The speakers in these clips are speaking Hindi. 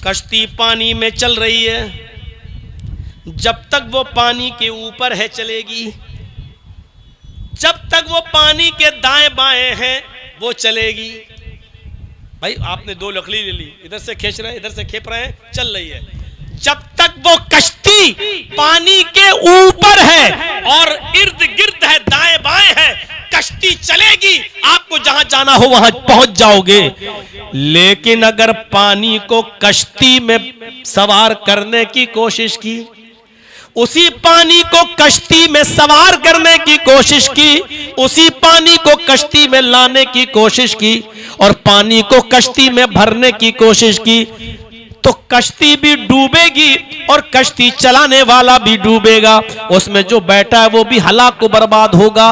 कश्ती पानी में चल रही है, जब तक वो पानी के ऊपर है चलेगी, जब तक वो पानी के दाएं बाएं हैं वो चलेगी। भाई आपने दो लकड़ी ले ली, इधर से खींच रहे हैं इधर से खेप रहे हैं, चल रही है। जब तक वो कश्ती पानी के ऊपर है और इर्द गिर्द है, दाएं बाएं है, कश्ती चलेगी, आपको जहां जाना हो वहां पहुंच जाओगे। लेकिन अगर पानी को कश्ती में सवार करने की कोशिश की, उसी पानी को कश्ती में सवार करने की कोशिश की, उसी पानी को कश्ती में लाने की कोशिश की और पानी को कश्ती में भरने की कोशिश की, तो कश्ती भी डूबेगी और कश्ती चलाने वाला भी डूबेगा, उसमें जो बैठा है वो भी हलाक को बर्बाद होगा।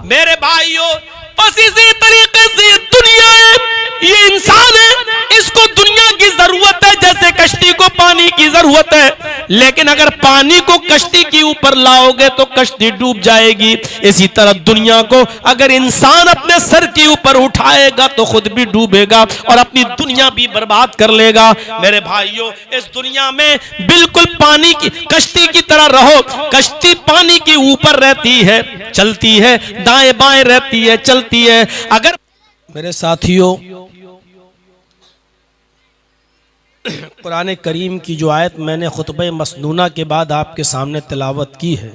मेरे भाइयों, बस इसी तरीके से दुनिया है, ये इंसान है, इसको दुनिया की जरूरत है जैसे कश्ती को पानी की जरूरत है। लेकिन अगर पानी को कश्ती के ऊपर लाओगे तो कश्ती डूब जाएगी। इसी तरह दुनिया को अगर इंसान अपने सर के ऊपर उठाएगा तो खुद भी डूबेगा और अपनी दुनिया भी बर्बाद कर लेगा। मेरे भाइयों, इस दुनिया में बिल्कुल पानी की कश्ती की तरह रहो। कश्ती पानी के ऊपर रहती है, चलती है, दाएं बाएं रहती है, चलती है। अगर मेरे साथियों, कुरान करीम की जो आयत मैंने खुतबे मसनूना के बाद आपके सामने तिलावत की है,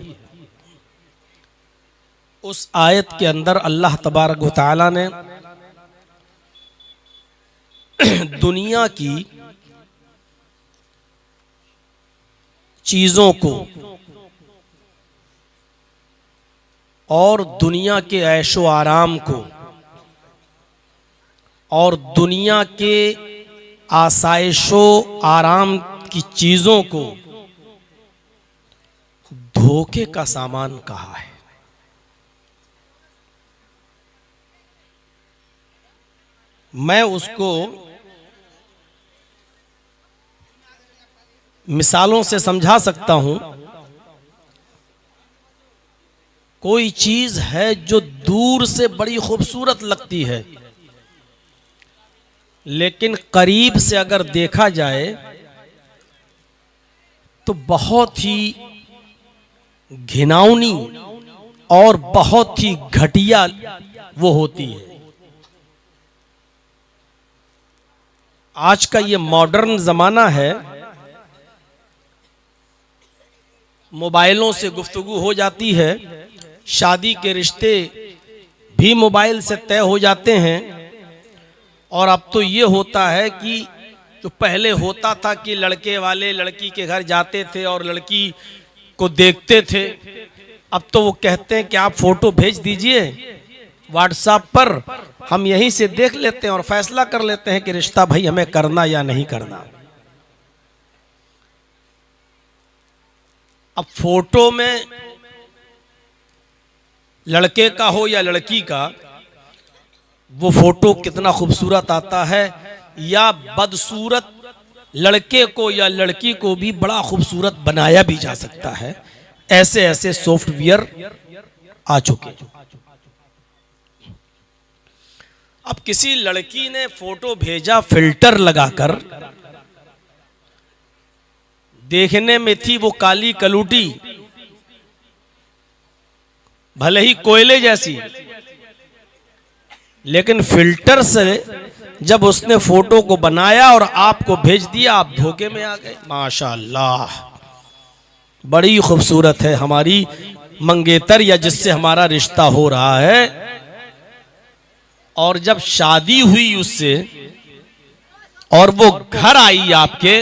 उस आयत के अंदर अल्लाह तबारक व तआला ने दुनिया की चीजों को और दुनिया के ऐशो आराम को और दुनिया के आसाइशो आराम की चीजों को धोखे का सामान कहा है। मैं उसको मिसालों से समझा सकता हूं। कोई चीज है जो दूर से बड़ी खूबसूरत लगती है, लेकिन करीब से अगर देखा जाए तो बहुत ही घिनौनी और बहुत ही घटिया वो होती है। आज का ये मॉडर्न जमाना है, मोबाइलों से गुफ्तगू हो जाती है, शादी के रिश्ते भी मोबाइल से तय हो जाते हैं। और अब तो ये होता है कि जो पहले होता था कि लड़के वाले लड़की के घर जाते थे और लड़की को देखते थे, अब तो वो कहते हैं कि आप फोटो भेज दीजिए व्हाट्सएप पर, हम यहीं से देख लेते हैं और फैसला कर लेते हैं कि रिश्ता भाई हमें करना या नहीं करना। अब फोटो में लड़के का हो या लड़की का, वो फोटो कितना खूबसूरत आता है, या बदसूरत लड़के को या लड़की को भी बड़ा खूबसूरत बनाया भी जा सकता है। ऐसे ऐसे सॉफ्टवेयर आ चुके। अब किसी लड़की ने फोटो भेजा फिल्टर लगाकर, देखने में थी वो काली कलूटी, भले ही कोयले जैसी, लेकिन फिल्टर से जब उसने फोटो को बनाया और आपको भेज दिया, आप धोखे में आ गए। माशाअल्लाह, बड़ी खूबसूरत है हमारी मंगेतर या जिससे हमारा रिश्ता हो रहा है, और जब शादी हुई उससे और वो घर आई आपके,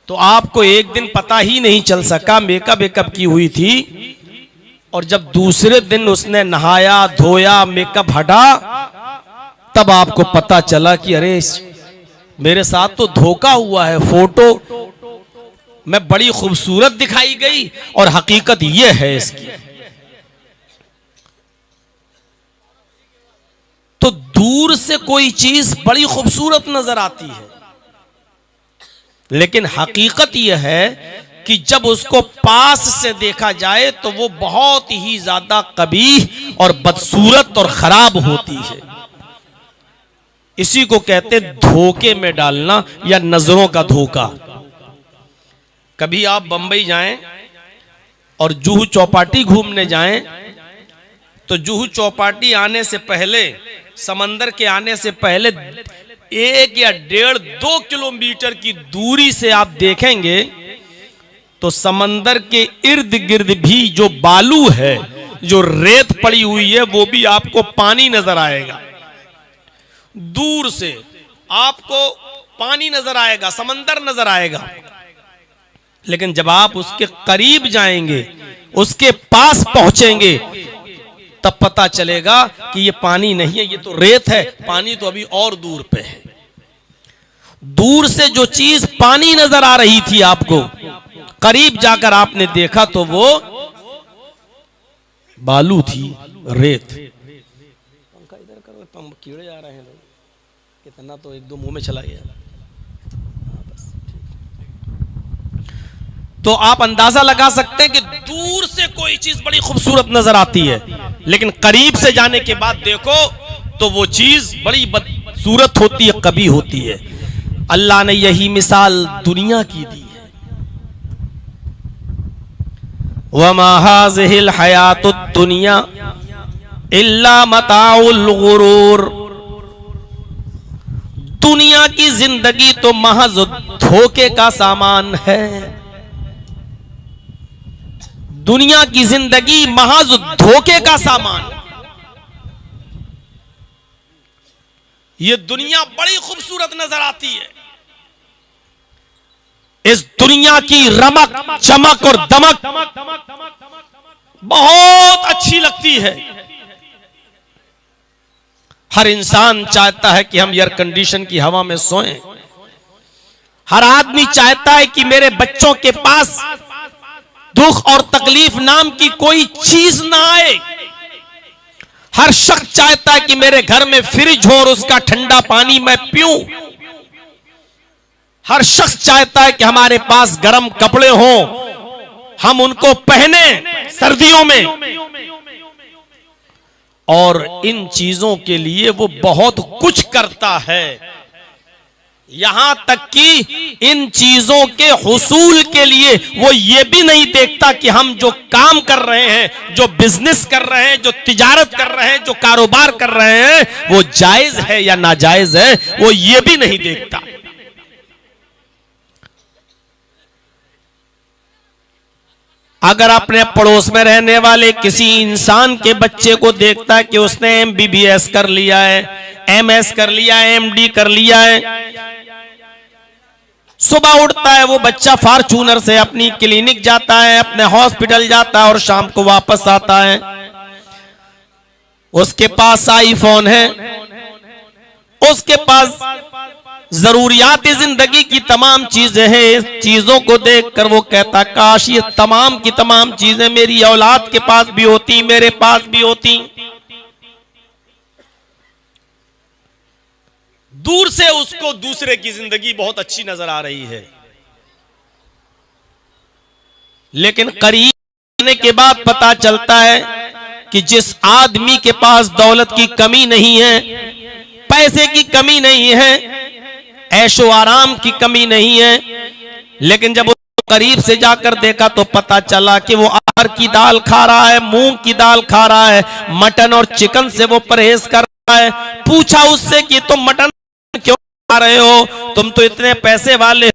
तो आपको एक दिन पता ही नहीं चल सका, मेकअप की हुई थी, और जब दूसरे दिन उसने नहाया धोया मेकअप हटा, तब आपको पता चला कि अरे मेरे साथ तो धोखा हुआ है, फोटो में बड़ी खूबसूरत दिखाई गई और हकीकत ये है इसकी। तो दूर से कोई चीज बड़ी खूबसूरत नजर आती है, लेकिन हकीकत यह है कि जब उसको पास से देखा जाए तो वो बहुत ही ज्यादा कबीह और बदसूरत और खराब होती है। इसी को कहते धोखे में डालना या नजरों का धोखा। कभी आप बंबई जाएं और जुहू चौपाटी घूमने जाएं तो जुहू चौपाटी आने से पहले, समंदर के आने से पहले 1 या 1.5-2 किलोमीटर की दूरी से आप देखेंगे तो समंदर के इर्द गिर्द भी जो बालू है, जो रेत पड़ी हुई है, वो भी आपको पानी नजर आएगा। दूर से आपको पानी नजर आएगा, समंदर नजर आएगा। लेकिन जब आप उसके करीब जाएंगे, उसके पास पहुंचेंगे, तब पता चलेगा कि ये पानी नहीं है, ये तो रेत है। पानी तो अभी और दूर पे है। दूर से जो चीज पानी नजर आ रही थी आपको, करीब जाकर आपने देखा तो वो बालू थी, रेत। पंखा इधर करो, कीड़े आ रहे हैं लोग, कितना तो 1-2 मुंह में चला गया। तो आप अंदाजा लगा सकते हैं कि दूर से कोई चीज बड़ी खूबसूरत नजर आती है, लेकिन करीब से जाने के बाद देखो तो वो चीज बड़ी बदसूरत होती है, कभी होती है। अल्लाह ने यही मिसाल दुनिया की दी है। वमा हाज़िहिल हयातुद दुनिया इल्ला मताउल गुरूर। दुनिया की जिंदगी तो महज धोखे का सामान है। दुनिया की जिंदगी महज धोखे का सामान। ये दुनिया बड़ी खूबसूरत नजर आती है। इस दुनिया की रमक, चमक और दमक बहुत अच्छी लगती है। हर इंसान चाहता है कि हम एयर कंडीशन की हवा में सोएं। हर आदमी चाहता है कि मेरे बच्चों के पास दुख और तकलीफ नाम की कोई चीज ना आए। हर शख्स चाहता है कि मेरे घर में फ्रिज हो और उसका ठंडा पानी मैं पीऊं। हर शख्स चाहता है कि हमारे पास गर्म कपड़े हों, हम उनको पहने सर्दियों में। और इन चीजों के लिए वो बहुत कुछ करता है, यहां तक कि इन चीजों के हुसूल के लिए वो ये भी नहीं देखता कि हम जो काम कर रहे हैं, जो बिजनेस कर रहे हैं, जो तिजारत कर रहे हैं, जो कारोबार कर रहे हैं, वो जायज है या नाजायज है, वो ये भी नहीं देखता। अगर अपने पड़ोस में रहने वाले किसी इंसान के बच्चे को देखता है कि उसने MBBS कर लिया है, MS कर लिया है, MD कर लिया है, सुबह उठता है वो बच्चा फॉर्च्यूनर से अपनी क्लिनिक जाता है, अपने हॉस्पिटल जाता है और शाम को वापस आता है। उसके पास आईफोन है, उसके पास जरूरियात जिंदगी की तमाम चीजें हैं। इस चीजों को देखकर वो कहता काश ये तमाम की तमाम चीजें मेरी औलाद के पास भी होती, मेरे पास भी होती। दूर से उसको दूसरे की जिंदगी बहुत अच्छी नजर आ रही है, लेकिन करीब आने के बाद पता चलता है कि जिस आदमी के पास दौलत की कमी नहीं है, पैसे की कमी नहीं है, ऐशो आराम की कमी नहीं है, लेकिन जब वो करीब से जाकर देखा तो पता चला कि वो अरहर की दाल खा रहा है, मूंग की दाल खा रहा है, मटन और चिकन से वो परहेज कर रहा है। पूछा उससे कि तुम मटन क्यों खा रहे हो, तुम तो इतने पैसे वाले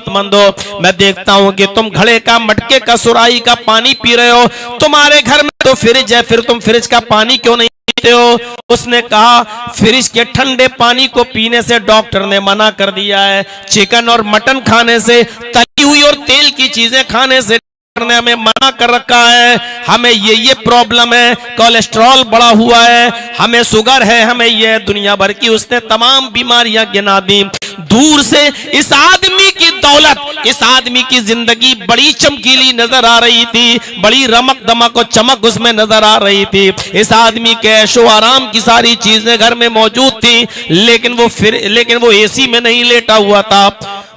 मंद हो, मैं देखता हूं कि तुम घड़े का, मटके का, सुराही का पानी पी रहे हो, तुम्हारे घर में तो फ्रिज है, फिर तुम फ्रिज का पानी क्यों नहीं पीते हो? उसने कहा फ्रिज के ठंडे पानी को पीने से डॉक्टर ने मना कर दिया है, चिकन और मटन खाने से, तली हुई और तेल की चीजें खाने से ने हमें मना कर रखा है। हमें ये प्रॉब्लम है, कोलेस्ट्रॉल बढ़ा हुआ है, हमें शुगर है, हमें ये दुनिया भर की उसने तमाम बीमारियां गिना दी। दूर से इस आदमी की दौलत, इस आदमी की जिंदगी बड़ी चमकीली नजर आ रही थी, बड़ी रमक दमक और चमक उसमें नजर आ रही थी। इस आदमी के ऐशो आराम की सारी चीजें घर में मौजूद थी, लेकिन वो एसी में नहीं लेटा हुआ था।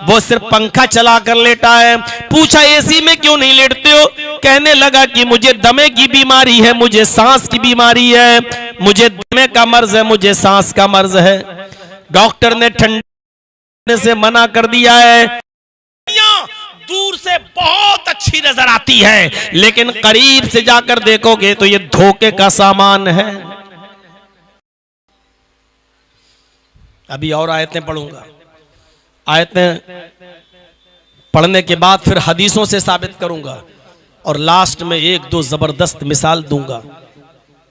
वो सिर्फ पंखा चला कर लेटा है। पूछा एसी में क्यों नहीं लेटते हो? कहने लगा कि मुझे दमे की बीमारी है, मुझे सांस की बीमारी है, मुझे दमे का मर्ज है, मुझे सांस का मर्ज है। डॉक्टर ने ठंडे से मना कर दिया है। दूर से बहुत अच्छी नजर आती है, लेकिन करीब से जाकर देखोगे तो ये धोखे का सामान है। अभी और आयतें पढ़ूंगा, आयतें पढ़ने के बाद फिर हदीसों से साबित करूंगा और लास्ट में एक दो जबरदस्त मिसाल दूंगा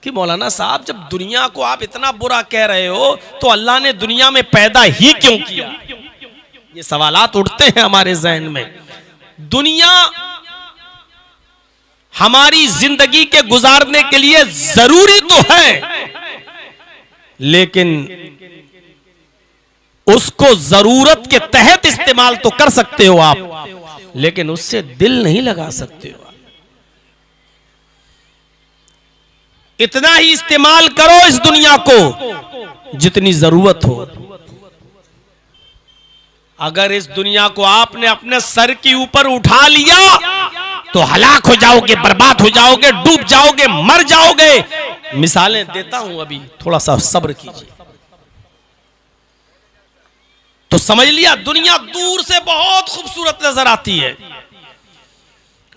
कि मौलाना साहब जब दुनिया को आप इतना बुरा कह रहे हो तो अल्लाह ने दुनिया में पैदा ही क्यों किया? ये सवालात उठते हैं हमारे जहन में। दुनिया हमारी जिंदगी के गुजारने के लिए जरूरी तो है, लेकिन उसको जरूरत के तहत इस्तेमाल तो कर सकते हो आप, लेकिन उससे दिल नहीं लगा सकते हो। इतना ही इस्तेमाल करो इस दुनिया को जितनी जरूरत हो। अगर इस दुनिया को आपने अपने सर के ऊपर उठा लिया तो हलाक हो जाओगे, बर्बाद हो जाओगे, डूब जाओगे, मर जाओगे। मिसालें देता हूं, अभी थोड़ा सा सब्र कीजिए। तो समझ लिया, दुनिया दूर से बहुत खूबसूरत नजर आती है,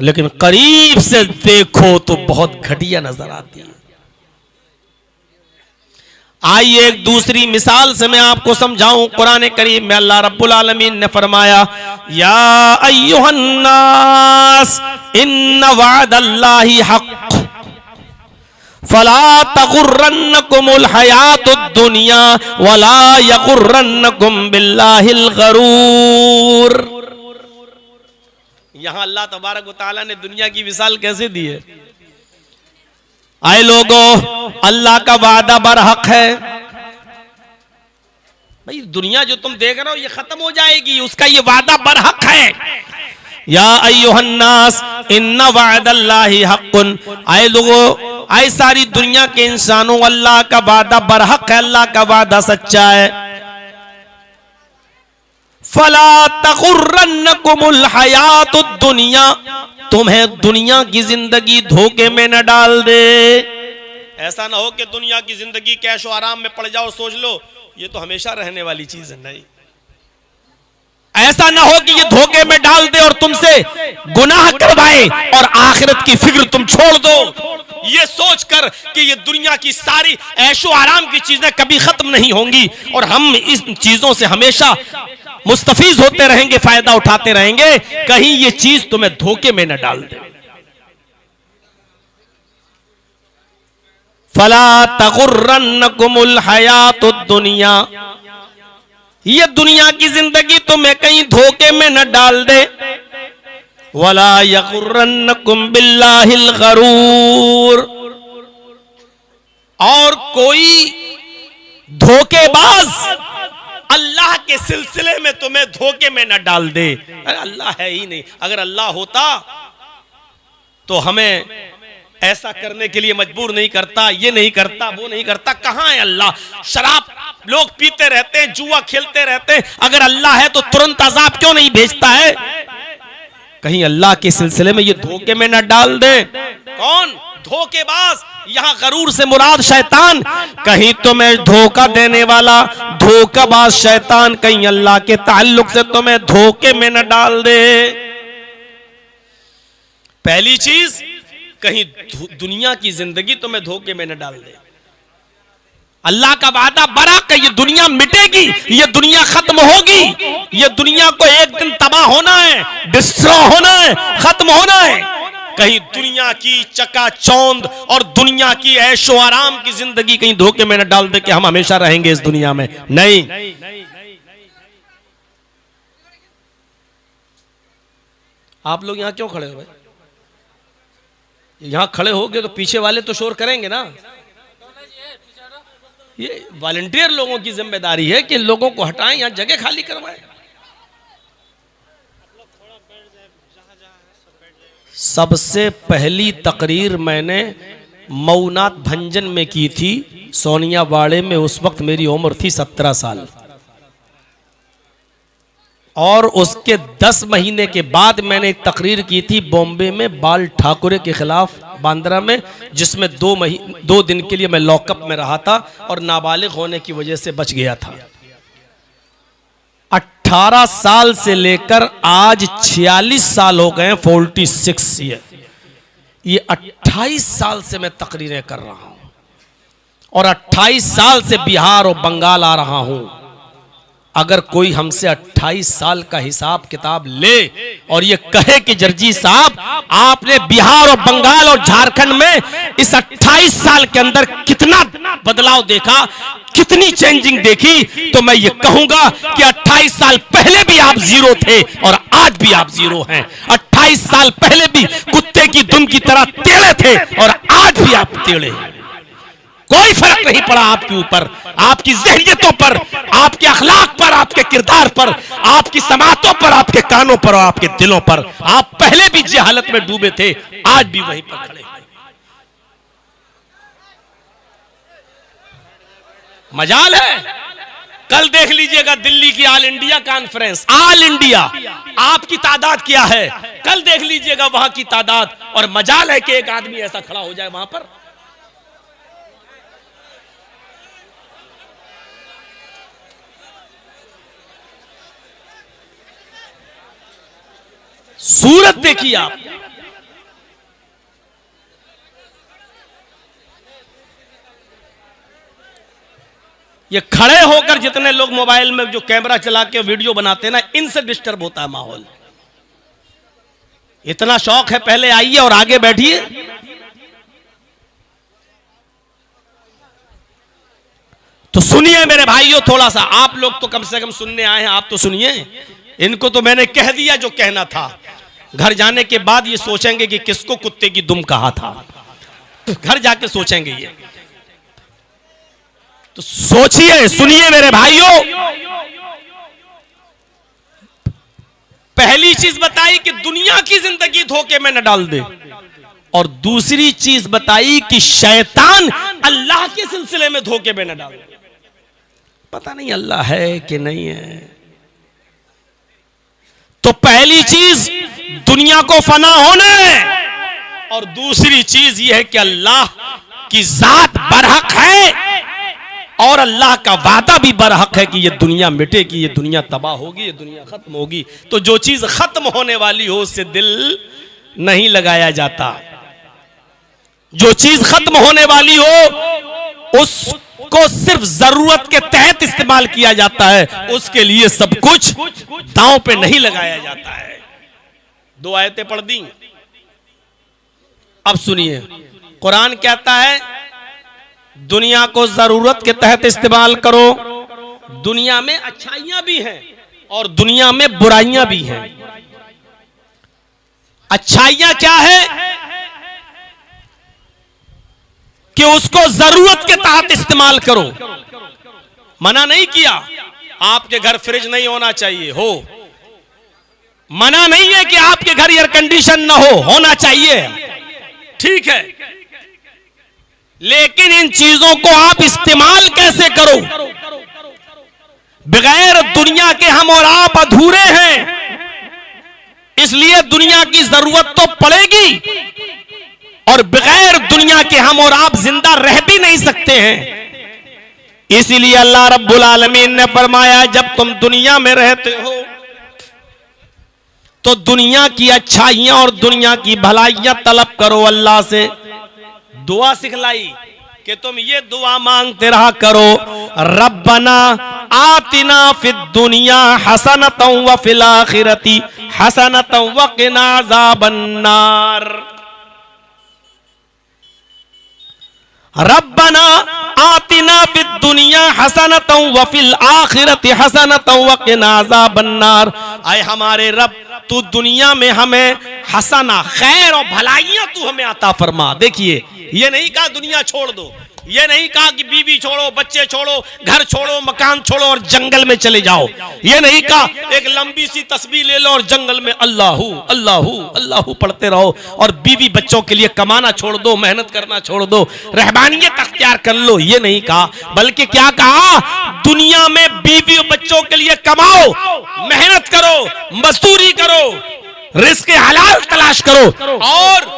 लेकिन करीब से देखो तो बहुत घटिया नजर आती है। आइए एक दूसरी मिसाल से मैं आपको समझाऊं। कुरान करीम में अल्लाह रब्बुल आलमीन ने फरमाया, या अय्युहन्नास इन्न वअदल्लाहि हक़ फला तगुर्रन्नकुमुल हयातुद दुनिया वला यगुर्रन्नकुम बिल्लाहिल गरूर। यहां अल्लाह तबारक व तआला ने दुनिया की मिसाल कैसे दी है? आए लोगों, अल्लाह का वादा बरहक है। भाई दुनिया जो तुम देख रहे हो ये खत्म हो जाएगी, उसका ये वादा बरहक है। या अय्युहन्नास इन्ना वअदल्लाहि हक़्क़ुन। आए लोगों, आए सारी दुनिया के इंसानों, अल्लाह का वादा बरहक है, अल्लाह का वादा सच्चा है। फला तगुर्रन्नकुमुल हयातुद दुनिया, तुम्हें दुनिया की जिंदगी धोखे में न डाल दे। ऐसा ना हो कि दुनिया की जिंदगी कैश और आराम में पड़ जाओ, सोच लो ये तो हमेशा रहने वाली चीज है। नहीं, ऐसा ना हो कि ये धोखे में डाल दे और तुमसे गुनाह करवाए और आखिरत की फिक्र तुम छोड़ दो, ये सोचकर कि ये दुनिया की सारी ऐशो आराम की चीजें कभी खत्म नहीं होंगी और हम इस चीजों से हमेशा मुस्तफीज होते रहेंगे, फायदा उठाते रहेंगे। कहीं ये चीज तुम्हें धोखे में न डाल दे। फला तगुर्रन्नकुमुल हयातुद दुनिया, ये दुनिया की जिंदगी तुम्हें कहीं धोखे में न डाल दे। वला यगुर्रन्नकुम बिल्लाहिल गरूर, और कोई धोखेबाज अल्लाह के सिलसिले में तुम्हें धोखे में न डाल दे। अरे अल्लाह है ही नहीं, अगर अल्लाह होता तो हमें ऐसा करने के लिए मजबूर नहीं करता, ये नहीं करता, वो नहीं करता। कहां है अल्लाह? शराब लोग पीते रहते हैं, जुआ खेलते रहते हैं। अगर अल्लाह है तो तुरंत अजाब क्यों नहीं भेजता है? कहीं अल्लाह के सिलसिले में ये धोखे में न डाल दे। कौन धोखेबाज? यहां गरूर से मुराद शैतान। कहीं तुम्हें धोखा देने वाला धोखाबाज शैतान कहीं अल्लाह के ताल्लुक से तुम्हें धोखे में न डाल दे। पहली चीज, कहीं दुनिया की जिंदगी तुम्हें धोखे में न डाल दे। अल्लाह का वादा बरा कि ये दुनिया मिटेगी, ये दुनिया खत्म होगी, ये दुनिया को एक दिन तबाह होना है, डिस्ट्रॉय होना है, खत्म होना है। कहीं दुनिया की चकाचौंध और दुनिया की ऐशो आराम की जिंदगी कहीं धोखे में न डाल दे कि हम हमेशा रहेंगे इस दुनिया में। नहीं, आप लोग यहां क्यों खड़े हो भाई? यहां खड़े होगे तो पीछे वाले तो शोर करेंगे ना। ये वॉलंटियर लोगों की जिम्मेदारी है कि लोगों को हटाएं, यहां जगह खाली करवाएं। सबसे पहली तकरीर मैंने मऊनाथ भंजन में की थी, सोनियावाड़े में। उस वक्त मेरी उम्र थी 17 साल और उसके 10 महीने के बाद मैंने एक तकरीर की थी बॉम्बे में बाल ठाकुरे के खिलाफ बांद्रा में, जिसमें 2 दिन के लिए मैं लॉकअप में रहा था और नाबालिग होने की वजह से बच गया था। 18 साल से लेकर आज 46 साल हो गए, 46 ईयर। ये 28 साल से मैं तकरीरें कर रहा हूं और 28 साल से बिहार और बंगाल आ रहा हूं। अगर कोई हमसे 28 साल का हिसाब किताब ले और ये कहे कि जर्जी साहब आपने बिहार और बंगाल और झारखंड में इस 28 साल के अंदर कितना बदलाव देखा, कितनी चेंजिंग देखी, तो मैं ये कहूंगा कि 28 साल पहले भी आप जीरो थे और आज भी आप जीरो हैं। 28 साल पहले भी कुत्ते की दुम की तरह टेढ़े थे और आज भी आप टेढ़े हैं। कोई फर्क नहीं पड़ा आपके ऊपर, आपकी ज़हनियतों पर, आपके अखलाक पर, आपके किरदार पर, आपकी समातों पर, आपके कानों पर और आपके दिलों पर। आप पहले भी जिस हालत में डूबे थे आज भी वहीं पर खड़े हैं। मजाल है, कल देख लीजिएगा दिल्ली की all India conference, all India आपकी तादाद क्या है, कल देख लीजिएगा वहां की तादाद। और मजाल है कि एक आदमी ऐसा खड़ा हो जाए वहां पर। सूरत देखिए आप, ये खड़े होकर जितने लोग मोबाइल में जो कैमरा चला के वीडियो बनाते हैं ना, इनसे डिस्टर्ब होता है माहौल। इतना शौक है, पहले आइए और आगे बैठिए। तो सुनिए मेरे भाइयों, थोड़ा सा आप लोग तो कम से कम सुनने आए हैं, आप तो सुनिए। इनको तो मैंने कह दिया जो कहना था। घर जाने के बाद ये सोचेंगे कि किसको कुत्ते की दुम कहा था, घर जाके सोचेंगे ये। तो सोचिए, सुनिए मेरे भाइयों। पहली चीज बताई कि दुनिया की जिंदगी धोखे में न डाल दे, और दूसरी चीज बताई कि शैतान अल्लाह के सिलसिले में धोखे में न डाल दे। पता नहीं अल्लाह है कि नहीं है। तो पहली चीज दुनिया को फना होना है, और दूसरी चीज यह है कि अल्लाह की जात बरहक है और अल्लाह का वादा भी बरहक है कि ये दुनिया मिटेगी, ये दुनिया तबाह होगी, ये दुनिया खत्म होगी। तो जो चीज खत्म होने वाली हो उससे दिल नहीं लगाया जाता। जो चीज खत्म होने वाली हो उसको सिर्फ जरूरत के तहत इस्तेमाल किया जाता है, उसके लिए सब कुछ दांव पे नहीं लगाया जाता है। 2 आयतें पढ़ दी, अब सुनिए। कुरान कहता है दुनिया को जरूरत के तहत इस्तेमाल करो। दुनिया में अच्छाइयां भी हैं और दुनिया में बुराइयां भी हैं। अच्छाइयां क्या है कि उसको जरूरत के तहत इस्तेमाल करो। मना नहीं किया आपके घर फ्रिज नहीं होना चाहिए, हो। मना नहीं है कि आपके घर एयर कंडीशन ना हो, होना चाहिए, ठीक है। लेकिन इन चीजों को आप इस्तेमाल कैसे करो? बगैर दुनिया के हम और आप अधूरे हैं, इसलिए दुनिया की जरूरत तो पड़ेगी, और बगैर दुनिया के हम और आप जिंदा रह भी नहीं सकते हैं। इसीलिए अल्लाह रब्बुल आलमीन ने फरमाया जब तुम दुनिया में रहते हो तो दुनिया की अच्छाइयां और दुनिया की भलाइयां तलब करो। अल्लाह से दुआ सिखलाई कि तुम ये दुआ मांगते रहा करो, रब्बना आतिना फिद दुनिया हसनतन व फिल आखिरती हसनतन व क़िना अज़ाबन्नार। रब्बना आतिना फिद दुनिया हसनतन व फिल आखिरती हसनतन व क़िना अज़ाबन्नार। आए हमारे रब, तू दुनिया में हमें हसना, खैर और भलाइयां तू हमें अता फरमा। देखिए ये नहीं कहा दुनिया छोड़ दो, ये नहीं कहा कि बीवी छोड़ो, बच्चे छोड़ो, घर छोड़ो, मकान छोड़ो और जंगल में चले जाओ। ये नहीं कहा एक लंबी सी तस्बीह ले लो और जंगल में अल्लाहू अल्लाहू अल्लाहू पढ़ते रहो और बीवी बच्चों के लिए कमाना छोड़ दो, मेहनत करना छोड़ दो, रहबानियत अख्तियार कर लो। ये नहीं कहा, बल्कि क्या कहा, दुनिया में बीवी और बच्चों के लिए कमाओ, मेहनत करो, मजदूरी करो, रिस्क हलाल तलाश करो और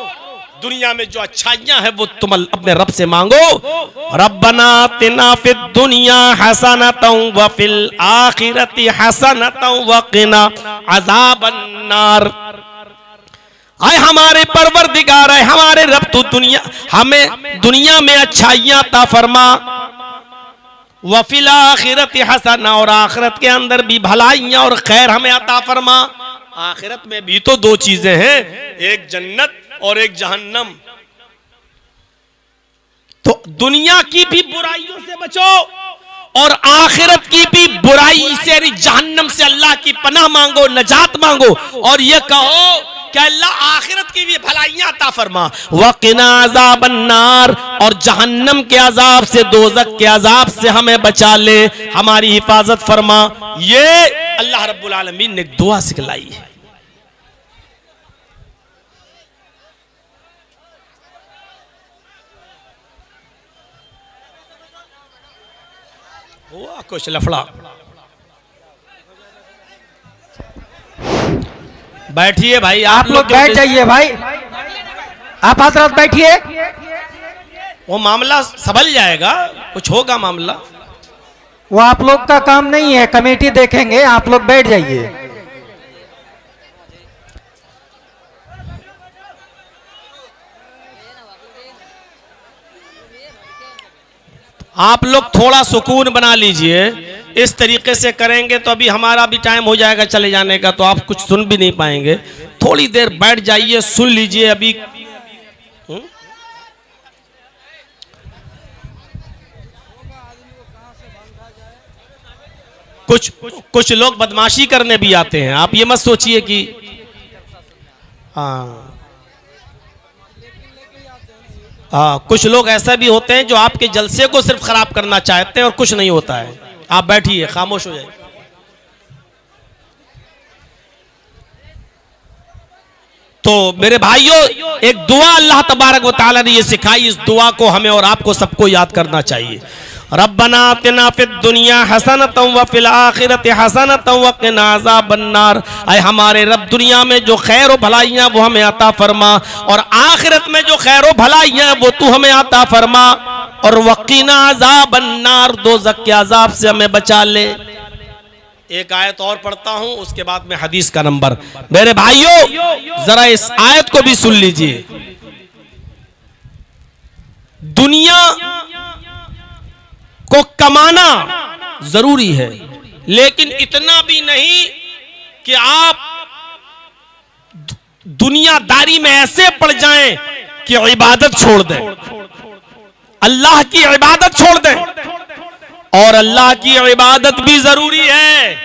दुनिया में जो अच्छाइयां हैं वो तुम अपने रब से मांगो। रब्बना आतिना फिद दुनिया हसनतन व फिल आखिरति हसनतन व क़िना अज़ाबन नार। आए हमारे परवरदिगार, है हमारे रब, तू दुनिया हमें दुनिया में अच्छाइयां अता फरमा, व फिल आखिरति हसना, और आखिरत के अंदर भी भलाइयां और खैर हमें अता फरमा। आखिरत में भी तो दो चीजें हैं, एक जन्नत और एक जहन्नम। तो दुनिया की भी बुराइयों से बचो और आखिरत की भी बुराई से, जहन्नम से अल्लाह की पनाह मांगो, नजात मांगो और ये कहो कि अल्लाह आखिरत की भी भलाइयां अता फरमा। वक़िना अज़ाबन नार, और जहन्नम के अजाब से, दोज़ख के अजाब से हमें बचा ले, हमारी हिफाजत फरमा। ये अल्लाह रब्बुल आलमीन ने एक दुआ सिखलाई है। हुआ कुछ लफड़ा। बैठिए भाई, आप लोग बैठ जाइए भाई, आप हजरत बैठिए, वो मामला संभल जाएगा, कुछ होगा मामला। वो आप लोग का काम नहीं है, कमेटी देखेंगे, आप लोग बैठ जाइए। आप लोग थोड़ा सुकून बना लीजिए, इस तरीके से करेंगे तो अभी हमारा भी टाइम हो जाएगा चले जाने का, तो आप कुछ सुन भी नहीं पाएंगे। थोड़ी देर बैठ जाइए, सुन लीजिए। अभी कुछ लोग बदमाशी करने भी आते हैं, आप ये मत सोचिए कि कुछ लोग ऐसा भी होते हैं जो आपके जलसे को सिर्फ खराब करना चाहते हैं और कुछ नहीं होता है। आप बैठिए, खामोश हो जाइए। तो मेरे भाइयों, एक दुआ अल्लाह तबारक व तआला ने ये सिखाई, इस दुआ को हमें और आपको सबको याद करना चाहिए। रब्बना आतिना फिद दुनिया हसनतन व फिल आखिरति हसनतन व क़िना अज़ाबन नार। आए हमारे रब, दुनिया में जो खैर व भलाइयाँ वो हमें अता फरमा और आखिरत में जो खैर व भलाइयाँ वो तू हमें अता फरमा, और वक़िना अज़ाबन नार, दोज़ख के अज़ाब से हमें बचा ले। एक आयत और पढ़ता हूँ, उसके बाद में हदीस का नंबर। मेरे भाइयों, जरा इस आयत को भी सुन लीजिए। दुनिया को कमाना जरूरी है, लेकिन इतना भी नहीं कि आप दुनियादारी में ऐसे पड़ जाएं कि इबादत छोड़ दें, अल्लाह की इबादत छोड़ दें। और अल्लाह की इबादत भी जरूरी है,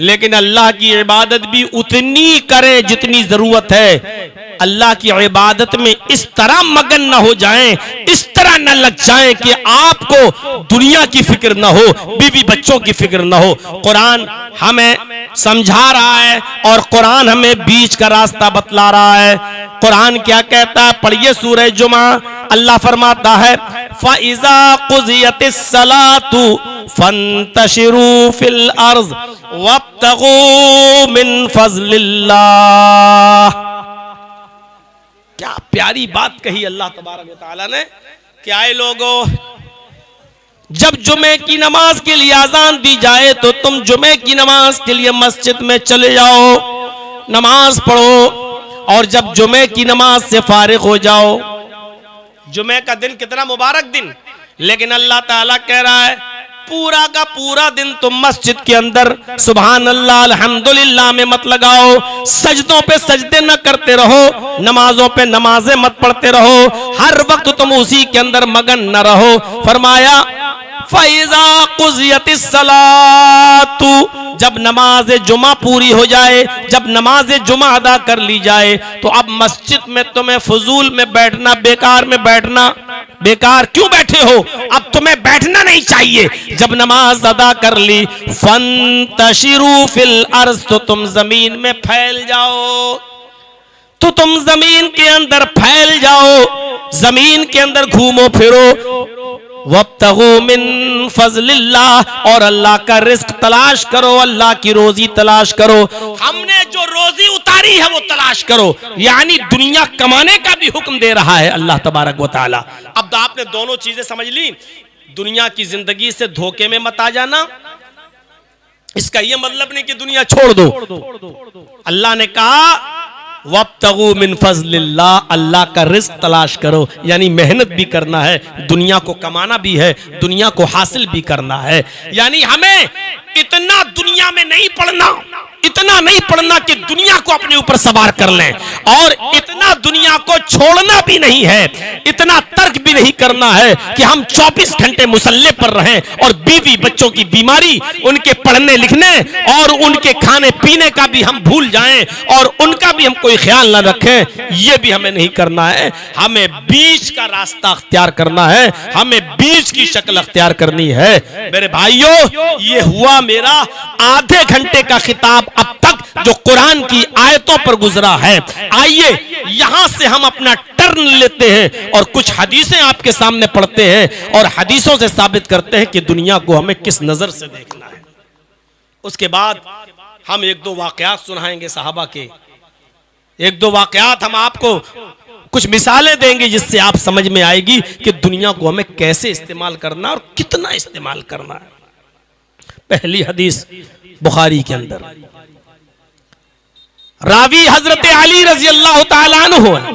लेकिन अल्लाह की इबादत भी उतनी करें जितनी जरूरत है। अल्लाह की इबादत में इस तरह मगन न हो जाएं, इस तरह न लग जाएं कि आपको दुनिया की फिक्र न हो, बीवी बच्चों की फिक्र न हो। कुरान हमें समझा रहा है और कुरान हमें बीच का रास्ता बतला रहा है। कुरान क्या कहता है, पढ़िए सूरह जुमा। अल्लाह फरमाता है, फ़इज़ा क़ुज़ियतिस सलातु फ़ंतशिरू फ़िल अर्ज़ वब्तगू मिन फ़ज़लिल्लाह। क्या प्यारी बात कही अल्लाह तबारक व तआला ने कि आए लोगों, जब जुमे की नमाज के लिए अजान दी जाए तो तुम जुमे की नमाज के लिए मस्जिद में चले जाओ, नमाज पढ़ो, और जब जुमे की नमाज से फारिग हो जाओ। जुमे का दिन कितना मुबारक दिन, लेकिन अल्लाह ताला कह रहा है पूरा का पूरा दिन तुम मस्जिद के अंदर सुभान अल्लाह अल्हम्दुलिल्लाह में मत लगाओ, सजदों पे सजदे न करते रहो, नमाजों पे नमाजें मत पढ़ते रहो, हर वक्त तुम उसी के अंदर मगन न रहो। फरमाया फ़इज़ा क़ुज़ियतिस सलातु, जब नमाज जुमा पूरी हो जाए, जब नमाज जुमा अदा कर ली जाए, तो अब मस्जिद में तुम्हें फजूल में बैठना, बेकार में बैठना बेकार क्यों बैठे हो, अब तुम्हें बैठना नहीं चाहिए। जब नमाज अदा कर ली, फंतशिरू फिल अर्ज़, तो तुम जमीन में फैल जाओ, तो तुम जमीन के अंदर फैल जाओ, जमीन के अंदर घूमो फिरो। वब्तगू मिन फज़लिल्लाह, और अल्लाह का रिस्क तलाश करो, अल्लाह की रोजी तलाश करो। हमने जो रोजी उतारी है वो तलाश करो, यानी दुनिया कमाने का भी हुक्म दे रहा है अल्लाह तबारक व तआला। अब तो आपने दोनों चीजें समझ ली। दुनिया की जिंदगी से धोखे में मत आ जाना, इसका यह मतलब नहीं कि दुनिया छोड़ दो। अल्लाह ने कहा वब्तगू मिन फज़लिल्लाह, अल्लाह का रिस्क तलाश करो, यानी मेहनत भी करना है, दुनिया को कमाना भी है, दुनिया को हासिल भी करना है। यानी हमें इतना दुनिया में नहीं पड़ना, इतना नहीं पड़ना कि दुनिया को अपने ऊपर सवार कर लें, और इतना दुनिया को छोड़ना भी नहीं है, इतना तर्क भी नहीं करना है कि हम 24 घंटे मुसल्ले पर रहें और बीवी बच्चों की बीमारी, उनके पढ़ने लिखने और उनके खाने पीने का भी हम भूल जाएं और उनका भी हम कोई ख्याल ना रखें। यह भी हमें नहीं करना है। हमें बीच का रास्ता अख्तियार करना है, हमें बीच की शक्ल अख्तियार करनी है। मेरे भाइयों, यह हुआ मेरा आधे घंटे का खिताब अब तक जो कुरान की आयतों पर गुजरा है। आइए यहां से हम अपना टर्न लेते हैं और कुछ हदीसें आपके सामने पढ़ते हैं और हदीसों से साबित करते हैं कि दुनिया को हमें किस नजर से देखना है। उसके बाद हम एक दो वाकयात सुनाएंगे सहाबा के, एक दो वाकयात हम आपको कुछ मिसालें देंगे जिससे आप समझ में आएगी कि दुनिया को हमें कैसे इस्तेमाल करना और कितना इस्तेमाल करना है। पहली हदीस बुखारी के अंदर, रावी हजरत अली रजी अल्लाह तआला अन्हु है।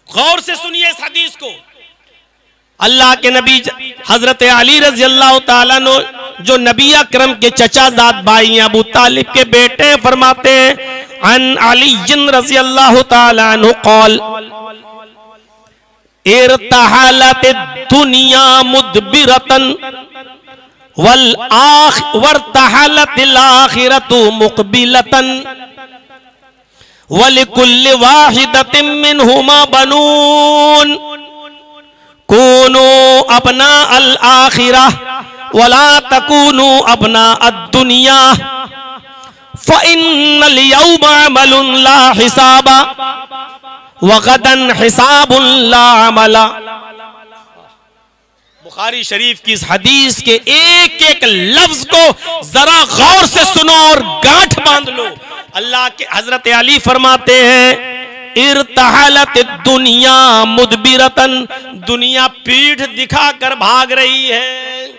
गौर से सुनिए इस हदीस को। अल्लाह के नबी हजरत अली रजी अल्लाह तआला अन्हु, जो नबी अकरम के चचाजाद भाई हैं, अबू तालिब के बेटे, फरमाते हैं अन अली रजी अल्लाह तआला अन्हु क़ाल इरतहलत दुनिया मुदबिरतन वरतहलतिल आखिरतु मुक़बिलतन वलिकुल्लि वाहिदतिन मिनहुमा बनून कूनू अपना अल आखिरा वला तकूनू अपना अद्दुनिया फ़इन्नल यौमा अमलुन ला हिसाबा वगदन हिसाबुन ला अमला। बुखारी शरीफ की इस हदीस के एक एक लफ्ज को जरा गौर से सुनो और गांठ बांध लो। अल्लाह के हजरत अली फरमाते हैं इरतहलत दुनिया मुदबिरतन, दुनिया पीठ दिखाकर भाग रही है।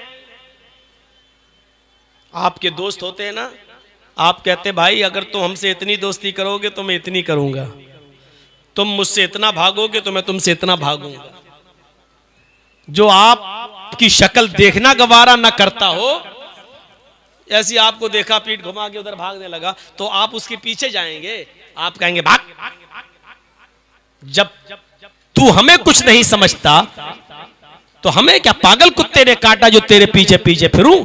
आपके दोस्त होते हैं ना, आप कहते भाई अगर तुम हमसे इतनी दोस्ती करोगे तो मैं इतनी करूंगा, तुम मुझसे इतना भागोगे तो मैं तुमसे इतना भागूंगा। जो आपकी शक्ल देखना गवारा न करता हो, ऐसी आपको देखा पीठ घुमा के उधर भागने लगा, तो आप उसके पीछे जाएंगे, आप कहेंगे भाग। जब तू हमें कुछ नहीं समझता तो हमें क्या पागल कुत्ते ने काटा जो तेरे पीछे पीछे फिरूं।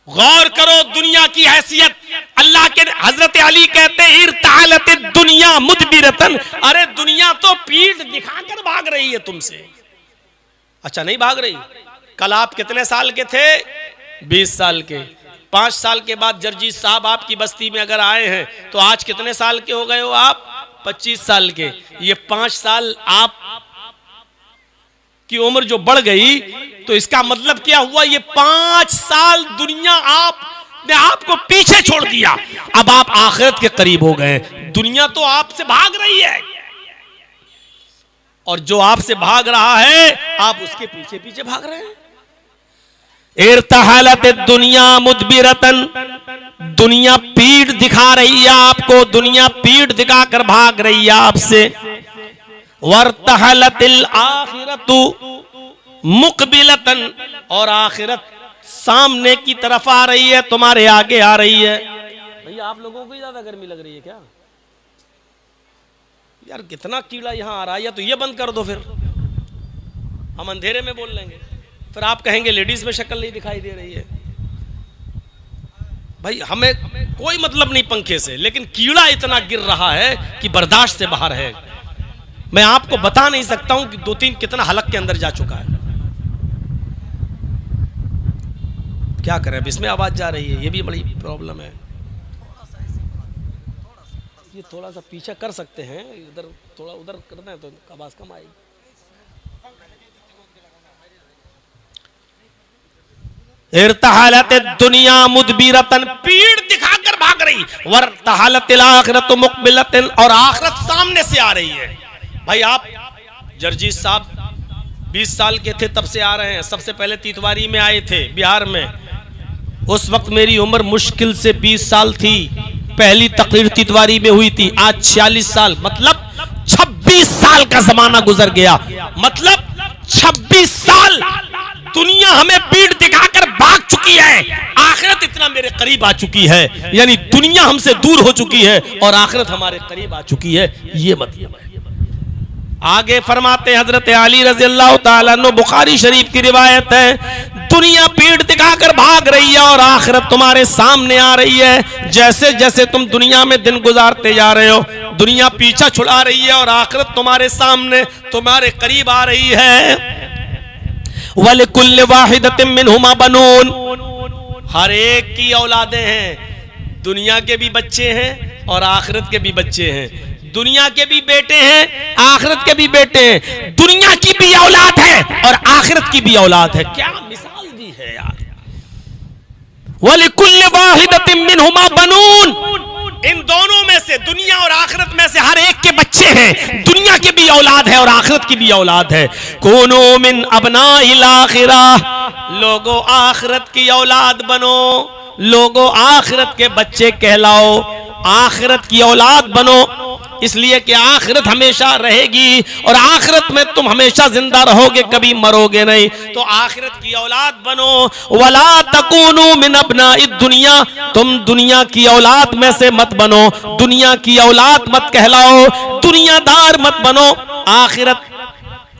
गौर करो दुनिया की हैसियत। अल्लाह के हजरत अली कहते हैं इरतहलत दुनिया मुदबिरतन, अरे दुनिया तो पीठ दिखाकर भाग रही है तुमसे। अच्छा नहीं भाग रही। कल आप कितने साल के थे? 20 साल के। 5 साल के बाद जर्जीत साहब आपकी बस्ती में अगर आए हैं तो आज कितने साल के हो गए हो आप? 25 साल के। ये 5 साल आप की उम्र जो बढ़ गई, तो इसका मतलब क्या हुआ? ये 5 साल दुनिया आपने आपको पीछे छोड़ दिया। अब आप आखिरत के करीब हो गए। दुनिया तो आपसे भाग रही है और जो आपसे भाग रहा है आप उसके पीछे पीछे भाग रहे हैं। इरतहलत दुनिया मुदबिरतन, दुनिया पीठ दिखा रही है आपको, दुनिया पीठ दिखाकर भाग रही है आपसे। वरतहलतिल आखिरतु मुक़बिलतन, और आखिरत सामने की तरफ आ रही है, तुम्हारे आगे आ रही है। भैया आप लोगों को ज्यादा गर्मी लग रही है क्या? यार कितना कीड़ा यहाँ आ रहा है, या तो ये बंद कर दो, फिर हम अंधेरे में बोल लेंगे, फिर आप कहेंगे लेडीज में शक्ल नहीं दिखाई दे रही है। भाई हमें कोई मतलब नहीं पंखे से, लेकिन कीड़ा इतना गिर रहा है कि बर्दाश्त से बाहर है। मैं आपको बता नहीं सकता हूं कि 2-3 कितना हलक के अंदर जा चुका है। क्या करें, अब इसमें आवाज जा रही है, ये भी बड़ी प्रॉब्लम है। ये थोड़ा सा पीछे कर सकते हैं, इधर थोड़ा उधर करते हैं तो आवाज कम आएगी। इर्तहालत दुनिया मुदबिरतन, पीठ दिखाकर भाग रही, वर्तहालतिल आखिरत मुक़बिलतन, और आखिरत सामने से आ रही है। भाई आप जर्जी साहब 20 साल के थे तब से आ रहे हैं, सबसे पहले तीतवारी में आए थे बिहार में। उस वक्त मेरी उम्र मुश्किल से 20 साल थी, पहली तकरीर तीतवारी में हुई थी। आज 46 साल, मतलब 26 साल का जमाना गुजर गया। मतलब 26 साल दुनिया हमें पीठ दिखाकर भाग चुकी है, आखिरत इतना मेरे करीब आ चुकी है। यानी दुनिया हमसे दूर हो चुकी है और आखिरत हमारे करीब आ चुकी है, ये मतलब है। आगे फरमाते हजरत अली रज़ी अल्लाह ताला अन्हु, बुखारी शरीफ की रिवायत है, दुनिया पीठ दिखाकर भाग रही है और आखिरत तुम्हारे सामने आ रही है। जैसे जैसे तुम दुनिया में दिन गुजारते जा रहे हो, दुनिया पीछा छुड़ा रही है और आखिरत तुम्हारे सामने तुम्हारे करीब आ रही है। वलिकुल्लि वाहिदतिन मिनहुमा बनून, हर एक की औलादें हैं, दुनिया के भी बच्चे हैं और आखिरत के भी बच्चे हैं। दुनिया के भी बेटे हैं, आखिरत के भी बेटे हैं। दुनिया की भी औलाद है और आखिरत की भी औलाद है। क्या मिसाल दी है यार। वलिकुल्लि वाहिदतिन मिनहुमा बनून, इन दोनों में से, दुनिया और आखिरत में से हर एक के बच्चे हैं। दुनिया की भी औलाद है और आखिरत की भी औलाद है। कूनू मिन अबनाइल आखिरह, लोगो आखिरत की औलाद बनो, लोगो आखिरत के बच्चे कहलाओ, आखिरत की औलाद बनो, इसलिए कि आखिरत हमेशा रहेगी और आखिरत में तुम हमेशा जिंदा रहोगे, कभी मरोगे नहीं। तो आखिरत की औलाद बनो। वला तकूनू मिन अबनाइद दुनिया, तुम दुनिया की औलाद में से मत बनो, दुनिया की औलाद मत कहलाओ, दुनियादार मत बनो, आखिरत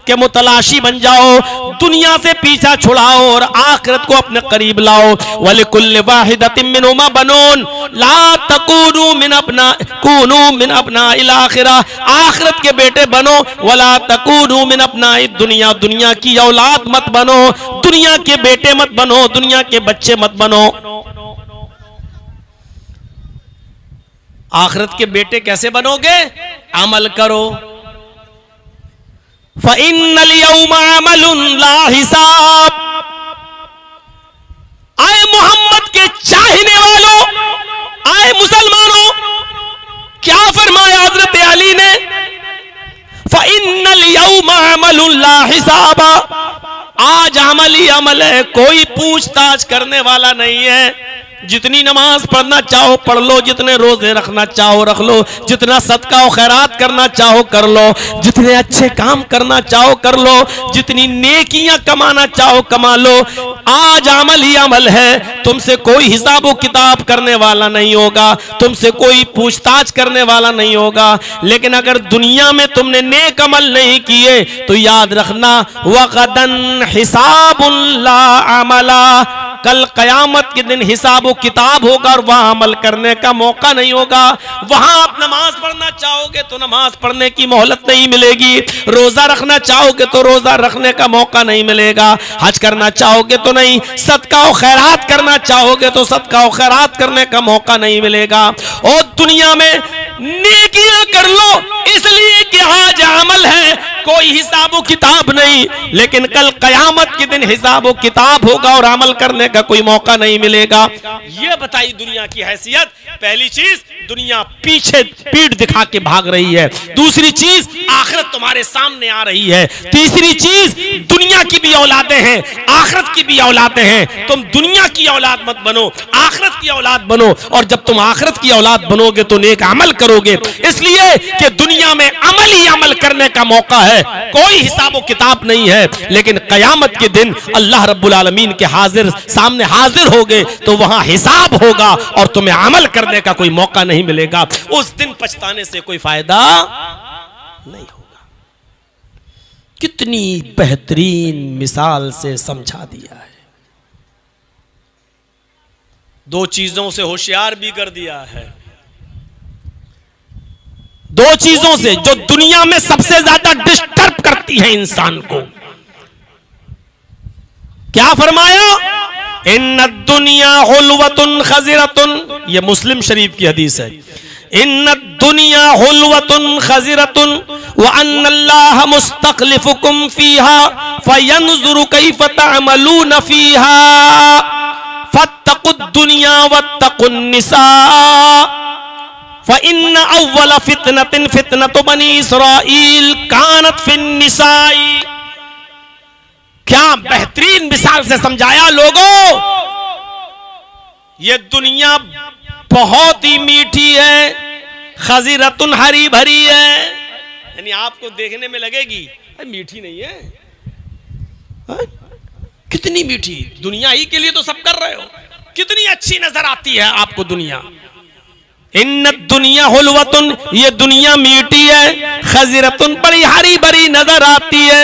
के मुतलाशी बन जाओ, दुनिया से पीछा छुड़ाओ और आखिरत को अपने करीब लाओ। वलिकुल्लि वाहिदतिन मिनहुमा बनून, ला तकूनू मिन अबना, कूनू मिन अबनाइल आखिरह, आखिरत के बेटे बनो। वला तकूनू मिन अबनाइद दुनिया, दुनिया की औलाद मत बनो, दुनिया के बेटे मत बनो, दुनिया के बच्चे मत बनो। आखिरत के बेटे कैसे बनोगे? अमल करो। फ़इन्नल यौमा अमलुन ला हिसाब, आए मोहम्मद के चाहने वालों, आए मुसलमानों, क्या फरमाया हजरत अली ने? फ़इन्नल यौमा अमलुन ला हिसाब, आज अमल ही अमल है, कोई पूछताछ करने वाला नहीं है। जितनी नमाज पढ़ना चाहो पढ़ लो, जितने रोजे रखना चाहो रख लो, जितना सदका और खैरात करना चाहो कर लो, जितने अच्छे काम करना चाहो कर लो, जितनी नेकियां कमाना चाहो कमा लो। आज अमल ही अमल है, तुमसे कोई हिसाब किताब करने वाला नहीं होगा, तुमसे कोई पूछताछ करने वाला नहीं होगा। लेकिन अगर दुनिया में तुमने नेक अमल नहीं किए तो याद रखना, वगदन हिसाबुन ला अमला, कल कयामत के दिन हिसाब किताब होगा और वहां अमल करने का मौका नहीं होगा। वहां आप नमाज पढ़ना चाहोगे तो नमाज पढ़ने की मोहलत नहीं मिलेगी, रोजा रखना चाहोगे तो रोजा रखने का मौका नहीं मिलेगा, हज करना चाहोगे तो नहीं, सदका और खैरात करना चाहोगे तो सदका और खैरात करने का मौका नहीं मिलेगा। और दुनिया में नेकियां कर लो इसलिए कि आज अमल है, कोई हिसाब किताब नहीं, लेकिन कल कयामत के दिन हिसाब किताब होगा और अमल करने का कोई मौका नहीं मिलेगा। ये बताई दुनिया की हैसियत। पहली चीज, दुनिया पीछे पीठ दिखा के भाग रही है। दूसरी चीज, आखिरत तुम्हारे सामने आ रही है। तीसरी चीज, दुनिया की भी औलादें हैं, आखिरत की भी औलादें हैं। तुम दुनिया की औलाद मत बनो, आखिरत की औलाद बनो। और जब तुम आखिरत की औलाद बनोगे तो नेक अमल करोगे, इसलिए कि दुनिया में अमल ही अमल करने का मौका है, कोई हिसाब किताब नहीं है। लेकिन कयामत के दिन अल्लाह रब्बुल आलमीन के सामने हाजिर होगे तो वहां हिसाब होगा और तुम्हें अमल करने का कोई मौका नहीं मिलेगा। उस दिन पछताने से कोई फायदा नहीं होगा। कितनी बेहतरीन मिसाल से समझा दिया है, दो चीजों से होशियार भी कर दिया है। दो चीजों से जो दुनिया में सबसे ज्यादा डिस्टर्ब करती है इंसान को। क्या फरमाया? इन्ना दुनिया हुल्वतुन खज़िरतुन, ये मुस्लिम शरीफ की हदीस है। इन्ना दुनिया हुल्वतुन खज़िरतुन व अन्नल्लाह मुस्तखलिफुकुम फीहा फयंजुरु कैफ तअमलून फीहा फत्तकुद दुनिया वत्तकुन निसा फइन्ना अव्वल फितनतिन फितनतु बनी इसराइल कानत फिन निसाई। क्या बेहतरीन मिसाल से समझाया लोगों। ये दुनिया बहुत ही मीठी है, खज़िरतुन हरी भरी है, यानी आपको देखने में लगेगी मीठी नहीं है। हा? कितनी मीठी, दुनिया ही के लिए तो सब कर रहे हो, कितनी अच्छी नजर आती है आपको दुनिया। इन्न दुनिया हुल्वतुन, ये दुनिया मीठी है, खज़िरतुन बड़ी हरी भरी नजर आती है।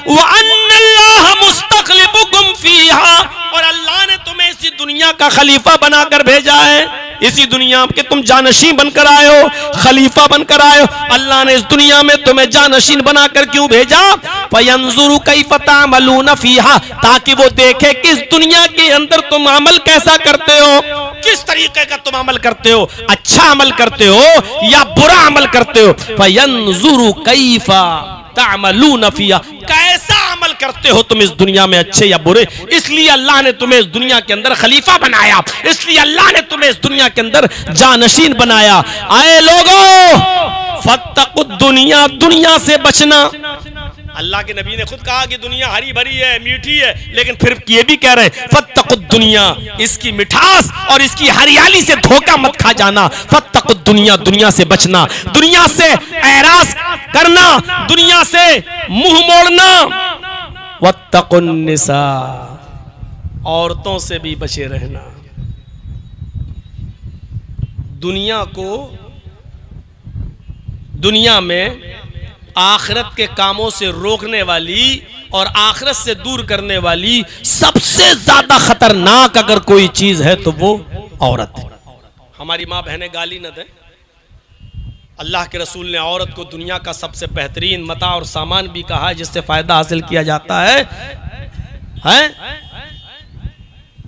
व अन्नल्लाह मुस्तखलिफुकुम फीहा, और अल्लाह ने तुम्हें इसी दुनिया का खलीफा बनाकर भेजा है। इसी दुनिया के तुम जानशीन बनकर आए हो, खलीफा बनकर आए हो। अल्लाह ने इस दुनिया में तुम्हें जानशीन बनाकर क्यों भेजा? फयंजुरु कैफ तअमलून फीहा, ताकि वो देखे कि इस दुनिया के अंदर तुम अमल कैसा करते हो, किस तरीके का तुम अमल करते हो, अच्छा अमल करते हो या बुरा अमल करते हो। फयंजुरु कैफ तअमलून फीहा, कैसा अमल करते हो तुम इस दुनिया में, अच्छे या बुरे। इसलिए अल्लाह ने तुम्हें इस दुनिया के अंदर खलीफा बनाया, इसलिए अल्लाह ने तुम्हें इस दुनिया के अंदर जानशीन बनाया। आए लोगों, फत्तकुद दुनिया, दुनिया से बचना। अल्लाह के नबी ने खुद कहा कि दुनिया हरी भरी है, मीठी है, लेकिन फिर ये भी कह रहे हैं फत्तकुद दुनिया, इसकी मिठास और इसकी हरियाली से धोखा मत खा जाना। फत्तकुद दुनिया, दुनिया से बचना, दुनिया से एराज करना, दुनिया से मुंह मोड़ना। वत्तकुन निसा, औरतों से भी बचे रहना। दुनिया को, दुनिया में आखिरत के कामों से रोकने वाली और आखिरत से दूर करने वाली सबसे ज्यादा खतरनाक अगर कोई चीज है तो वो औरत है। हमारी माँ बहनें गाली न दें, अल्लाह के रसूल ने औरत को दुनिया का सबसे बेहतरीन मता और सामान भी कहा है जिससे फायदा हासिल किया जाता है।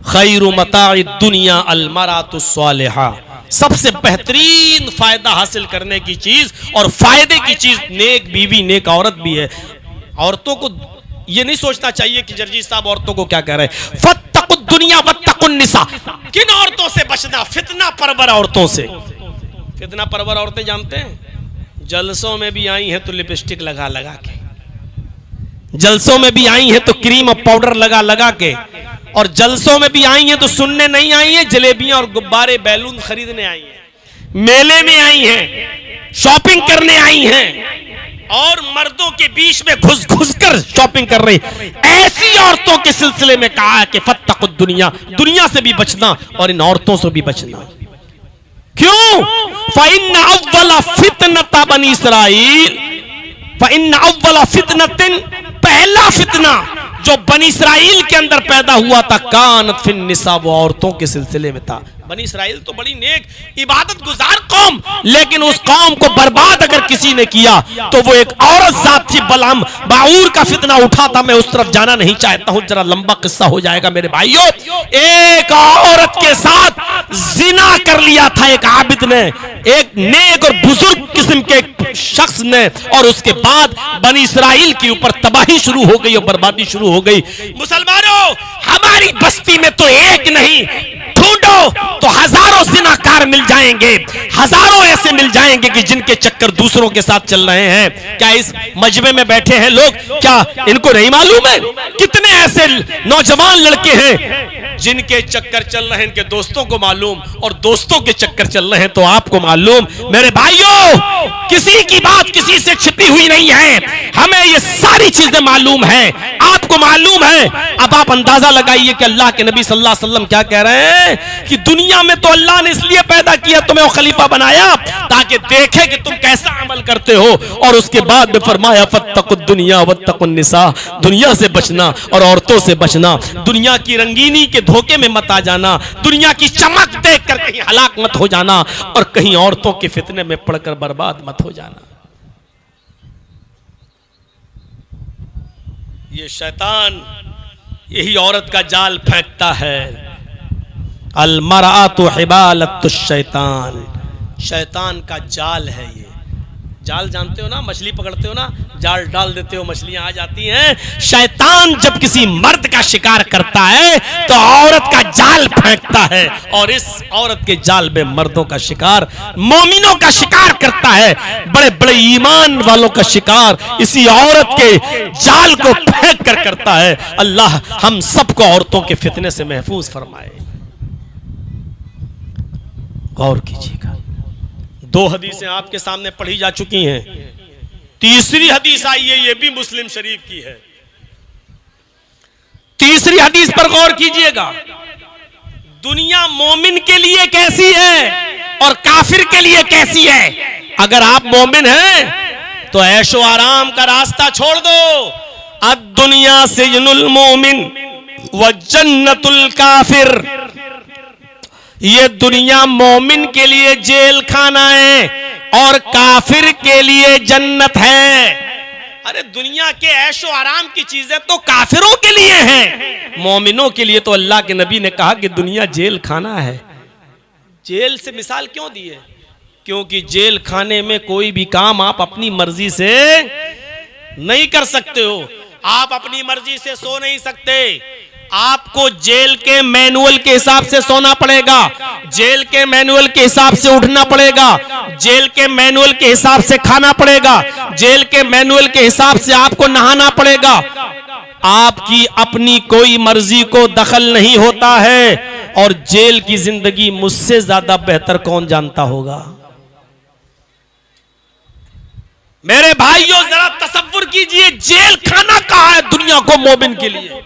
खैरु मताइ दुनिया अल मरातुस सालिहा, सबसे बेहतरीन फायदा हासिल करने की चीज और फायदे की चीज नेक बीवी, नेक औरत भी है। औरतों को ये नहीं सोचना चाहिए कि जर्जी साहब औरतों को क्या कह रहे हैं। फत्तकुद दुनिया वत्तकुन निसा, किन औरतों से बचना? फितना परवर औरतों से। फितना परवर औरतें जानते हैं, जलसों में भी आई हैं तो लिपस्टिक लगा लगा के, जलसों में भी आई हैं तो क्रीम और पाउडर लगा लगा के, और जलसों में भी आई हैं तो सुनने नहीं आई हैं, जलेबियां और गुब्बारे बैलून खरीदने आई हैं, मेले में आई हैं, शॉपिंग करने आई हैं, और मर्दों के बीच में घुस घुस कर शॉपिंग कर रही। ऐसी औरतों के सिलसिले में कहा है कि फत्तकुद दुनिया, दुनिया से भी बचना और इन औरतों से भी बचना। क्यों? फ़इन्न अव्वल फितनता बनी इसराइल, फ़इन्न अव्वल फितनतिन, पहला फितना जो बनी इसराइल के अंदर पैदा हुआ था, कानत फिन निसा, वो औरतों के सिलसिले में था। बनी इसराइल तो बड़ी नेक इबादत गुजार कौम, लेकिन उस कौम को बर्बाद अगर किसी ने किया तो वो एक औरत जात थी। बलआम बाऊर का फितना उठा था, मैं उस तरफ जाना नहीं चाहता हूं, जरा लंबा किस्सा हो जाएगा मेरे भाइयों। एक औरत के साथ जिना कर लिया था एक आबिद ने, एक नेक और बुजुर्ग किस्म के शख्स ने, और उसके बाद बनी इसराइल के ऊपर तबाही शुरू हो गई और बर्बादी शुरू हो गई। मुसलमानों, हमारी बस्ती में तो एक नहीं, ढूंढो तो हजारों जिनाकार मिल जाएंगे, हजारों ऐसे मिल जाएंगे कि जिनके चक्कर दूसरों के साथ चल रहे हैं। क्या इस मजमे में बैठे हैं लोग, क्या इनको नहीं मालूम है? कितने ऐसे नौजवान लड़के हैं जिनके चक्कर चल रहे हैं, इनके दोस्तों को मालूम, और दोस्तों के चक्कर चल रहे हैं तो आपको मालूम। मेरे भाइयों, किसी की बात किसी से छिपी हुई नहीं है, हमें ये सारी चीजें मालूम है। आपको आपको मालूम है, अब आप अंदाजा लगाइए कि अल्लाह के नबी सल्लल्लाहु अलैहि वसल्लम क्या कह रहे हैं कि दुनिया में तो अल्लाह ने इसलिए पैदा किया, तुम्हें खलीफा बनाया ताकि देखे कि तुम कैसा अमल करते हो, और उसके बाद में फरमाया फत्तकुद दुनिया वत्तकुन निसा, दुनिया से बचना और औरतों से बचना, दुनिया की रंगीनी के धोखे में मत आ जाना, दुनिया की चमक देख कर कहीं हलाक मत हो जाना, और कहीं औरतों के फितने में पड़कर बर्बाद मत हो जाना। ये शैतान यही औरत का जाल फेंकता है। अल मरअतु हिबालतु शैतान, शैतान का जाल है ये। जाल जानते हो ना, मछली पकड़ते हो ना, जाल डाल देते हो, मछलियां आ जाती हैं। शैतान जब किसी मर्द का शिकार करता है तो औरत का जाल फेंकता है, और इस औरत के जाल में मर्दों का शिकार, मोमिनों का शिकार करता है, बड़े बड़े ईमान वालों का शिकार इसी औरत के जाल को फेंक कर करता है। अल्लाह हम सबको औरतों के फितने से महफूज फरमाए। गौर कीजिएगा, 2 हदीसें आपके सामने पढ़ी जा चुकी हैं, तीसरी हदीस आई है, ये भी मुस्लिम शरीफ की है। तीसरी हदीस पर गौर कीजिएगा, दुनिया मोमिन के लिए कैसी है और काफिर के लिए कैसी है। अगर आप मोमिन हैं तो ऐशो आराम का रास्ता छोड़ दो। अद दुनिया सिजनुल मोमिन व जन्नतुल काफिर, ये दुनिया मोमिन के लिए जेल खाना है और काफिर के लिए जन्नत है। अरे दुनिया के ऐशो आराम की चीजें तो काफिरों के लिए हैं, मोमिनों के लिए तो अल्लाह के नबी ने कहा कि दुनिया जेल खाना है। जेल से मिसाल क्यों दी है? क्योंकि जेल खाने में कोई भी काम आप अपनी मर्जी से नहीं कर सकते हो। आप अपनी मर्जी से सो नहीं सकते, आपको जेल के मैनुअल के हिसाब से सोना पड़ेगा, जेल के मैनुअल के हिसाब से उठना पड़ेगा, जेल के मैनुअल के हिसाब से खाना पड़ेगा, जेल के मैनुअल के हिसाब से आपको नहाना पड़ेगा। आपकी अपनी कोई मर्जी को दखल नहीं होता है, और जेल की जिंदगी मुझसे ज्यादा बेहतर कौन जानता होगा। मेरे भाइयों जरा तसव्वुर कीजिए, जेल खाना कहाँ है दुनिया को मोमिन के लिए।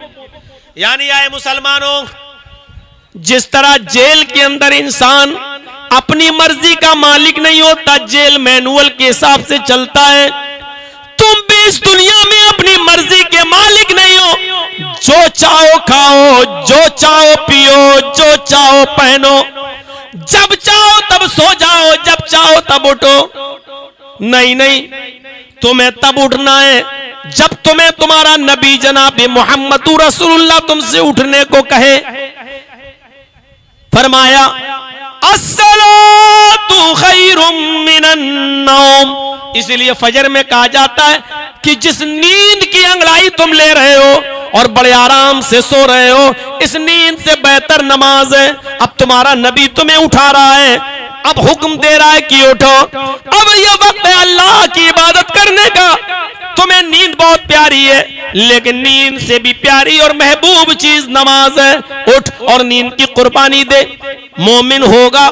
यानी आए मुसलमानों, जिस तरह जेल के अंदर इंसान अपनी मर्जी का मालिक नहीं होता, जेल मैनुअल के हिसाब से चलता है, तुम भी इस दुनिया में अपनी मर्जी के मालिक नहीं हो। जो चाहो खाओ, जो चाहो पियो, जो चाहो पहनो, जब चाहो तब सो जाओ, जब चाहो तब उठो। नहीं नहीं, तुम्हें तब उठना है जब तुम्हें तुम्हारा नबी जनाब मोहम्मद रसूलुल्लाह तुमसे उठने को कहे। फरमाया अस्सलातु खैरुम मिनन नौम, इसलिए फजर में कहा जाता है कि जिस नींद की अंगड़ाई तुम ले रहे हो और बड़े आराम से सो रहे हो, इस नींद से बेहतर नमाज है। अब तुम्हारा नबी तुम्हें उठा रहा है, अब हुक्म दे रहा है कि उठो, अब यह वक्त है अल्लाह की इबादत करने का। तुम्हें नींद बहुत प्यारी है, लेकिन नींद से भी प्यारी और महबूब चीज नमाज है। उठ और नींद की कुर्बानी दे। मोमिन होगा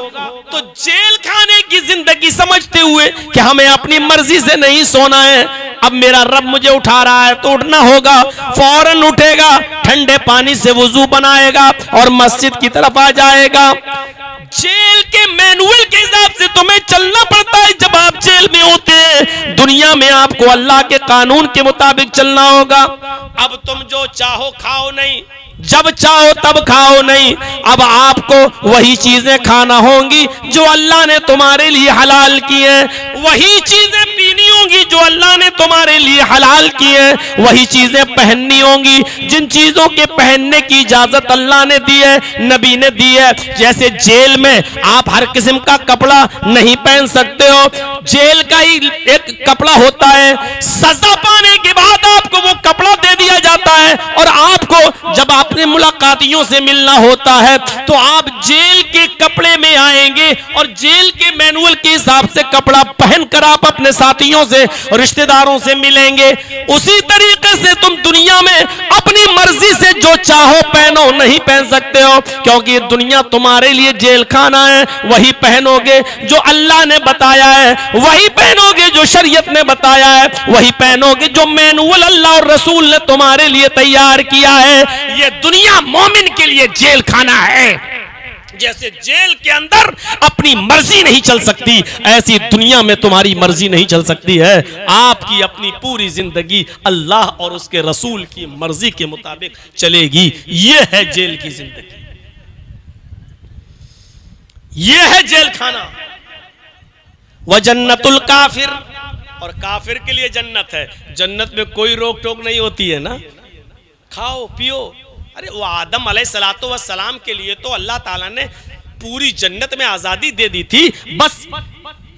तो जेल खाने की जिंदगी समझते हुए कि हमें अपनी मर्जी से नहीं सोना है, अब मेरा रब मुझे उठा रहा है तो उठना होगा, फौरन उठेगा, ठंडे पानी से वुजू बनाएगा और मस्जिद की तरफ आ जाएगा। जेल के मैनुअल के हिसाब से तुम्हें चलना पड़ता है जब आप जेल में होते हैं। दुनिया में आपको अल्लाह के कानून के मुताबिक चलना होगा। अब तुम जो चाहो खाओ नहीं, जब चाहो तब खाओ नहीं, अब आपको वही चीजें खाना होंगी जो अल्लाह ने तुम्हारे लिए हलाल की हैं, वही चीजें पीनी होंगी जो अल्लाह ने तुम्हारे लिए हलाल की हैं, वही चीजें पहननी होंगी जिन चीजों के पहनने की इजाजत अल्लाह ने दी है, नबी ने दी है। जैसे जेल में आप हर किस्म का कपड़ा नहीं पहन सकते हो, जेल का ही एक कपड़ा होता है, सजा पाने के बाद आपको वो कपड़ा दे दिया जाता है, और आपको जब अपने मुलाकातियों से मिलना होता है तो आप जेल के कपड़े में आए आएंगे और जेल के मैनुअल के हिसाब से कपड़ा पहनकर आप अपने साथियों से और रिश्तेदारों से मिलेंगे। उसी तरीके से तुम दुनिया में अपनी मर्जी से जो चाहो पहनो, नहीं पहन सकते हो, क्योंकि ये दुनिया तुम्हारे लिए जेल खाना है। वही पहनोगे जो अल्लाह ने बताया है, वही पहनोगे जो शरीयत ने बताया है, वही पहनोगे जो मैनुअल अल्लाह और रसूल ने तुम्हारे लिए तैयार किया है। ये दुनिया मोमिन के लिए जेल खाना है। जैसे जेल के अंदर अपनी मर्जी नहीं चल सकती, ऐसी दुनिया में तुम्हारी मर्जी नहीं चल सकती है। आपकी अपनी पूरी जिंदगी अल्लाह और उसके रसूल की मर्जी के मुताबिक चलेगी। यह है जेल की जिंदगी, यह है जेल खाना। वह जन्नतुल काफिर, और काफिर के लिए जन्नत है। जन्नत में कोई रोक टोक नहीं होती है ना, खाओ पियो। अरे वो आदम अलैहिस्सलातो वस्सलाम के लिए तो अल्लाह ताला ने पूरी जन्नत में आजादी दे दी थी, बस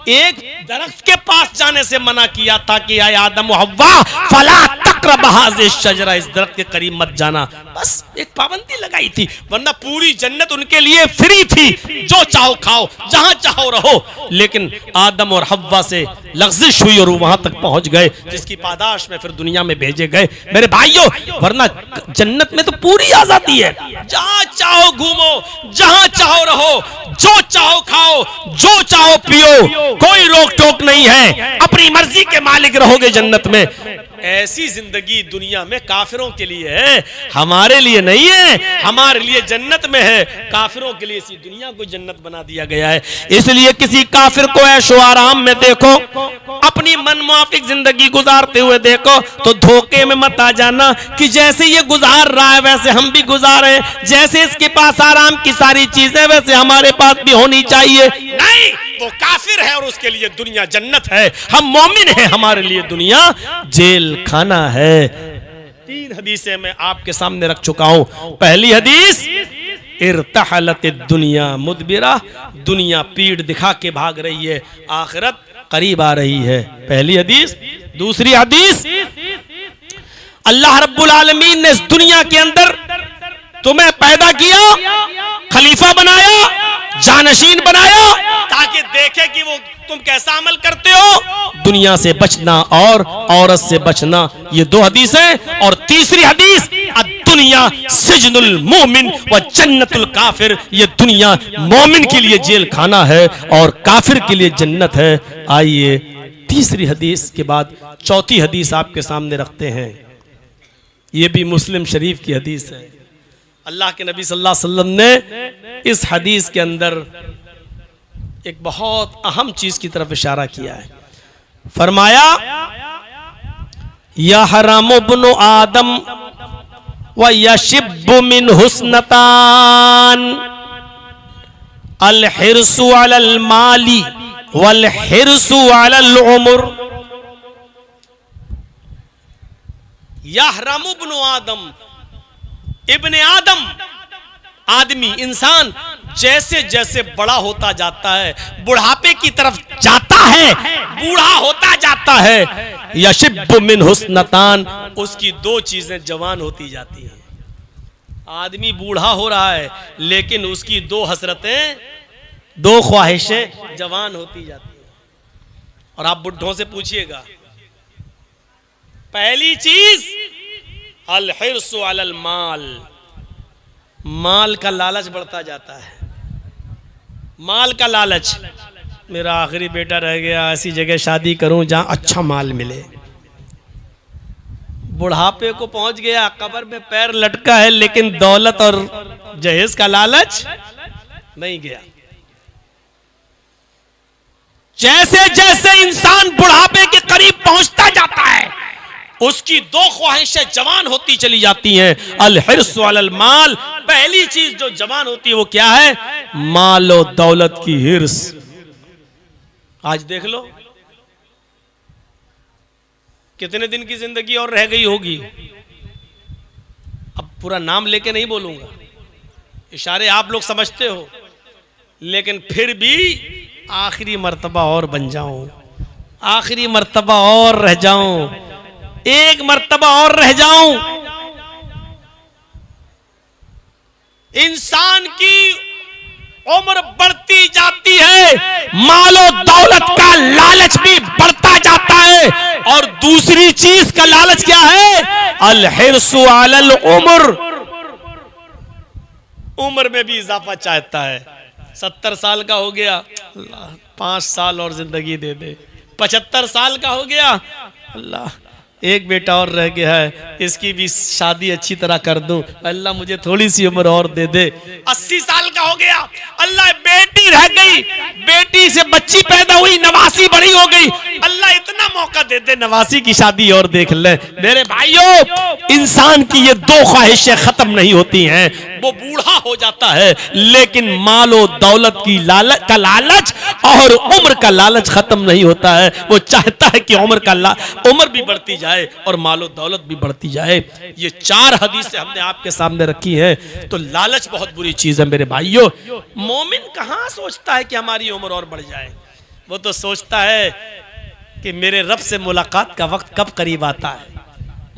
एक दरख्त के पास जाने से मना किया था कि आए आदम व हव्वा फला तक़रबा हाज़िहि शजरा, इस दरख्त के करीब मत जाना। बस एक पाबंदी लगाई थी, वरना पूरी जन्नत उनके लिए फ्री थी, जो चाहो खाओ, जहां चाहो रहो। लेकिन आदम और हव्वा से लग़्ज़िश हुई और वहां तक पहुंच गए, जिसकी पादाश में फिर दुनिया में भेजे गए। मेरे भाइयों, वरना जन्नत में तो पूरी आजादी है, जहां चाहो घूमो, जहां चाहो रहो, जो चाहो खाओ, जो चाहो पियो, कोई रोक टोक नहीं है, अपनी मर्जी के मालिक रहोगे जन्नत में। ऐसी जिंदगी दुनिया में काफिरों के लिए है, हमारे लिए नहीं है। हमारे लिए जन्नत में है, काफिरों के लिए इसी दुनिया को जन्नत बना दिया गया है। इसलिए किसी काफिर को ऐशो आराम में देखो, अपनी मनमाफिक जिंदगी गुजारते हुए देखो, तो धोखे में मत आ जाना कि जैसे ये गुजार रहा है वैसे हम भी गुजारे, जैसे इसके पास आराम की सारी चीजें वैसे हमारे पास भी होनी चाहिए। नहीं, वो काफिर है और उसके लिए दुनिया जन्नत है। हम मोमिन हैं, हमारे लिए दुनिया जेल खाना है। 3 हदीसें मैं आपके सामने रख चुका हूं। पहली हदीस, इर्तहलत दुनिया मुदबिरा, दुनिया पीठ दिखा के भाग रही है, आखिरत करीब आ रही है। पहली हदीस। दूसरी हदीस, अल्लाह रब्बुल आलमीन ने इस दुनिया के अंदर तुम्हें पैदा किया, खलीफा बनाया, जानशीन बनाया, ताकि देखे कि वो तुम कैसा अमल करते हो। दुनिया से बचना और औरत से बचना, ये 2 हदीसें। और तीसरी हदीस, दुनिया सिजनुल मोमिन व जन्नतुल काफिर, ये दुनिया मोमिन के लिए जेल खाना है और काफिर के लिए जन्नत है। आइए तीसरी हदीस के बाद चौथी हदीस आपके सामने रखते हैं। ये भी मुस्लिम शरीफ की हदीस है। अल्लाह के नबी सल्लल्लाहु अलैहि वसल्लम ने इस हदीस के अंदर एक बहुत अहम चीज की तरफ इशारा किया है। फरमाया, यहरम इब्नु आदम व यशिब्बु मिन हुस्नतान, अल हिर्सु अलल माली वल हिर्सु अलल उम्र। यहरम इब्नु आदम, इब्ने आदम, आदमी, इंसान जैसे जैसे बड़ा होता जाता है, बुढ़ापे की तरफ जाता है, बूढ़ा होता जाता है, यशिब्बु मिन हुस्नतान, उसकी 2 चीजें जवान होती जाती हैं। आदमी बूढ़ा हो रहा है, लेकिन उसकी 2 हसरतें, 2 ख्वाहिशें जवान होती जाती हैं। और आप बुढ़ों से पूछिएगा, पहली चीज अल हिर्सु अलल माल, माल का लालच बढ़ता जाता है। माल का लालच, मेरा आखिरी बेटा रह गया, ऐसी जगह शादी करूं जहां अच्छा माल मिले। बुढ़ापे को पहुंच गया, कब्र में पैर लटका है, लेकिन दौलत और जहेज का लालच नहीं गया। जैसे जैसे इंसान बुढ़ापे के करीब पहुंचता जाता है, उसकी 2 ख्वाहिशें जवान होती चली जाती हैं। अल हिर्सु अलल माल, पहली चीज जो जवान होती है वो क्या है? माल और दौलत की हिर्स। आज देख लो कितने दिन की जिंदगी और रह गई होगी। अब पूरा नाम लेके नहीं बोलूंगा, इशारे आप लोग समझते हो, लेकिन फिर भी आखिरी मर्तबा और बन जाऊं, आखिरी मर्तबा और रह जाऊं, एक मर्तबा और रह जाऊं। इंसान की उम्र बढ़ती बढ़ती जाती है, मालो दौलत का लालच भी बढ़ता जाता है। और दूसरी चीज का लालच क्या है? अल हिर्सु अलल उम्र, उम्र में भी इजाफा चाहता है। 70 साल का हो गया, अल्लाह 5 साल और जिंदगी दे दे। 75 साल का हो गया, अल्लाह एक बेटा और रह गया है, इसकी भी शादी अच्छी तरह कर दूं, अल्लाह मुझे थोड़ी सी उम्र और दे दे। 80 साल का हो गया, अल्लाह बेटी रह गई, बेटी से बच्ची पैदा हुई, नवासी बड़ी हो गई, अल्लाह इतना मौका दे दे नवासी की शादी और देख ले। मेरे भाइयों, इंसान की ये 2 ख्वाहिशें खत्म नहीं होती हैं। वो बूढ़ा हो जाता है लेकिन मालो दौलत की लालच और उम्र का लालच खत्म नहीं होता है। वो चाहता है कि उम्र भी बढ़ती जाए और मालो दौलत भी बढ़ती जाए। ये 4 हदीसें हमने आपके सामने रखी हैं। तो लालच बहुत बुरी चीज है मेरे भाइयों। मोमिन कहां सोचता है कि हमारी उम्र और बढ़ जाए? वो तो सोचता है कि मेरे रब से मुलाकात का वक्त कब करीब आता है।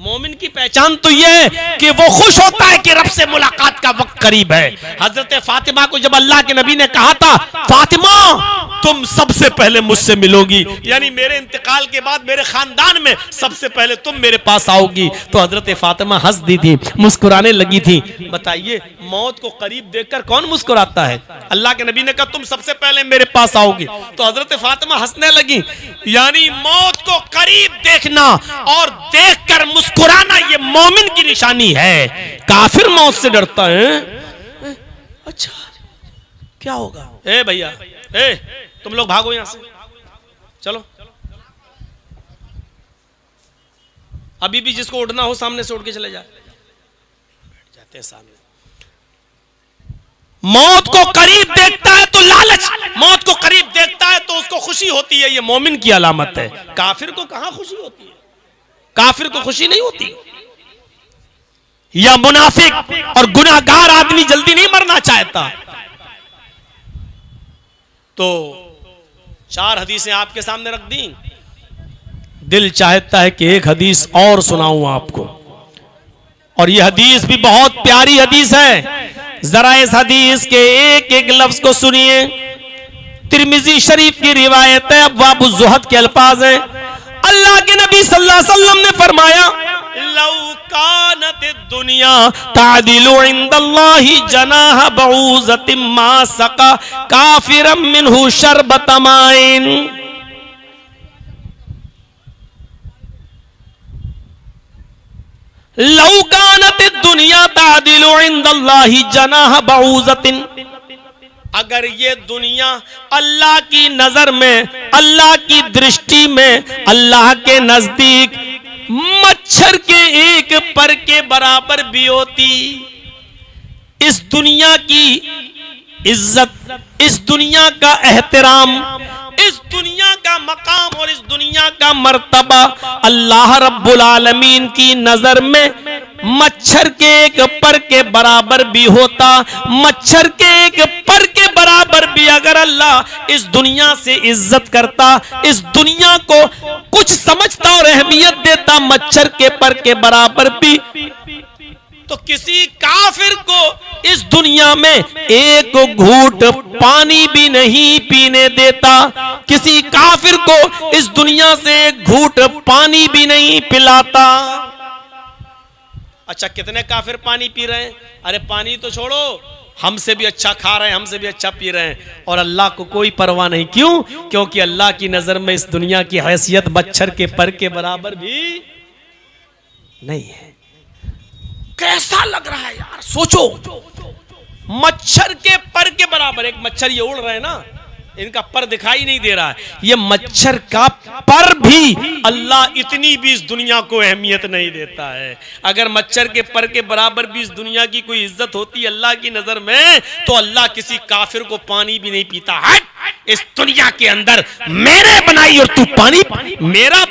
मोमिन की पहचान तो यह है कि वो खुश होता है कि रब से मुलाकात का वक्त करीब है। हजरत फातिमा को जब अल्लाह के नबी ने कहा था, फातिमा तुम सबसे पहले मुझसे मिलोगी, यानी मेरे इंतकाल के बाद मेरे खानदान में सबसे पहले तुम मेरे पास आओगी, तो हजरत फातिमा हंस दी थी, मुस्कुराने लगी थी। बताइए, मौत को करीब देखकर कौन मुस्कुराता है? अल्लाह के नबी ने कहा तुम सबसे पहले मेरे पास आओगी, तो हजरत फातिमा हंसने लगी। यानी मौत को करीब देखना और देखकर मुस्कुराना ये मोमिन की निशानी है। काफिर मौत से डरता है। अच्छा क्या होगा? ए भैया, ए तुम लोग भागो यहां से, चलो। अभी भी जिसको उड़ना हो सामने से उड़ के चले जाए। बैठ जाते हैं सामने। मौत को करीब देखता है तो लालच, मौत को करीब देखता है तो उसको खुशी होती है। ये मोमिन की अलामत है। काफिर को कहां खुशी होती है? काफिर को खुशी नहीं होती। या मुनाफिक और गुनाहगार आदमी जल्दी नहीं मरना चाहता। तो 4 हदीसें आपके सामने रख दी। दिल चाहता है कि एक हदीस और सुनाऊं आपको, और यह हदीस भी बहुत प्यारी हदीस है। जरा इस हदीस के एक एक लफ्ज को सुनिए। तिरमिजी शरीफ की रिवायत है, अब्वाबुज़ ज़ुहद के अल्फाज हैं। अल्लाह के नबी सल्लल्लाहु अलैहि वसल्लम ने फरमाया, लौ कानत दुनिया तादिलु इंदल्लाहि जनाह बऊज़तिम मा सका काफिरम मिनहु शरबत माइन। लौ कानत दुनिया तादिलु इंदल्लाहि जनाह बऊज़तिन, अगर ये दुनिया अल्लाह की नजर में, अल्लाह की दृष्टि में, अल्लाह के नजदीक मच्छर के एक पर के बराबर भी होती, इस दुनिया की इज्जत, इस दुनिया का एहतराम, इस दुनिया का मकाम और इस दुनिया का मर्तबा अल्लाह रब्बुल आलमीन की नजर में मच्छर के एक पर के बराबर भी होता, मच्छर के एक पर के बराबर भी अगर अल्लाह इस दुनिया से इज्जत करता, इस दुनिया को कुछ समझता और अहमियत देता मच्छर के पर के बराबर भी, तो किसी काफिर को इस दुनिया में एक घूंट पानी भी नहीं पीने देता, किसी काफिर को इस दुनिया से एक घूंट पानी भी नहीं पिलाता। अच्छा, कितने काफिर पानी पी रहे हैं? अरे पानी तो छोड़ो, हमसे भी अच्छा खा रहे हैं, हमसे भी अच्छा पी रहे हैं, और अल्लाह को कोई परवाह नहीं। क्यों? क्योंकि अल्लाह की नजर में इस दुनिया की हैसियत मच्छर के पर के बराबर भी नहीं है। कैसा लग रहा है यार, सोचो, मच्छर के पर के बराबर। एक मच्छर ये उड़ रहे हैं ना, इनका पर दिखाई नहीं दे रहा है, ये मच्छर का पर भी अल्लाह इतनी भी इस दुनिया को अहमियत नहीं देता है। अगर मच्छर के पर के बराबर भी इस दुनिया की कोई इज्जत होती अल्लाह की नजर में, तो अल्लाह किसी काफिर को पानी भी नहीं पीता। हट, इस दुनिया के अंदर मेरे बनाई और तू पानी, मेरा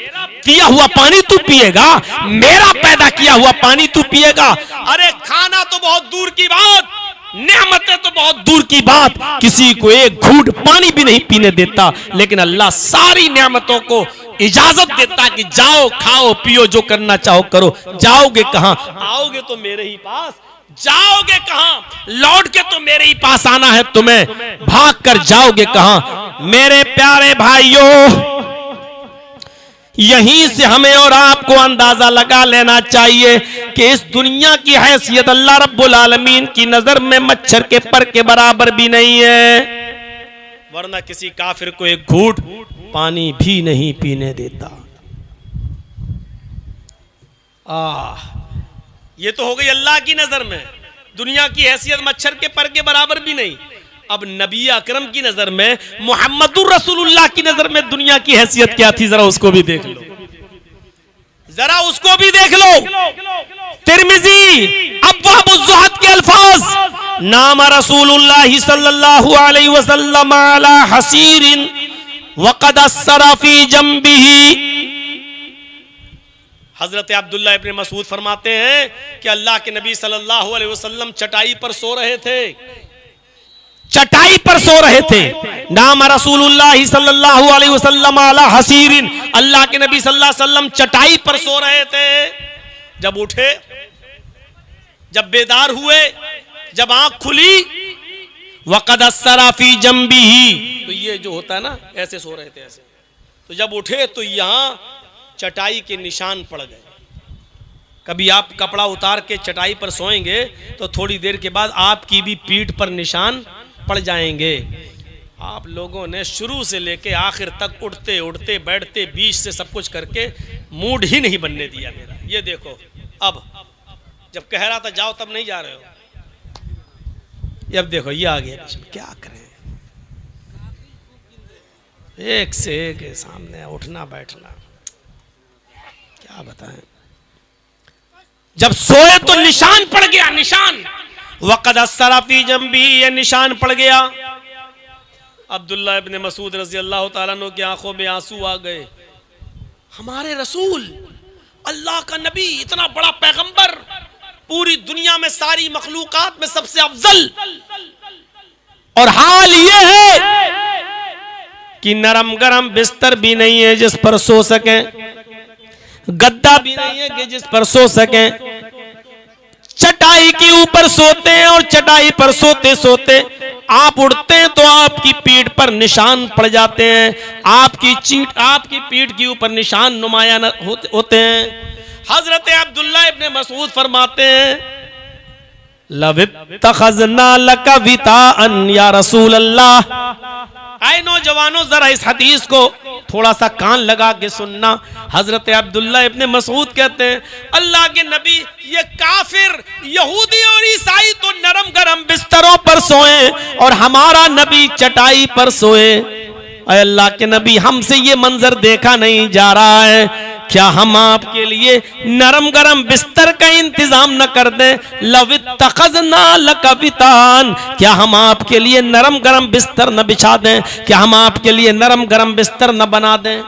किया हुआ पानी तू पिएगा, मेरा पैदा किया हुआ पानी तू पिएगा। अरे खाना तो बहुत दूर की बात, नेमतें तो बहुत दूर की बात, किसी को एक घूंट पानी भी नहीं पीने देता, लेकिन अल्लाह सारी नेमतों को इजाजत देता कि जाओ खाओ पियो, जो करना चाहो करो। जाओगे कहां? आओगे तो मेरे ही पास। जाओगे कहां? लौट के तो मेरे ही पास आना है तुम्हें, भाग कर जाओगे कहां? मेरे प्यारे भाइयों, यहीं से हमें और आपको अंदाजा लगा लेना चाहिए कि इस दुनिया की हैसियत अल्लाह रब्बुल आलमीन की नजर में मच्छर के पर के बराबर भी नहीं है, वरना किसी काफिर को एक घूंट पानी भी नहीं पीने देता। ये तो हो गई अल्लाह की नजर में, दुनिया की हैसियत मच्छर के पर के बराबर भी नहीं। अब नबी अकरम की नजर में, मुहम्मदुर रसूलुल्लाह की नजर में दुनिया की हैसियत क्या थी, जरा उसको भी देख लो, जरा उसको भी देख लो। तिरमिजी अब्वाबुज़्ज़ुहद के अल्फाज, नाम रसूलुल्लाह सल्लल्लाहु अलैहि वसल्लम अला हसीरिन वक़द अस्सरा फी जंबिही। हजरत अब्दुल्लाह इब्न मसूद फरमाते हैं कि अल्लाह के नबी सल्लल्लाहु अलैहि वसल्लम चटाई पर सो रहे थे, चटाई पर सो रहे थे। नाम रसूलुल्लाह सल्लल्लाहु अलैहि वसल्लम अला हसीरिन, अल्लाह के नबी सल्लल्लाहु अलैहि वसल्लम चटाई पर सो रहे थे। जब उठे, जब बेदार हुए, जब आंख खुली, वक़द अस्सरा फी जंबिही, तो ये जो होता है ना, ऐसे सो रहे थे ऐसे, तो जब उठे तो यहां चटाई के निशान पड़ गए। कभी आप कपड़ा उतार के चटाई पर सोएंगे तो थोड़ी देर के बाद आपकी भी पीठ पर निशान पड़ जाएंगे। आप लोगों ने शुरू से लेके आखिर तक उठते उठते बैठते बीच से सब कुछ करके मूड ही नहीं बनने दिया मेरा। ये देखो, अब जब कह रहा था जाओ तब नहीं जा रहे हो, अब देखो ये आ गया, क्या करें, एक से एक सामने उठना बैठना, क्या बताएं। जब सोए तो निशान पड़ गया, निशान, वक़द अस्सरा फी जंबी, ये निशान पड़ गया। अब्दुल्लाह इब्न मसूद रज़ी अल्लाह ताला अन्हु की आंखों में आंसू आ गए। हमारे रसूल, अल्लाह का नबी, इतना बड़ा पैगंबर, पूरी दुनिया में सारी मखलूकात में सबसे अफजल, और हाल ये है कि नरम गरम बिस्तर भी नहीं है जिस पर सो सके, गद्दा भी नहीं है कि जिस पर सो सके, चटाई के ऊपर सोते हैं और चटाई पर सोते सोते आप उठते हैं तो आपकी पीठ पर निशान पड़ जाते हैं, आपकी पीठ के ऊपर निशान नुमाया होते हैं। हजरत अब्दुल्लाह इब्न मसूद फरमाते हैं, लवित्तखज़ना लका विताअन या रसूल अल्लाह। आए नौजवानों, जरा इस हदीस को थोड़ा सा कान लगा के सुनना। हजरत अब्दुल्लाह इब्न मसूद कहते हैं, अल्लाह के नबी, ये काफिर यहूदी और ईसाई तो नरम गरम बिस्तरों पर सोए और हमारा नबी चटाई पर सोए। अय अल्लाह के नबी, हमसे ये मंजर देखा नहीं जा रहा है, क्या हम आपके लिए नरम गरम बिस्तर का इंतजाम न कर दें? लवित्तखज़ना लका वितान, क्या हम आपके लिए नरम गरम बिस्तर न बिछा दें? क्या हम आपके लिए नरम गरम बिस्तर न बना दें?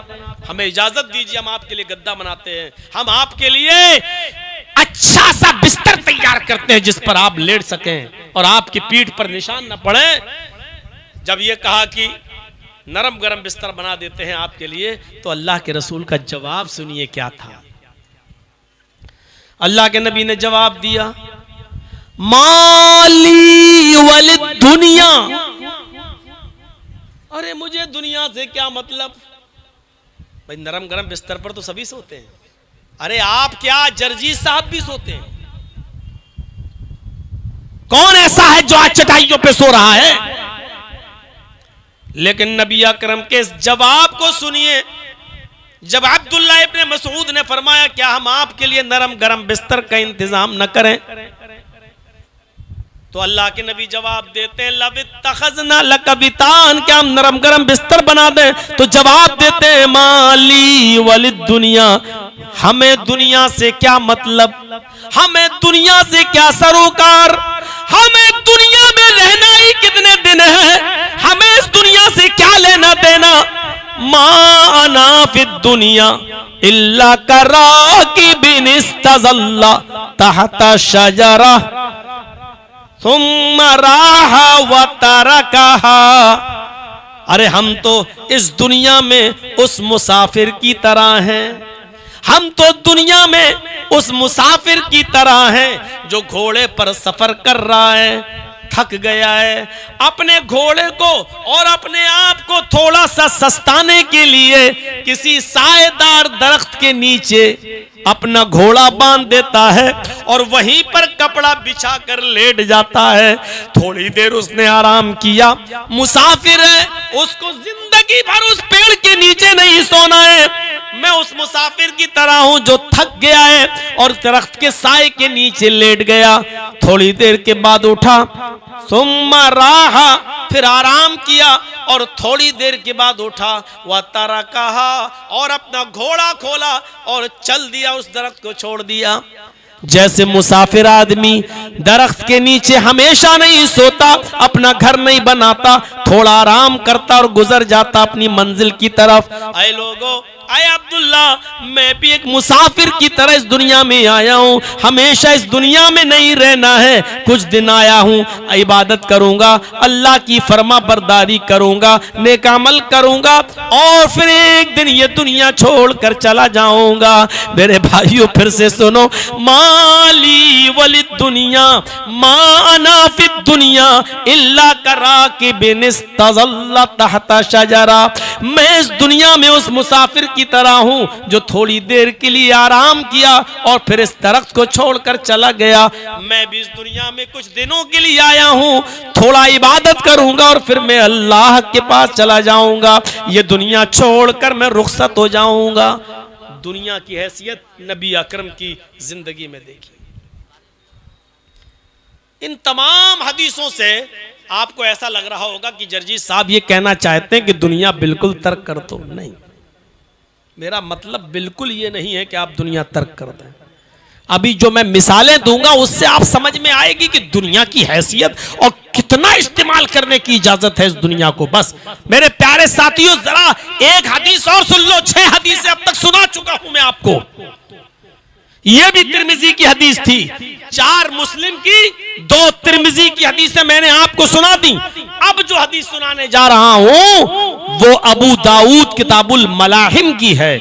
हमें इजाजत दीजिए, हम आपके लिए गद्दा बनाते हैं, हम आपके लिए अच्छा सा बिस्तर तैयार करते हैं जिस पर आप लेट सकें और आपकी पीठ पर निशान न पड़े। जब ये कहा कि नरम गरम बिस्तर बना देते हैं आपके लिए, तो अल्लाह के रसूल का जवाब सुनिए क्या था। अल्लाह के नबी ने जवाब दिया, माली वलिद दुनिया, अरे मुझे दुनिया से क्या मतलब। भाई नरम गरम बिस्तर पर तो सभी सोते हैं, अरे आप क्या, जर्जी साहब भी सोते हैं। कौन ऐसा है जो आज चटाइयों पे सो रहा है? लेकिन नबी अकरम के इस जवाब को सुनिए। जब अब्दुल्ला इब्न मसूद ने फरमाया, क्या हम आपके लिए नरम गरम बिस्तर का इंतजाम न करें? तो अल्लाह के नबी जवाब देते हैं, लवित्तखज़ना लका वितान, क्या हम नरम गरम बिस्तर बना दें? तो जवाब देते हैं, माली वलिद दुनिया, हमें दुनिया से क्या मतलब, हमें दुनिया से क्या सरोकार, हमें दुनिया में रहना ही कितने दिन है, हमें इस दुनिया से क्या लेना देना। मा अना फिद दुनिया इल्ला कराकिबिन इस्तज़ल्ला तहता शजरा सुम्मा राहा व तरकहा। अरे हम तो इस दुनिया में उस मुसाफिर की तरह हैं, हम तो दुनिया में उस मुसाफिर की तरह हैं जो घोड़े पर सफर कर रहा है, थक गया है। अपने घोड़े को और अपने आप को थोड़ा सा सस्ताने के लिए किसी साएदार दरख्त के नीचे अपना घोड़ा बांध देता है और वहीं पर कपड़ा बिछा कर लेट जाता है। थोड़ी देर उसने आराम किया, मुसाफिर है, उसको जिंदगी भर उस पेड़ के नीचे नहीं सोना है। मैं उस मुसाफिर की तरह हूं जो थक गया है और दरख्त के साए के नीचे लेट गया। थोड़ी देर के बाद उठा, सुम्मा राहा, फिर आराम किया और थोड़ी देर के बाद उठा, वह तारा कहा और अपना घोड़ा खोला और चल दिया, उस दरख्त को छोड़ दिया। जैसे मुसाफिर आदमी दरख्त के नीचे हमेशा नहीं सोता, अपना घर नहीं बनाता, थोड़ा आराम करता और गुजर जाता अपनी मंजिल की तरफ। ऐ लोगों, ऐ अब्दुल्ला, मैं भी एक मुसाफिर की तरह इस दुनिया में आया हूं। हमेशा इस दुनिया में नहीं रहना है, कुछ दिन आया हूं, इबादत करूंगा, अल्लाह की फरमा बरदारी करूंगा, नेक अमल करूंगा और फिर एक दिन ये दुनिया छोड़कर चला जाऊंगा। मेरे भाइयों, फिर से सुनो, माली वलिद दुनिया माना फिद दुनिया इल्ला करा कि बिनिस्तज़ल्ला तहता शजरा। मैं इस दुनिया में उस मुसाफिर की तरह हूं जो थोड़ी देर के लिए आराम किया और फिर इस दरख्त को छोड़कर चला गया। मैं भी इस दुनिया में कुछ दिनों के लिए आया हूं, थोड़ा इबादत करूंगा और फिर मैं अल्लाह के पास चला जाऊंगा। ये दुनिया छोड़कर मैं रुखसत हो जाऊंगा। दुनिया की हैसियत नबी अकरम की जिंदगी में देखी। इन तमाम हदीसों से आपको ऐसा लग रहा होगा कि जर्जी साहब ये कहना चाहते हैं कि दुनिया बिल्कुल तर्क कर दो। नहीं, मेरा मतलब बिल्कुल ये नहीं है कि आप दुनिया तर्क कर दें। अभी जो मैं मिसालें दूंगा उससे आप समझ में आएगी कि दुनिया की हैसियत और कितना इस्तेमाल करने की इजाजत है इस दुनिया को। बस मेरे प्यारे साथियों, जरा एक हदीस और सुन लो। 6 हदीसें अब तक सुना चुका हूं मैं आपको। यह भी तिर्मिजी की हदीस थी, 4 मुस्लिम की, 2 तिर्मिजी की हदीसें मैंने आपको सुना दी। अब जो हदीस सुनाने जा रहा हूं वो अबू दाऊद किताबुल मलाहिम की है।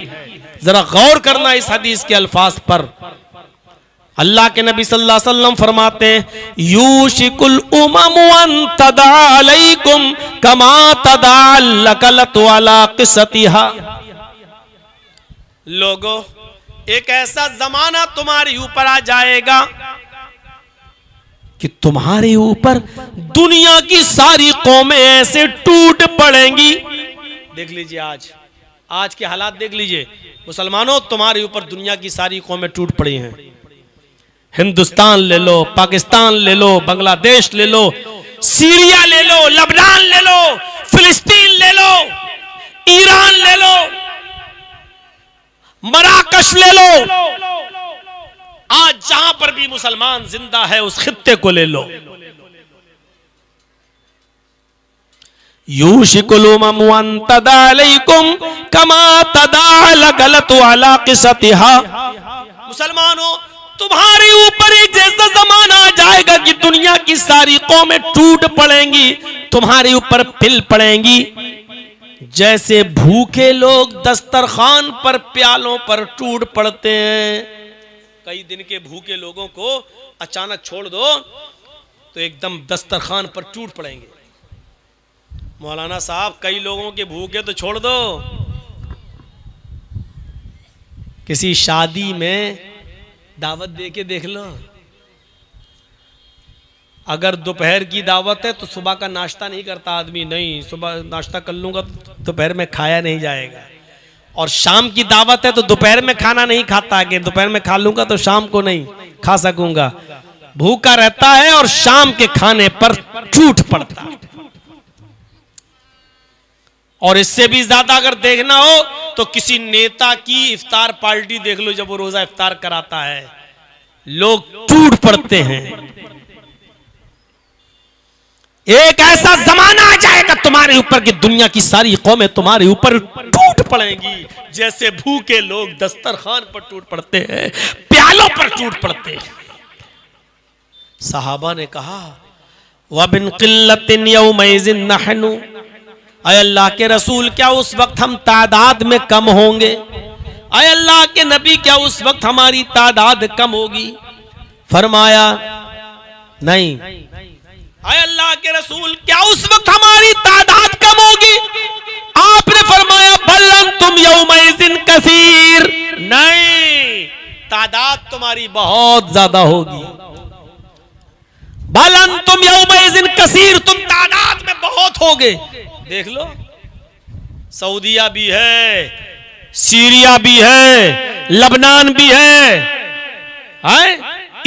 जरा गौर करना इस हदीस के अल्फाज पर। अल्लाह के नबी सल्लल्लाहु अलैहि वसल्लम फरमाते हैं, यूशिकुल उममु अन तदा अलैकुम कमा तदा लकलत वाला क़िसतिहा। लोगों, एक ऐसा जमाना तुम्हारे ऊपर आ जाएगा कि तुम्हारे ऊपर दुनिया की सारी कौमें ऐसे टूट पड़ेंगी। देख लीजिए आज के हालात देख लीजिए। मुसलमानों, तुम्हारे ऊपर दुनिया की सारी कौमें टूट पड़ी हैं। हिंदुस्तान ले लो, पाकिस्तान ले लो, बांग्लादेश ले लो, सीरिया ले लो, लबनान ले लो, फिलिस्तीन ले लो, ईरान ले लो, मराकश ले लो। आज जहां पर भी मुसलमान जिंदा है उस खित्ते को ले लो। यूशिकुल उममु अन तदा अलैकुम कमा तदा लगलत अला क़िसतिहा। मुसलमानों, तुम्हारे ऊपर एक जैसा जमाना आ जाएगा कि दुनिया की सारी कौमें टूट पड़ेंगी, तुम्हारे ऊपर पिल पड़ेंगी। जैसे भूखे लोग दस्तरखान पर प्यालों पर टूट पड़ते हैं। कई दिन के भूखे लोगों को अचानक छोड़ दो तो एकदम दस्तरखान पर टूट पड़ेंगे। मौलाना साहब, कई लोगों के भूखे तो छोड़ दो, किसी शादी में दावत दे के देख लो। अगर दोपहर की दावत है तो सुबह का नाश्ता नहीं करता आदमी, नहीं सुबह नाश्ता कर लूंगा तो दोपहर में खाया नहीं जाएगा। और शाम की दावत है तो दोपहर में खाना नहीं खाता कि दोपहर में खा लूंगा तो शाम को नहीं खा सकूंगा। भूखा रहता है और शाम के खाने पर टूट पड़ता है। और इससे भी ज्यादा अगर देखना हो तो किसी नेता की इफ्तार पार्टी देख लो, जब वो रोजा इफ्तार कराता है लोग टूट पड़ते हैं। एक ऐसा जमाना आ जाएगा तुम्हारे ऊपर कि दुनिया की सारी कौमें तुम्हारे ऊपर टूट पड़ेंगी, जैसे भूखे लोग दस्तरखान पर टूट पड़ते हैं, प्यालों पर टूट पड़ते हैं। सहाबा ने कहा, वबिन क़िल्लतिन यौमइज़िन नहनु, अल्लाह के रसूल, क्या उस वक्त हम तादाद में कम होंगे? आए अल्लाह के नबी क्या उस वक्त हमारी तादाद कम होगी? फरमाया नहीं। आए अल्लाह के रसूल क्या उस वक्त हमारी तादाद कम होगी? आपने फरमाया बल्लन तुम यौमइज़िन कसीर, नहीं, तादाद तुम्हारी बहुत ज्यादा होगी। बल्लन तुम यौमइज़िन कसीर, तुम तादाद में बहुत होगे। देख लो, सऊदिया भी है, सीरिया भी है, लबनान भी है,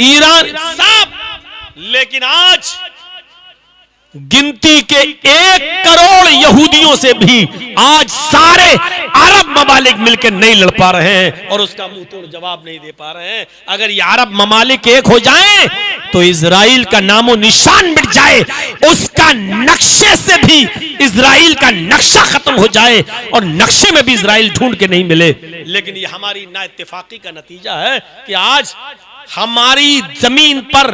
ईरान सब, लेकिन आज गिनती के 1 करोड़ यहूदियों से भी आज सारे अरब ममालिक मिलकर नहीं लड़ पा रहे हैं और उसका मुंह तोड़ जवाब नहीं दे पा रहे हैं। अगर ये अरब ममालिक एक हो जाएं तो इजराइल का नामो निशान मिट जाए, उसका नक्शे से भी इजराइल का नक्शा खत्म हो जाए और नक्शे में भी इजराइल ढूंढ के नहीं मिले। लेकिन ये हमारी नाइत्तेफाकी का नतीजा है कि आज हमारी जमीन पर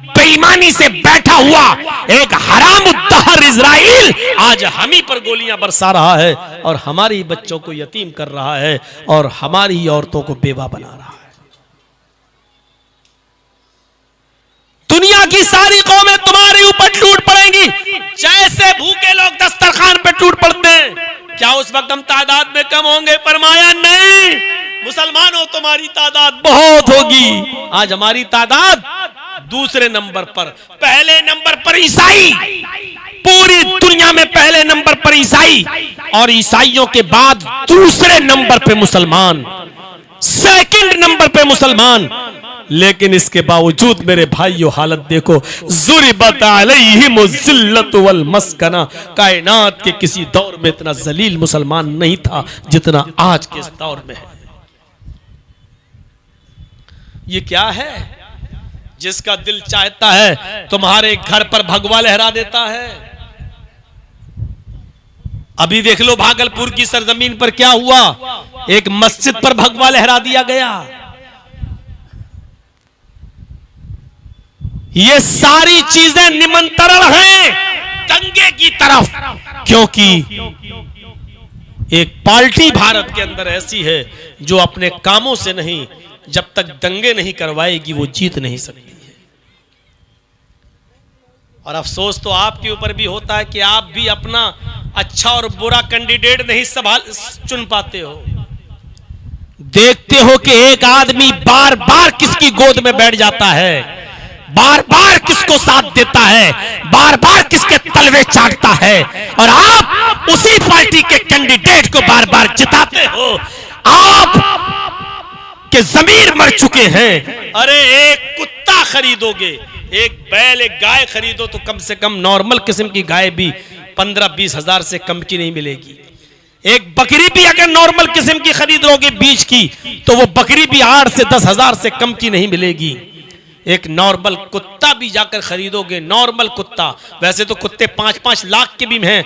बेईमानी से बैठा हुआ एक हरामुद्दहर इजराइल आज हम ही पर गोलियां बरसा रहा है और हमारी बच्चों को यतीम कर रहा है और हमारी औरतों को बेवा बना रहा है। दुनिया की सारी कौमें तुम्हारे ऊपर टूट पड़ेंगी जैसे भूखे लोग दस्तरखान पे टूट पड़ते हैं। क्या उस वक्त हम तादाद में कम होंगे? फरमाया नहीं, मुसलमानों तुम्हारी तादाद बहुत होगी। आज हमारी तादाद दूसरे नंबर पर, पहले नंबर पर ईसाई, पूरी दुनिया में पहले नंबर पर ईसाई और ईसाइयों के बाद दूसरे नंबर पे मुसलमान, सेकंड नंबर पे मुसलमान। लेकिन इसके बावजूद मेरे भाइयों हालत देखो, ज़ुरिबत अलैहिम ज़िल्लत वल मस्कना। कायनात के किसी दौर में इतना जलील मुसलमान नहीं था जितना आज के इस दौर में है। ये क्या है? जिसका दिल चाहता है तुम्हारे घर पर भगवा लहरा देता है। अभी देख लो भागलपुर की सरजमीन पर क्या हुआ, एक मस्जिद पर भगवा लहरा दिया गया। ये सारी चीजें निमंत्रण हैं दंगे की तरफ, क्योंकि एक पार्टी भारत के अंदर ऐसी है जो अपने कामों से नहीं, जब तक दंगे नहीं करवाएगी वो जीत नहीं सकती है। और अफसोस तो आपके ऊपर भी होता है कि आप भी अपना अच्छा और बुरा कैंडिडेट नहीं चुन पाते हो। देखते हो कि एक आदमी बार बार किसकी गोद में बैठ जाता है, बार बार किसको साथ देता है, बार बार किसके तलवे चाटता है, और आप उसी पार्टी के कैंडिडेट को बार बार जिताते हो। आप के जमीर मर चुके हैं। अरे एक कुत्ता खरीदोगे, एक बैल, एक गाय खरीदो तो कम से कम नॉर्मल किस्म की गाय भी 15-20 हजार से कम की नहीं मिलेगी। एक बकरी भी अगर नॉर्मल किस्म की खरीदोगे बीज की तो वो बकरी भी 8 से 10 हजार से कम की नहीं मिलेगी। एक नॉर्मल कुत्ता भी जाकर खरीदोगे, नॉर्मल कुत्ता, वैसे तो कुत्ते 5-5 लाख के भी हैं,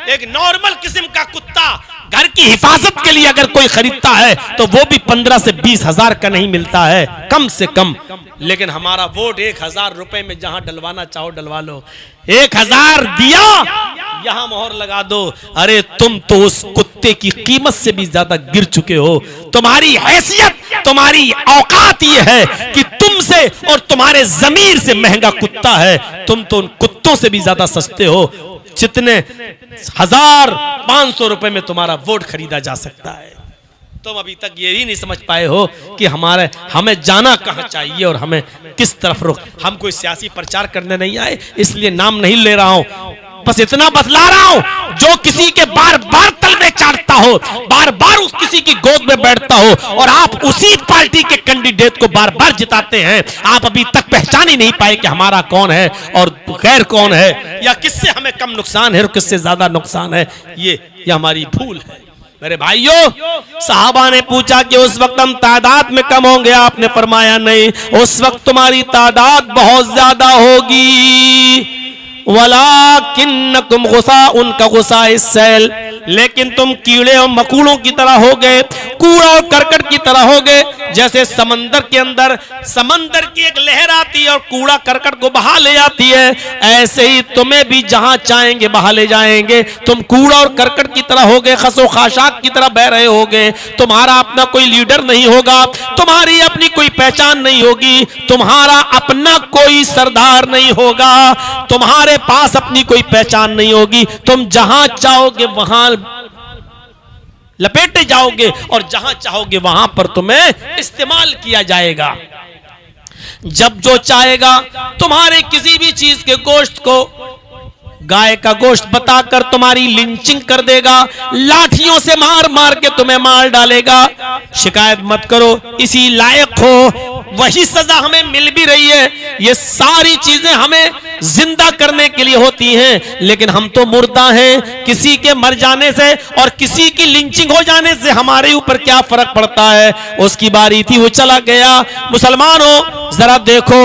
एक नॉर्मल किस्म का कुत्ता घर की हिफाजत के लिए अगर कोई खरीदता है तो वो भी 15 से 20 हजार का नहीं मिलता है कम से कम। लेकिन हमारा वोट 1000 रुपए में जहां डलवाना चाहो डलवा लो, 1000 दिया यहां मोहर लगा दो। अरे तुम तो उस कुत्ते की कीमत से भी ज्यादा गिर चुके हो। तुम्हारी हैसियत, तुम्हारी औकात ये है कि तुमसे और तुम्हारे जमीर से महंगा कुत्ता है। तुम तो उन कुत्तों से भी ज्यादा सस्ते हो जितने 1500 रुपए में तुम्हारा वोट खरीदा जा सकता है। तुम अभी तक ये ही नहीं समझ पाए हो कि हमें जाना कहां चाहिए और हमें किस तरफ रुख। हम कोई सियासी प्रचार करने नहीं आए, इसलिए नाम नहीं ले रहा हूं, बस इतना बतला रहा हूं, जो किसी के बार बार तलवे चाटता हो, बार बार उस किसी की गोद में बैठता हो और आप उसी पार्टी के कैंडिडेट को बार बार जिताते हैं, आप अभी तक पहचान ही नहीं पाए कि हमारा कौन है और गैर कौन है, या किससे हमें कम नुकसान है और किससे ज्यादा नुकसान है। ये हमारी भूल है। मेरे भाइयों, सहाबा ने पूछा कि उस वक्त हम तादाद में कम होंगे? आपने फरमाया नहीं, उस वक्त तुम्हारी तादाद बहुत ज्यादा होगी। वलाकिन्नकुम गुसाउन का गुसाइस सैल, लेकिन तुम कीड़े और मकोड़ों की तरह हो गए, कूड़ा और करकट की तरह हो गए। जैसे समंदर के अंदर समंदर की एक लहर आती है और कूड़ा करकट को बहा ले जाती है, ऐसे ही तुम्हें भी जहां चाहेंगे बहा ले जाएंगे। तुम कूड़ा और करकट की तरह हो गए, खसो खाशाक की तरह बह रहे होगे। तुम्हारा अपना कोई लीडर नहीं होगा, तुम्हारी अपनी कोई पहचान नहीं होगी, तुम्हारा अपना कोई सरदार नहीं होगा, तुम्हारे पास अपनी कोई पहचान नहीं होगी। तुम जहां चाहोगे वहां लपेटे जाओगे और जहां चाहोगे वहां पर तुम्हें इस्तेमाल किया जाएगा। जब जो चाहेगा तुम्हारे किसी भी चीज के गोश्त को, गाय का गोश्त बताकर तुम्हारी लिंचिंग कर देगा, लाठियों से मार मार के तुम्हें मार डालेगा। शिकायत मत करो, इसी लायक हो, वही सजा हमें मिल भी रही है। ये सारी चीजें हमें जिंदा करने के लिए होती हैं, लेकिन हम तो मुर्दा हैं। किसी के मर जाने से और किसी की लिंचिंग हो जाने से हमारे ऊपर क्या फर्क पड़ता है? उसकी बारी थी, वो चला गया। मुसलमानों जरा देखो,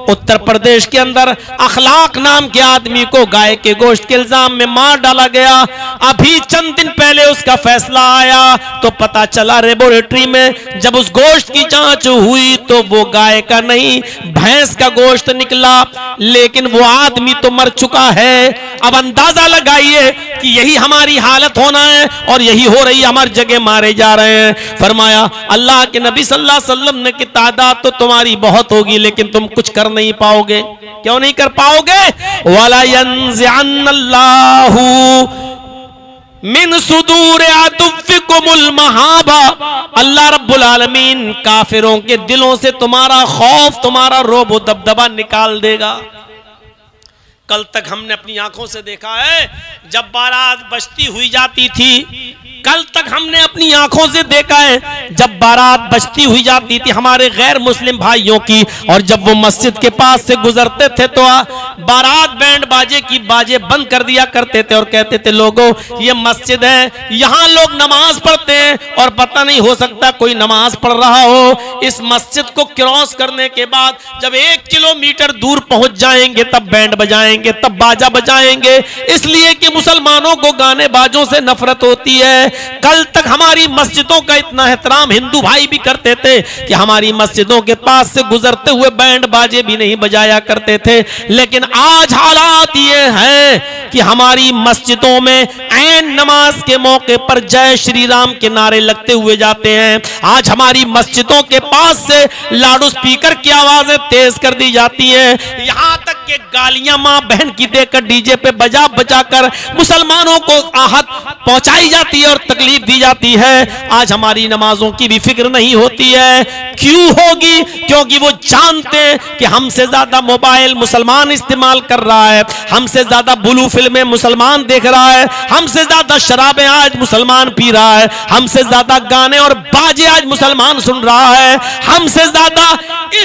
उत्तर प्रदेश के अंदर अखलाक नाम के आदमी को गाय के गोश्त के इल्जाम में मार डाला गया। अभी चंद दिन पहले उसका फैसला आया तो पता चला लेबोरेटरी में जब उस गोश्त की जांच हुई तो वो गाय का नहीं भैंस का गोश्त निकला, लेकिन वो आदमी तो मर चुका है। अब अंदाजा लगाइए कि यही हमारी हालत होना है और यही हो रही, हमारी जगह मारे जा रहे हैं। फरमाया अल्लाह के नबी सल्लल्लाहु अलैहि वसल्लम ने कि तादाद तो तुम्हारी बहुत होगी, लेकिन तुम कुछ कर नहीं पाओगे। क्यों नहीं कर पाओगे? वाला यंज़अन्नल्लाहु मिन सुदूर अदुव्विकुमुल महाबा, अल्लाह रब्बुल आलमीन काफिरों के दिलों से तुम्हारा खौफ, तुम्हारा रोब व दबदबा निकाल देगा। कल तक हमने अपनी आंखों से देखा है जब बारात बजती हुई जाती थी, कल तक हमने अपनी आंखों से देखा है जब बारात बजती हुई जाती थी हमारे गैर मुस्लिम भाइयों की, और जब वो मस्जिद के पास से गुजरते थे तो बारात बैंड बाजे की बाजे बंद कर दिया करते थे और कहते थे लोगों ये मस्जिद है, यहाँ लोग नमाज पढ़ते हैं और पता नहीं हो सकता कोई नमाज पढ़ रहा हो। इस मस्जिद को क्रॉस करने के बाद जब 1 किलोमीटर दूर पहुंच जाएंगे तब बैंड बजाएंगे, तब बाजा बजाएंगे, इसलिए कि मुसलमानों को गाने बाजों से नफरत होती है। कल तक हमारी मस्जिदों का इतना एहतराम हिंदू भाई भी करते थे कि हमारी मस्जिदों के पास से गुजरते हुए बैंड बाजे भी नहीं बजाया करते थे, लेकिन आज हालात ये हैं कि हमारी मस्जिदों में ऐन नमाज के मौके पर जय श्री राम के नारे लगते हुए जाते हैं। आज हमारी मस्जिदों के पास से लाउड स्पीकर की आवाजें तेज कर दी जाती हैं, यहां तक कि गालियां मां बहन की देकर डीजे पे बजा बजा कर मुसलमानों को आहत पहुंचाई जाती है और तकलीफ दी जाती है। आज हमारी नमाजों की भी फिक्र नहीं होती है। क्यों होगी? क्योंकि वो जानते हैं कि हमसे ज्यादा मोबाइल मुसलमान इस्तेमाल कर रहा है, हमसे ज्यादा ब्लू फिल्में मुसलमान देख रहा है, हमसे ज्यादा शराबें आज मुसलमान पी रहा है, हमसे ज्यादा गाने और बाजे आज मुसलमान सुन रहा है, हमसे ज्यादा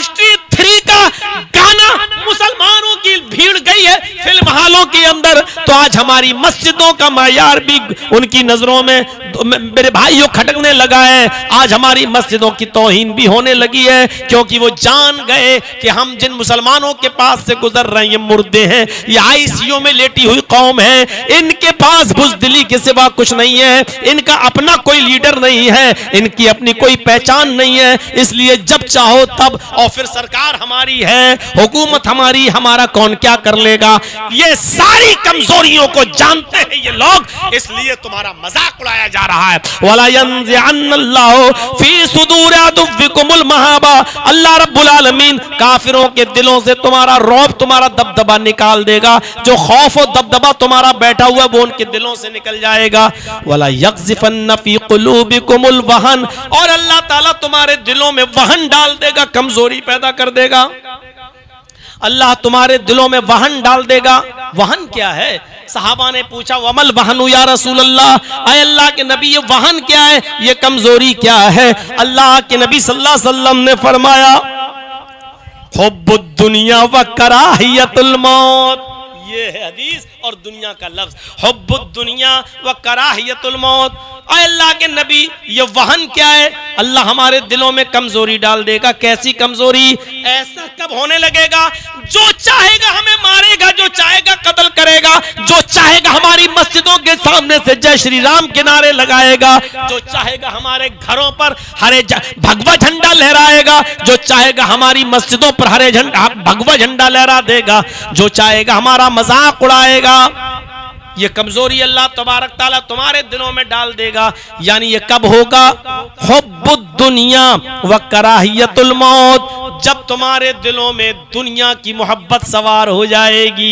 स्ट्रीट 3 का गाना मुसलमानों की भीड़ गई है फिल्म हालों के अंदर। तो आज हमारी मस्जिदों का मायार भी उनकी नजरों में मेरे भाइयों खटकने लगा है। आज हमारी मस्जिदों की तौहीन भी होने लगी है, क्योंकि वो जान गए कि हम जिन मुसलमानों के पास से गुजर रहे हैं ये मुर्दे हैं, ये आईसीयू में लेटी हुई कौम है, इनके पास बुज़दिली के सिवा कुछ नहीं है, इनका अपना कोई लीडर नहीं है, इनकी अपनी कोई पहचान नहीं है। इसलिए जब चाहो तब, और फिर सरकार हमारी है, हुकूमत हमारी, हमारा कौन क्या कर लेगा। ये सारी कमजोरियों को जानते हैं ये लोग, इसलिए तुम्हारा मजाक उड़ाया जा रहा है। वला यंज़अन्नल्लाहु फी सुदूर अदुव्विकुमुल महाबा, अल्लाह रब्बुल आलमीन काफिरों के दिलों से तुम्हारा रौब, तुम्हारा दबदबा निकाल देगा। जो खौफ और दबदबा तुम्हारा बैठा हुआ वो उनके दिलों से निकल जाएगा। वला यक़ज़िफ़न्न फी क़ुलूबिकुमुल वहन, और अल्लाह ताला तुम्हारे दिलों में वहन डाल देगा, कमजोरी पैदा कर देगा। अल्लाह तुम्हारे दिलों में वहन डाल देगा। वहन क्या है? सहाबा ने पूछा वमल वहनु या रसूल अल्लाह, अय अल्लाह के नबी ये वहन क्या है, ये कमजोरी क्या है? अल्लाह के नबी सल्लल्लाहु अलैहि वसल्लम ने फरमाया हुब्बुद दुनिया व कराहियतुल मौत। ये है हदीस और दुनिया का लफ्ज, हुब्बुद दुनिया व कराहियतुल मौत। अय अल्लाह के नबी ये वहन क्या है? अल्लाह हमारे दिलों में कमजोरी डाल देगा। कैसी कमजोरी? ऐसा कब होने लगेगा? जो चाहेगा हमें मारेगा, जो चाहेगा कत्ल करेगा, जो चाहेगा हमारी मस्जिदों के सामने से जय श्री राम के नारे लगाएगा, जो चाहेगा हमारे घरों पर हरे भगवा झंडा लहराएगा, जो चाहेगा हमारी मस्जिदों पर हरे झंडा भगवा झंडा लहरा देगा, जो चाहेगा हमारा मजाक उड़ाएगा। ये कमजोरी अल्लाह तबारक ताला तुम्हारे दिलों में डाल देगा। यानी ये कब होगा? हुब्बुद दुनिया व कराहियतुल मौत, जब तुम्हारे दिलों में दुनिया की मोहब्बत सवार हो जाएगी।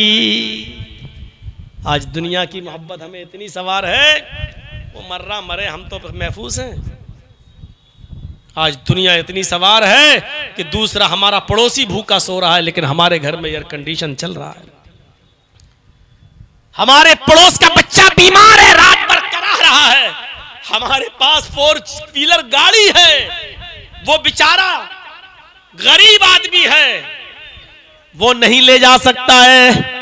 आज दुनिया की मोहब्बत हमें इतनी सवार है, वो मर्रा मरे, हम तो महफूज हैं। आज दुनिया इतनी सवार है कि दूसरा हमारा पड़ोसी भूखा सो रहा है, लेकिन हमारे घर में एयर कंडीशन चल रहा है। हमारे पड़ोस का बच्चा बीमार है, रात भर करा रहा है। हमारे पास 4 व्हीलर गाड़ी है, वो बेचारा गरीब आदमी है, वो नहीं ले जा सकता है।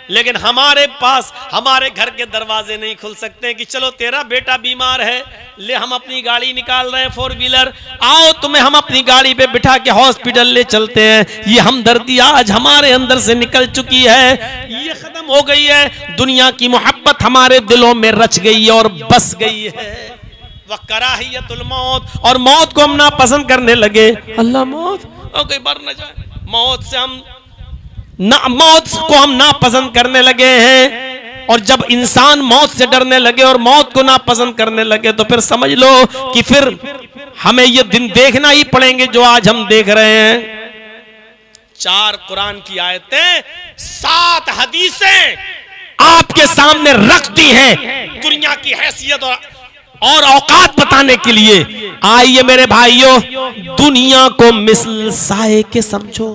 लेकिन हमारे पास हमारे घर के दरवाजे नहीं खुल सकते हैं कि चलो तेरा बेटा बीमार है, ले हम अपनी गाड़ी निकाल रहे हैं 4 व्हीलर, आओ तुम्हें हम अपनी गाड़ी पे बिठा के हॉस्पिटल ले चलते हैं। ये हमदर्दी आज हमारे अंदर से निकल चुकी है, ये खत्म हो गई है। दुनिया की मोहब्बत हमारे दिलों में रच गई और बस गई है। वह कराहियतुल मौत, और मौत को हम ना पसंद करने लगे। अल्लाह मौत कोई मर न जाए, मौत को हम ना पसंद करने लगे हैं। और जब इंसान मौत से डरने लगे और मौत को ना पसंद करने लगे, तो फिर समझ लो कि फिर हमें ये दिन देखना ही पड़ेंगे जो आज हम देख रहे हैं। 4 कुरान की आयतें, 7 हदीसें आपके सामने रख दी हैं दुनिया की हैसियत और औकात बताने के लिए। आइए मेरे भाइयों, दुनिया को मिसल साये के समझो।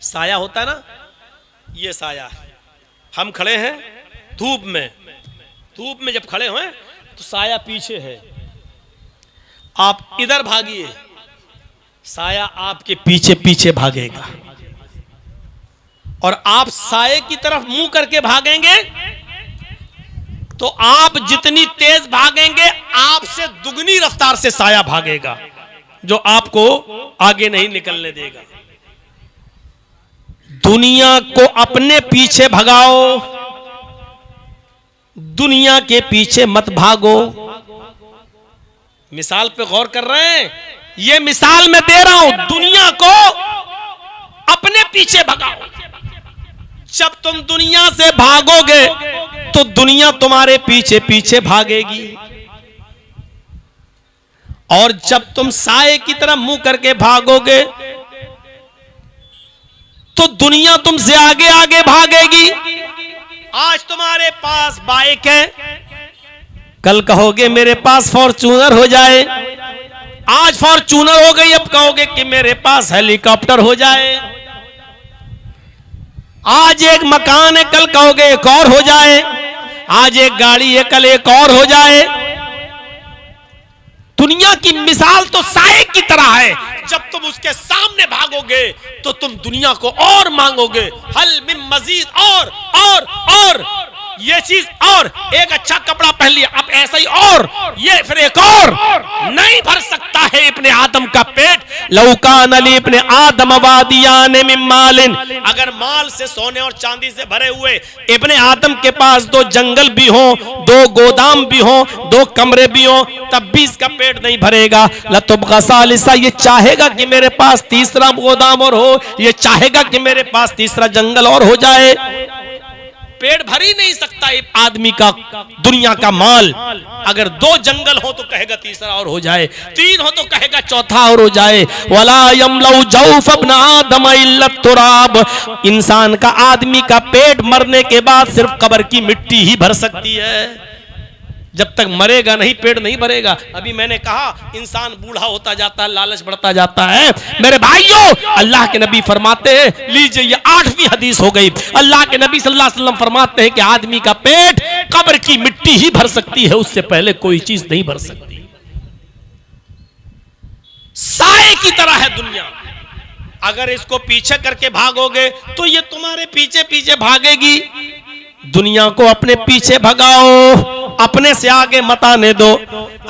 साया होता है ना, ये साया है। हम खड़े हैं धूप में जब खड़े हुए तो साया पीछे है, आप इधर भागिए, साया आपके पीछे पीछे भागेगा। और आप साये की तरफ मुंह करके भागेंगे तो आप जितनी तेज भागेंगे, आपसे दुगनी रफ्तार से साया भागेगा, जो आपको आगे नहीं निकलने देगा। दुनिया को अपने पीछे भगाओ, दुनिया के पीछे मत भागो। मिसाल पे गौर कर रहे हैं? ये मिसाल मैं दे रहा हूं, दुनिया को अपने पीछे भगाओ। जब तुम दुनिया से भागोगे तो दुनिया तुम्हारे पीछे पीछे भागेगी, और जब तुम साये की तरफ मुंह करके भागोगे तो दुनिया तुमसे आगे आगे भागेगी। आज तुम्हारे पास बाइक है, कल कहोगे मेरे पास फॉर्च्यूनर हो जाए। आज फॉर्च्यूनर हो गई, अब कहोगे कि मेरे पास हेलीकॉप्टर हो जाए। आज एक मकान है, कल कहोगे एक और हो जाए। आज एक गाड़ी है, कल एक और हो जाए। दुनिया की मिसाल तो साये की तरह है, जब तुम उसके सामने भागोगे तो तुम दुनिया को और मांगोगे, हल मिन मजीद, और ये चीज, और एक अच्छा कपड़ा पहन लिया, अब ऐसा ही, और ये फिर एक और। नहीं भर सकता है इब्ने आदम का पेट। लौकान अली इब्ने आदम वादियान मिन मालिन, अगर माल से, सोने और चांदी से भरे हुए इब्ने आदम के पास 2 जंगल भी हो, 2 गोदाम भी हो, 2 कमरे भी हो, तब भी इसका पेट नहीं भरेगा। लतुबगा सालिसा, ये चाहेगा कि मेरे पास तीसरा गोदाम और हो, ये चाहेगा कि मेरे पास तीसरा जंगल और हो जाए। पेट भर ही नहीं सकता एक आदमी का दुनिया का माल। अगर 2 जंगल हो तो कहेगा तीसरा और हो जाए, 3 हो तो कहेगा चौथा और हो जाए। वला यमलउ जौफ इब्न आदम इल्ला तुराब, इंसान का, आदमी का पेट मरने के बाद सिर्फ कब्र की मिट्टी ही भर सकती है। जब तक मरेगा नहीं, पेट नहीं भरेगा। अभी मैंने कहा इंसान बूढ़ा होता जाता है, लालच बढ़ता जाता है। मेरे भाइयों, अल्लाह के नबी फरमाते हैं, लीजिए ये 8वीं हदीस हो गई। अल्लाह के नबी सल्लल्लाहु अलैहि वसल्लम फरमाते हैं कि आदमी का पेट कब्र की मिट्टी ही भर सकती है, उससे पहले कोई चीज नहीं भर सकती। साए की तरह है दुनिया। अगर इसको पीछे करके भागोगे तो ये तुम्हारे पीछे पीछे भागेगी। दुनिया को अपने पीछे भगाओ, अपने से आगे मत आने दो।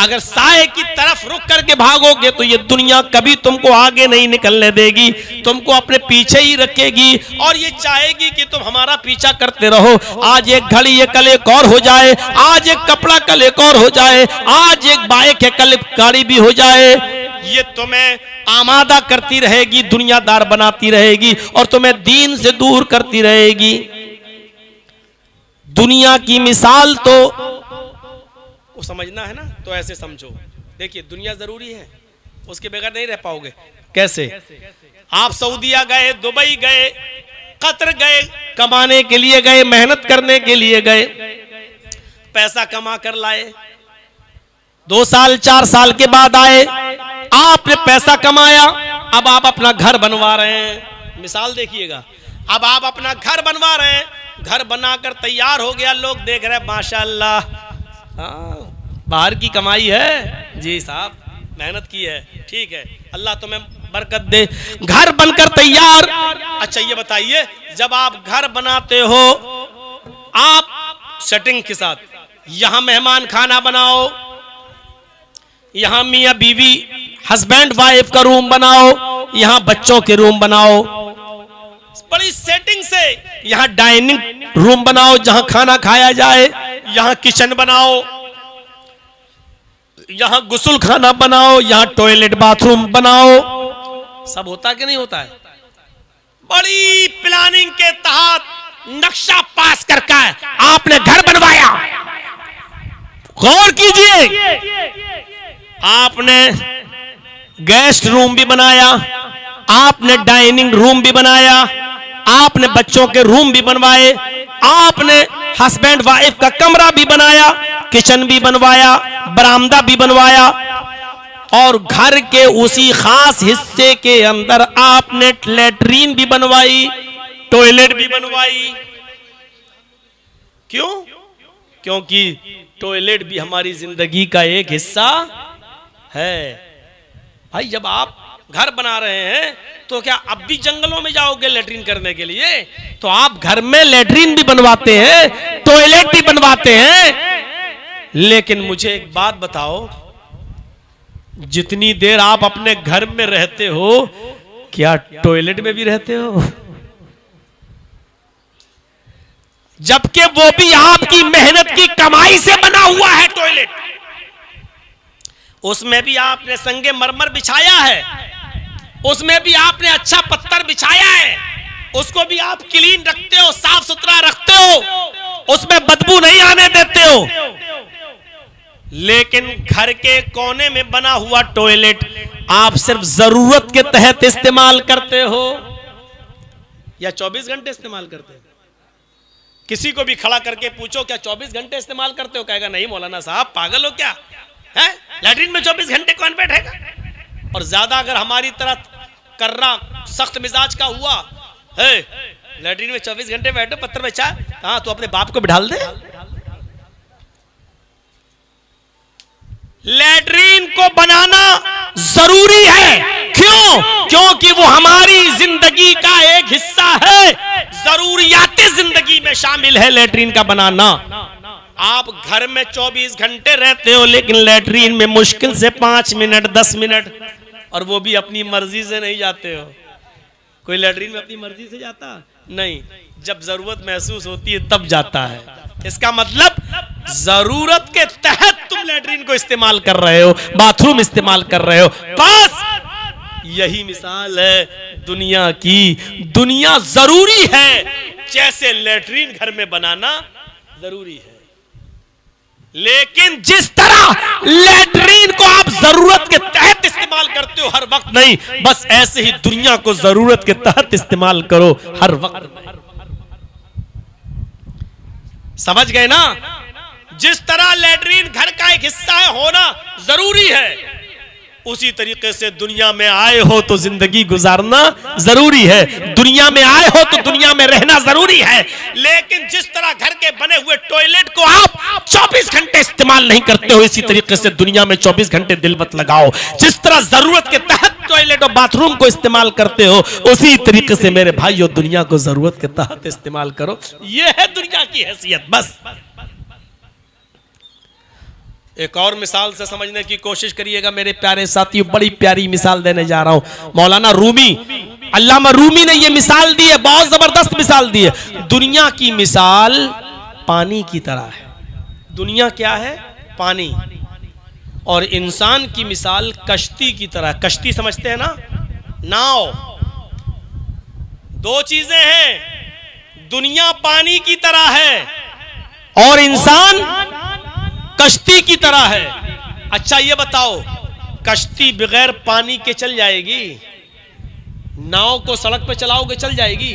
अगर साए की तरफ रुक करके भागोगे तो ये दुनिया कभी तुमको आगे नहीं निकलने देगी, तुमको अपने पीछे ही रखेगी और ये चाहेगी कि तुम हमारा पीछा करते रहो। आज एक घड़ी ये कल एक और हो जाए, आज एक कपड़ा कल एक और हो जाए, आज एक बाइक है कल एक गाड़ी भी हो जाए। ये तुम्हें आमादा करती रहेगी, दुनियादार बनाती रहेगी और तुम्हें दीन से दूर करती रहेगी। दुनिया की मिसाल तो वो समझना है ना, तो ऐसे समझो। देखिए दुनिया जरूरी है, उसके बगैर नहीं रह पाओगे। कैसे? आप सऊदीया गए, दुबई गए, कतर गए, कमाने के लिए गए, मेहनत करने के लिए गए, पैसा कमा कर लाए, 2 साल 4 साल के बाद आए, आपने पैसा कमाया, अब आप अपना घर बनवा रहे हैं। मिसाल देखिएगा, अब आप अपना घर बनवा रहे हैं, घर बनाकर तैयार हो गया, लोग देख रहे हैं माशाअल्लाह, बाहर की कमाई है जी साहब, मेहनत की है, ठीक है, अल्लाह तुम्हें बरकत दे। घर बनकर तैयार। अच्छा ये बताइए, जब आप घर बनाते हो आप सेटिंग के साथ, यहां मेहमान खाना बनाओ, यहां मियां बीवी हस्बैंड वाइफ का रूम बनाओ, यहां बच्चों के रूम बनाओ, बड़ी सेटिंग से यहां डाइनिंग रूम बनाओ जहां खाना खाया जाए, यहां किचन बनाओ, यहां गुस्ल खाना बनाओ, यहां टॉयलेट बाथरूम बनाओ। सब होता कि नहीं होता है? बड़ी प्लानिंग के तहत नक्शा पास करके आपने घर बनवाया। गौर कीजिए, आपने गेस्ट रूम भी बनाया, आपने डाइनिंग रूम भी बनाया, आपने बच्चों के रूम भी बनवाए, आपने हस्बैंड वाइफ का कमरा भी बनाया, किचन भी बनवाया, बरामदा भी बनवाया और घर के उसी खास हिस्से के अंदर आपने लैट्रीन भी बनवाई, टॉयलेट भी बनवाई। क्यों? क्योंकि टॉयलेट भी हमारी जिंदगी का एक हिस्सा है। भाई जब आप घर बना रहे हैं तो क्या अब भी जंगलों में जाओगे लैट्रीन करने के लिए? तो आप घर में लैट्रीन भी बनवाते हैं, टॉयलेट भी बनवाते हैं। लेकिन मुझे एक बात बताओ, जितनी देर आप अपने घर में रहते हो क्या टॉयलेट में भी रहते हो? जबकि वो भी आपकी मेहनत की कमाई से बना हुआ है टॉयलेट। उसमें भी आपने संगे मरमर बिछाया है, उसमें भी आपने अच्छा पत्थर बिछाया है, उसको भी आप क्लीन रखते हो, साफ सुथरा रखते हो, उसमें बदबू नहीं आने देते हो। लेकिन घर के कोने में बना हुआ टॉयलेट आप सिर्फ जरूरत के तहत इस्तेमाल करते हो या 24 घंटे इस्तेमाल करते हो? किसी को भी खड़ा करके पूछो क्या 24 घंटे इस्तेमाल करते हो? कहेगा नहीं मौलाना साहब, पागल हो क्या है, लैट्रिन में 24 घंटे कौन बैठेगा? और ज्यादा अगर हमारी तरह कर्रा सख्त मिजाज का हुआ है, लैट्रिन में 24 घंटे बैठो, पत्थर बेचा, हाँ तो अपने बाप को बिठाल दे। लैट्रिन को बनाना जरूरी है। क्यों? क्योंकि वो हमारी जिंदगी का एक हिस्सा है, जरूरियात जिंदगी में शामिल है लैट्रिन का बनाना। आप घर में 24 घंटे रहते हो लेकिन लैट्रिन में मुश्किल से 5 मिनट 10 मिनट, और वो भी अपनी मर्जी से नहीं जाते हो। कोई लैट्रिन में अपनी मर्जी से जाता नहीं, जब जरूरत महसूस होती है तब जाता है। इसका मतलब जरूरत के तहत तुम लैट्रिन को इस्तेमाल कर रहे हो, बाथरूम इस्तेमाल कर रहे हो। बस यही मिसाल है दुनिया की। दुनिया जरूरी है जैसे लैट्रिन घर में बनाना जरूरी है, लेकिन जिस तरह लैट्रिन को आप जरूरत के तहत इस्तेमाल करते हो हर वक्त नहीं, बस ऐसे ही दुनिया को जरूरत के तहत इस्तेमाल करो हर वक्त। समझ गए ना? जिस तरह लैट्रिन घर का एक हिस्सा है, होना जरूरी है, उसी तरीके से दुनिया में आए हो तो जिंदगी गुजारना जरूरी है, दुनिया में आए हो तो दुनिया में रहना जरूरी है। लेकिन जिस तरह घर के बने हुए टॉयलेट को आप 24 घंटे इस्तेमाल नहीं करते हो, इसी तरीके से दुनिया में 24 घंटे दिल मत लगाओ। जिस तरह जरूरत के तहत टॉयलेट और बाथरूम को इस्तेमाल करते हो, उसी तरीके से मेरे भाइयों दुनिया को जरूरत के तहत इस्तेमाल करो। यह है दुनिया की हैसियत। बस एक और मिसाल से समझने की कोशिश करिएगा मेरे प्यारे साथियों, बड़ी प्यारी मिसाल देने जा रहा हूं। मौलाना रूमी, अल्लामा रूमी ने यह मिसाल दी है, बहुत जबरदस्त मिसाल दी है। दुनिया की मिसाल पानी की तरह है। दुनिया क्या है? पानी। और इंसान की मिसाल कश्ती की तरह। कश्ती समझते हैं ना, नाव। दो चीजें हैं, दुनिया पानी की तरह है और इंसान कश्ती की तरह है। अच्छा ये बताओ, कश्ती बगैर पानी के चल जाएगी? नाव को सड़क पे चलाओगे चल जाएगी?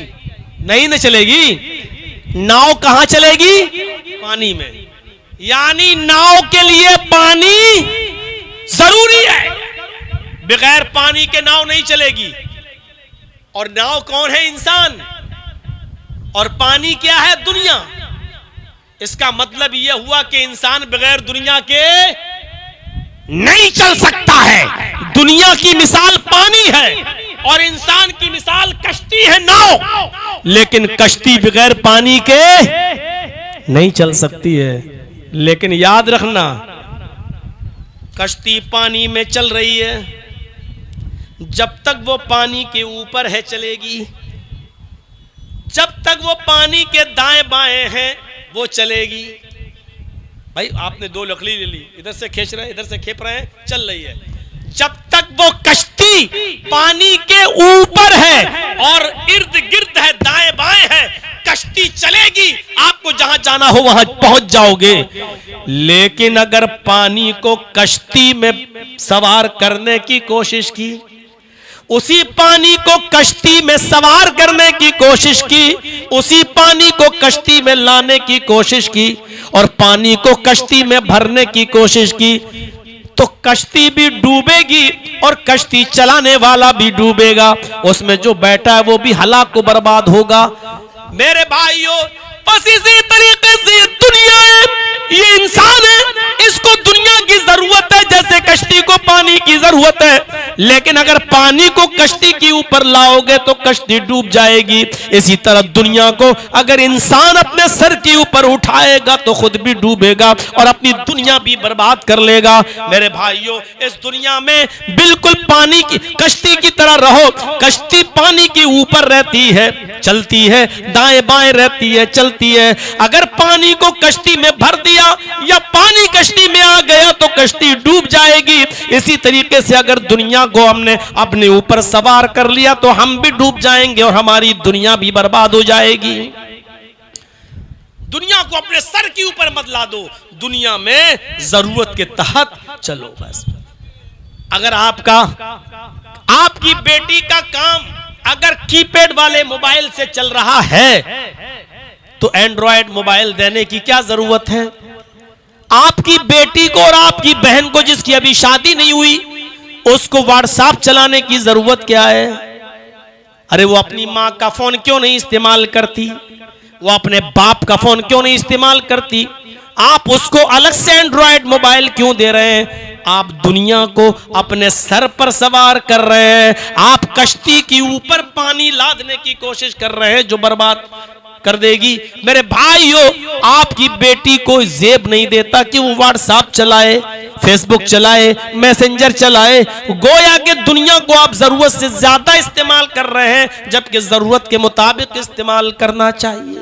नहीं न चलेगी। नाव कहां चलेगी? पानी में। यानी नाव के लिए पानी जरूरी है, बगैर पानी के नाव नहीं चलेगी। और नाव कौन है? इंसान। और पानी क्या है? दुनिया। इसका मतलब यह हुआ कि इंसान बगैर दुनिया के नहीं चल सकता है। दुनिया की मिसाल पानी है और इंसान की मिसाल कश्ती है, नाव। लेकिन कश्ती बगैर पानी के नहीं चल सकती है। लेकिन याद रखना, कश्ती पानी में चल रही है, जब तक वो पानी के ऊपर है चलेगी, जब तक वो पानी के दाएं बाएं हैं वो चलेगी। भाई आपने दो लकड़ी ले ली, इधर से खींच रहे हैं, इधर से खेप रहे हैं, चल रही है। जब तक वो कश्ती पानी के ऊपर है और इर्द गिर्द है, दाएं बाएं है, कश्ती चलेगी। आपको जहां जाना हो वहां पहुंच जाओगे। लेकिन अगर पानी को कश्ती में सवार करने की कोशिश की, उसी पानी को कश्ती में सवार करने की कोशिश की, उसी पानी को कश्ती में लाने की कोशिश की और पानी को कश्ती में भरने की कोशिश की, तो कश्ती भी डूबेगी और कश्ती चलाने वाला भी डूबेगा। उसमें जो बैठा है वो भी हलाक को बर्बाद होगा। मेरे भाइयों, बस इसी तरीके से दुनिया है, ये इंसान है, इसको दुनिया की जरूरत है जैसे कश्ती को पानी की जरूरत है। लेकिन अगर पानी को कश्ती के ऊपर लाओगे तो कश्ती डूब जाएगी। इसी तरह दुनिया को अगर इंसान अपने सर के ऊपर उठाएगा तो खुद भी डूबेगा और अपनी दुनिया भी बर्बाद कर लेगा। मेरे भाइयों, इस दुनिया में बिल्कुल पानी की कश्ती की तरह रहो। कश्ती पानी के ऊपर रहती है, चलती है, दाएं बाएं रहती है, चलती है। अगर पानी को कश्ती में भर दिया या पानी कश्ती में आ गया तो कश्ती डूब जाएगी। इसी तरीके से अगर दुनिया को हमने अपने ऊपर सवार कर लिया तो हम भी डूब जाएंगे और हमारी दुनिया भी बर्बाद हो जाएगी। दुनिया को अपने सर के ऊपर मत ला दो, दुनिया में जरूरत के तहत चलो बस। अगर आपकी बेटी का काम अगर कीपैड वाले मोबाइल से चल रहा है तो एंड्रॉयड मोबाइल देने की क्या जरूरत है? आपकी बेटी को और आपकी बहन को जिसकी अभी शादी नहीं हुई उसको व्हाट्सएप चलाने की जरूरत क्या है? अरे वो अपनी मां का फोन क्यों नहीं इस्तेमाल करती? वो अपने बाप का फोन क्यों नहीं इस्तेमाल करती? आप उसको अलग से एंड्रॉयड मोबाइल क्यों दे रहे हैं? आप दुनिया को अपने सर पर सवार कर रहे हैं। आप कश्ती के ऊपर पानी लादने की कोशिश कर रहे हैं जो बर्बाद कर देगी। मेरे भाइयों, आपकी बेटी को जेब नहीं देता कि वो व्हाट्सएप चलाए, फेसबुक चलाए, मैसेंजर चलाए। गोया कि दुनिया को आप जरूरत से ज्यादा इस्तेमाल कर रहे हैं, जबकि जरूरत के मुताबिक इस्तेमाल करना चाहिए।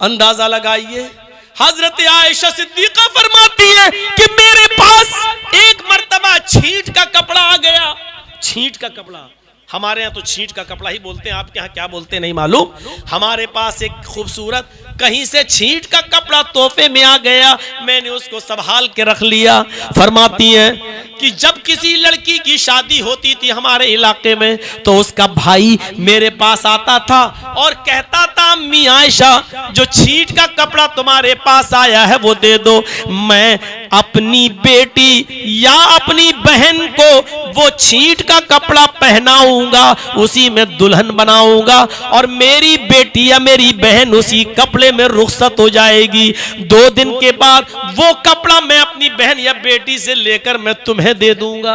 अंदाजा लगाइए, हजरत आयशा सिद्दीका फरमाती है कि मेरे पास एक मर्तबा छींट का कपड़ा आ गया। छींट का कपड़ा, हमारे यहाँ तो छींट का कपड़ा ही बोलते हैं, आपके यहाँ क्या बोलते हैं नहीं मालूम। हमारे पास एक खूबसूरत कहीं से छींट का कपड़ा तोहफे में आ गया, मैंने उसको संभाल के रख लिया। फरमाती हैं कि जब किसी लड़की की शादी होती थी हमारे इलाके में तो उसका भाई मेरे पास आता था और कहता था, अम्मी आयशा, जो छींट का कपड़ा तुम्हारे पास आया है वो दे दो, मैं अपनी बेटी या अपनी बहन को वो छींट का कपड़ा पहनाऊंगा, उसी में दुल्हन बनाऊंगा और मेरी बेटी या मेरी बहन उसी कपड़े में रुखसत हो जाएगी। 2 दिन के बाद वो कपड़ा मैं अपनी बहन या बेटी से लेकर मैं तुम्हें दे दूंगा।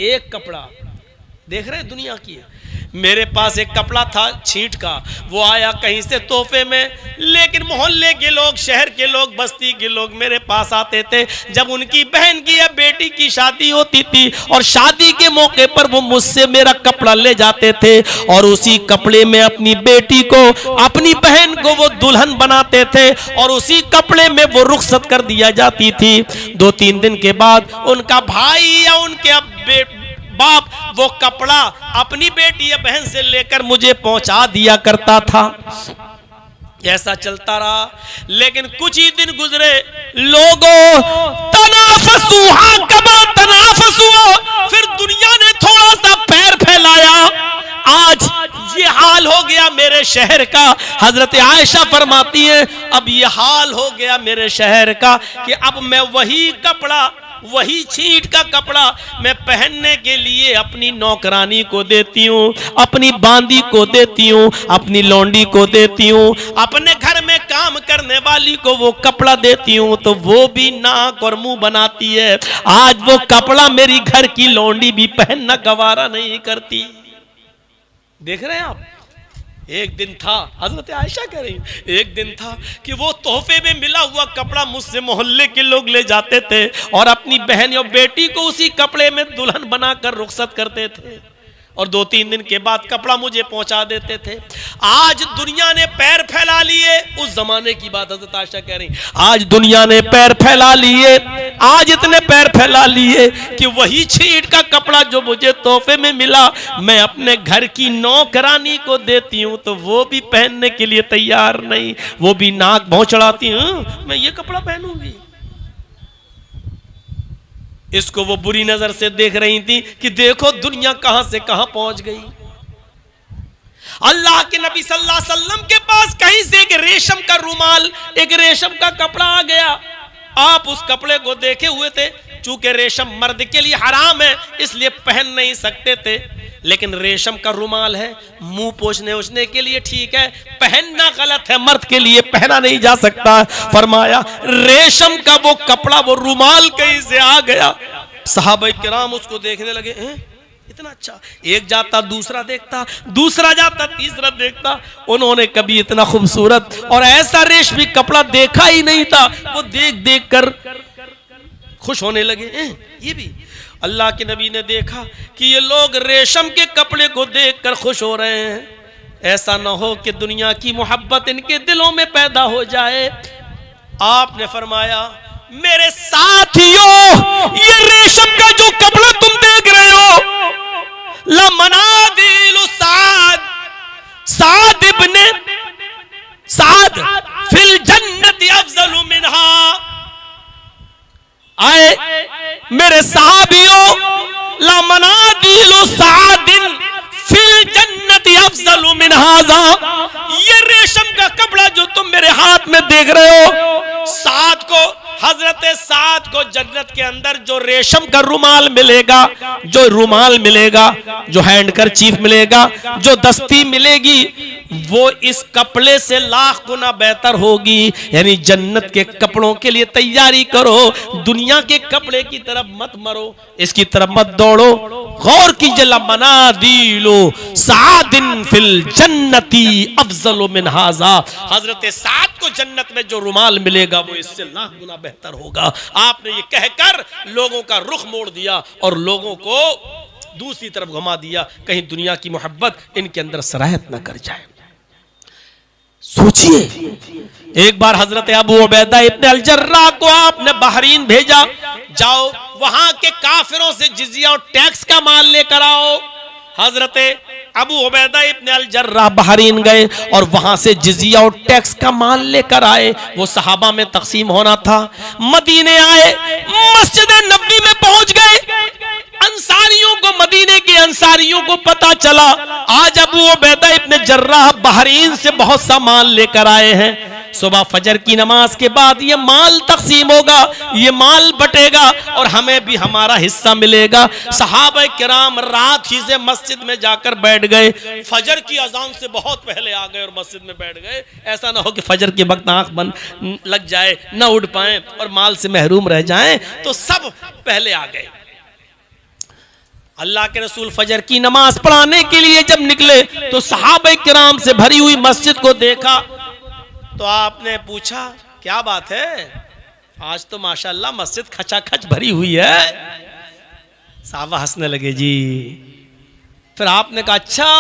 एक कपड़ा, देख रहे हैं दुनिया की। मेरे पास एक कपड़ा था छींट का, वो आया कहीं से तोहफे में, लेकिन मोहल्ले के लोग, शहर के लोग, बस्ती के लोग मेरे पास आते थे जब उनकी बहन की या बेटी की शादी होती थी, और शादी के मौके पर वो मुझसे मेरा कपड़ा ले जाते थे और उसी कपड़े में अपनी बेटी को, अपनी बहन को वो दुल्हन बनाते थे और उसी कपड़े में वो रुखसत कर दिया जाती थी। 2-3 दिन के बाद उनका भाई या उनके बाप वो कपड़ा अपनी बेटी या बहन से लेकर मुझे पहुंचा दिया करता था। ऐसा चलता रहा, लेकिन कुछ ही दिन गुजरे, लोगों तनाफसु कमा तनाफसु, फिर दुनिया ने थोड़ा सा पैर फैलाया, आज ये हाल हो गया मेरे शहर का। हजरत आयशा फरमाती है अब ये हाल हो गया मेरे शहर का कि अब मैं वही कपड़ा, वही छींट का कपड़ा मैं पहनने के लिए अपनी नौकरानी को देती हूँ, अपनी बांदी को देती हूँ, अपनी लौंडी को देती हूँ, अपने घर में काम करने वाली को वो कपड़ा देती हूँ, तो वो भी नाक और मुंह बनाती है। आज वो कपड़ा मेरी घर की लौंडी भी पहनना गवारा नहीं करती। देख रहे हैं आप, एक दिन था, हजरत आयशा कह रही, एक दिन था कि वो तोहफे में मिला हुआ कपड़ा मुझसे मोहल्ले के लोग ले जाते थे और अपनी बहन और बेटी को उसी कपड़े में दुल्हन बनाकर रुखसत करते थे, और 2-3 दिन के बाद कपड़ा मुझे पहुंचा देते थे। आज दुनिया ने पैर फैला लिए, उस जमाने की बात हजरत आयशा कह रही, आज दुनिया ने पैर फैला लिए, आज इतने पैर फैला लिए कि वही छींट का कपड़ा जो मुझे तोहफे में मिला मैं अपने घर की नौकरानी को देती हूं, तो वो भी पहनने के लिए तैयार नहीं, वो भी नाक भौं चढ़ाती हूं मैं ये कपड़ा पहनूंगी। इसको वो बुरी नजर से देख रही थी कि देखो दुनिया कहां से कहां पहुंच गई। अल्लाह के नबी सल्लल्लाहु अलैहि वसल्लम के पास कहीं से एक रेशम का रुमाल, एक रेशम का कपड़ा आ गया। आप उस कपड़े को देखे हुए थे, चूंकि रेशम मर्द के लिए हराम है इसलिए पहन नहीं सकते थे, लेकिन रेशम का रुमाल है, मुंह पोंछने ओछने के लिए ठीक है, पहनना गलत है, मर्द के लिए पहना नहीं जा सकता। फरमाया रेशम का वो कपड़ा, वो रुमाल कहीं से आ गया। सहाबा किराम उसको देखने लगे, इतना अच्छा, एक जाता दूसरा देखता, दूसरा जाता तीसरा देखता, उन्होंने कभी इतना खूबसूरत और ऐसा रेशमी कपड़ा देखा ही नहीं था। वो देख देख कर खुश होने लगे। ये भी अल्लाह के नबी ने देखा कि ये लोग रेशम के कपड़े को देखकर खुश हो रहे हैं, ऐसा ना हो कि दुनिया की मोहब्बत इनके दिलों में पैदा हो जाए। आपने फरमाया मेरे साथियों, ये रेशम का जो कपड़ा तुम देख रहे हो, लमनादिल साद, साद इब्ने साद फिल जन्नति अफजलु मिनहा। आए मेरे साहबियों, लमनादिल सादिन फिल जन्नति अफजलु मिन हाज़ा, ये रेशम का कपड़ा जो तुम मेरे हाथ में देख रहे हो, साद को, हजरत साद को जन्नत के अंदर जो रेशम का रुमाल मिलेगा, जो रुमाल मिलेगा, जो हैंडकरचीफ मिलेगा, जो दस्ती मिलेगी, वो इस कपड़े से लाख गुना बेहतर होगी। यानी जन्नत के कपड़ों के लिए तैयारी करो, दुनिया के कपड़े की तरफ मत मरो, इसकी तरफ मत दौड़ो। गौर कीजिए, लमनादिलो सादिन फिल जन्नती अफजलु मिन हाज़ा, हजरत साद को जन्नत में जो रुमाल मिलेगा वो इससे लाख गुना बेहतर होगा। आपने ये कहकर लोगों का रुख मोड़ दिया और लोगों को दूसरी तरफ घुमा दिया, कहीं दुनिया की मोहब्बत इनके अंदर सराहत न कर जाए। सोचिए, एक बार हजरत अबू उबैदा इब्न अल जर्राह को आपने बहरीन भेजा, जाओ वहां के काफिरों से जिजिया और टैक्स का माल लेकर आओ। हजरत अबू उबैदा इब्न अल जर्राह बहरीन गए और वहां से जिजिया और टैक्स का माल लेकर आए। वो सहाबा में तकसीम होना था। मदीने आए, मस्जिद नबवी में पहुंच गए। अंसारियों को, मदीने के अंसारियों को पता चला आज अबू उबैदा इब्न जर्राह बहरीन से बहुत सा माल लेकर आए हैं। सुबह फजर की नमाज के बाद ये माल तकसीम होगा, ये माल बटेगा और हमें भी हमारा हिस्सा मिलेगा। सहाबा किराम रात ही से मस्जिद में जाकर बैठ गए, फजर की अजान से बहुत पहले आ गए और मस्जिद में बैठ गए। ऐसा ना हो कि फजर के वक्त आंख बंद लग जाए, ना उठ पाए और माल से महरूम रह जाएं, तो सब पहले आ गए। अल्लाह के रसूल फजर की नमाज पढ़ाने के लिए जब निकले तो सहाबा किराम से भरी हुई मस्जिद को देखा तो आपने पूछा क्या बात है, आज तो माशाल्लाह मस्जिद खचाखच भरी हुई है। साहबा हंसने लगे जी। फिर आपने कहा अच्छा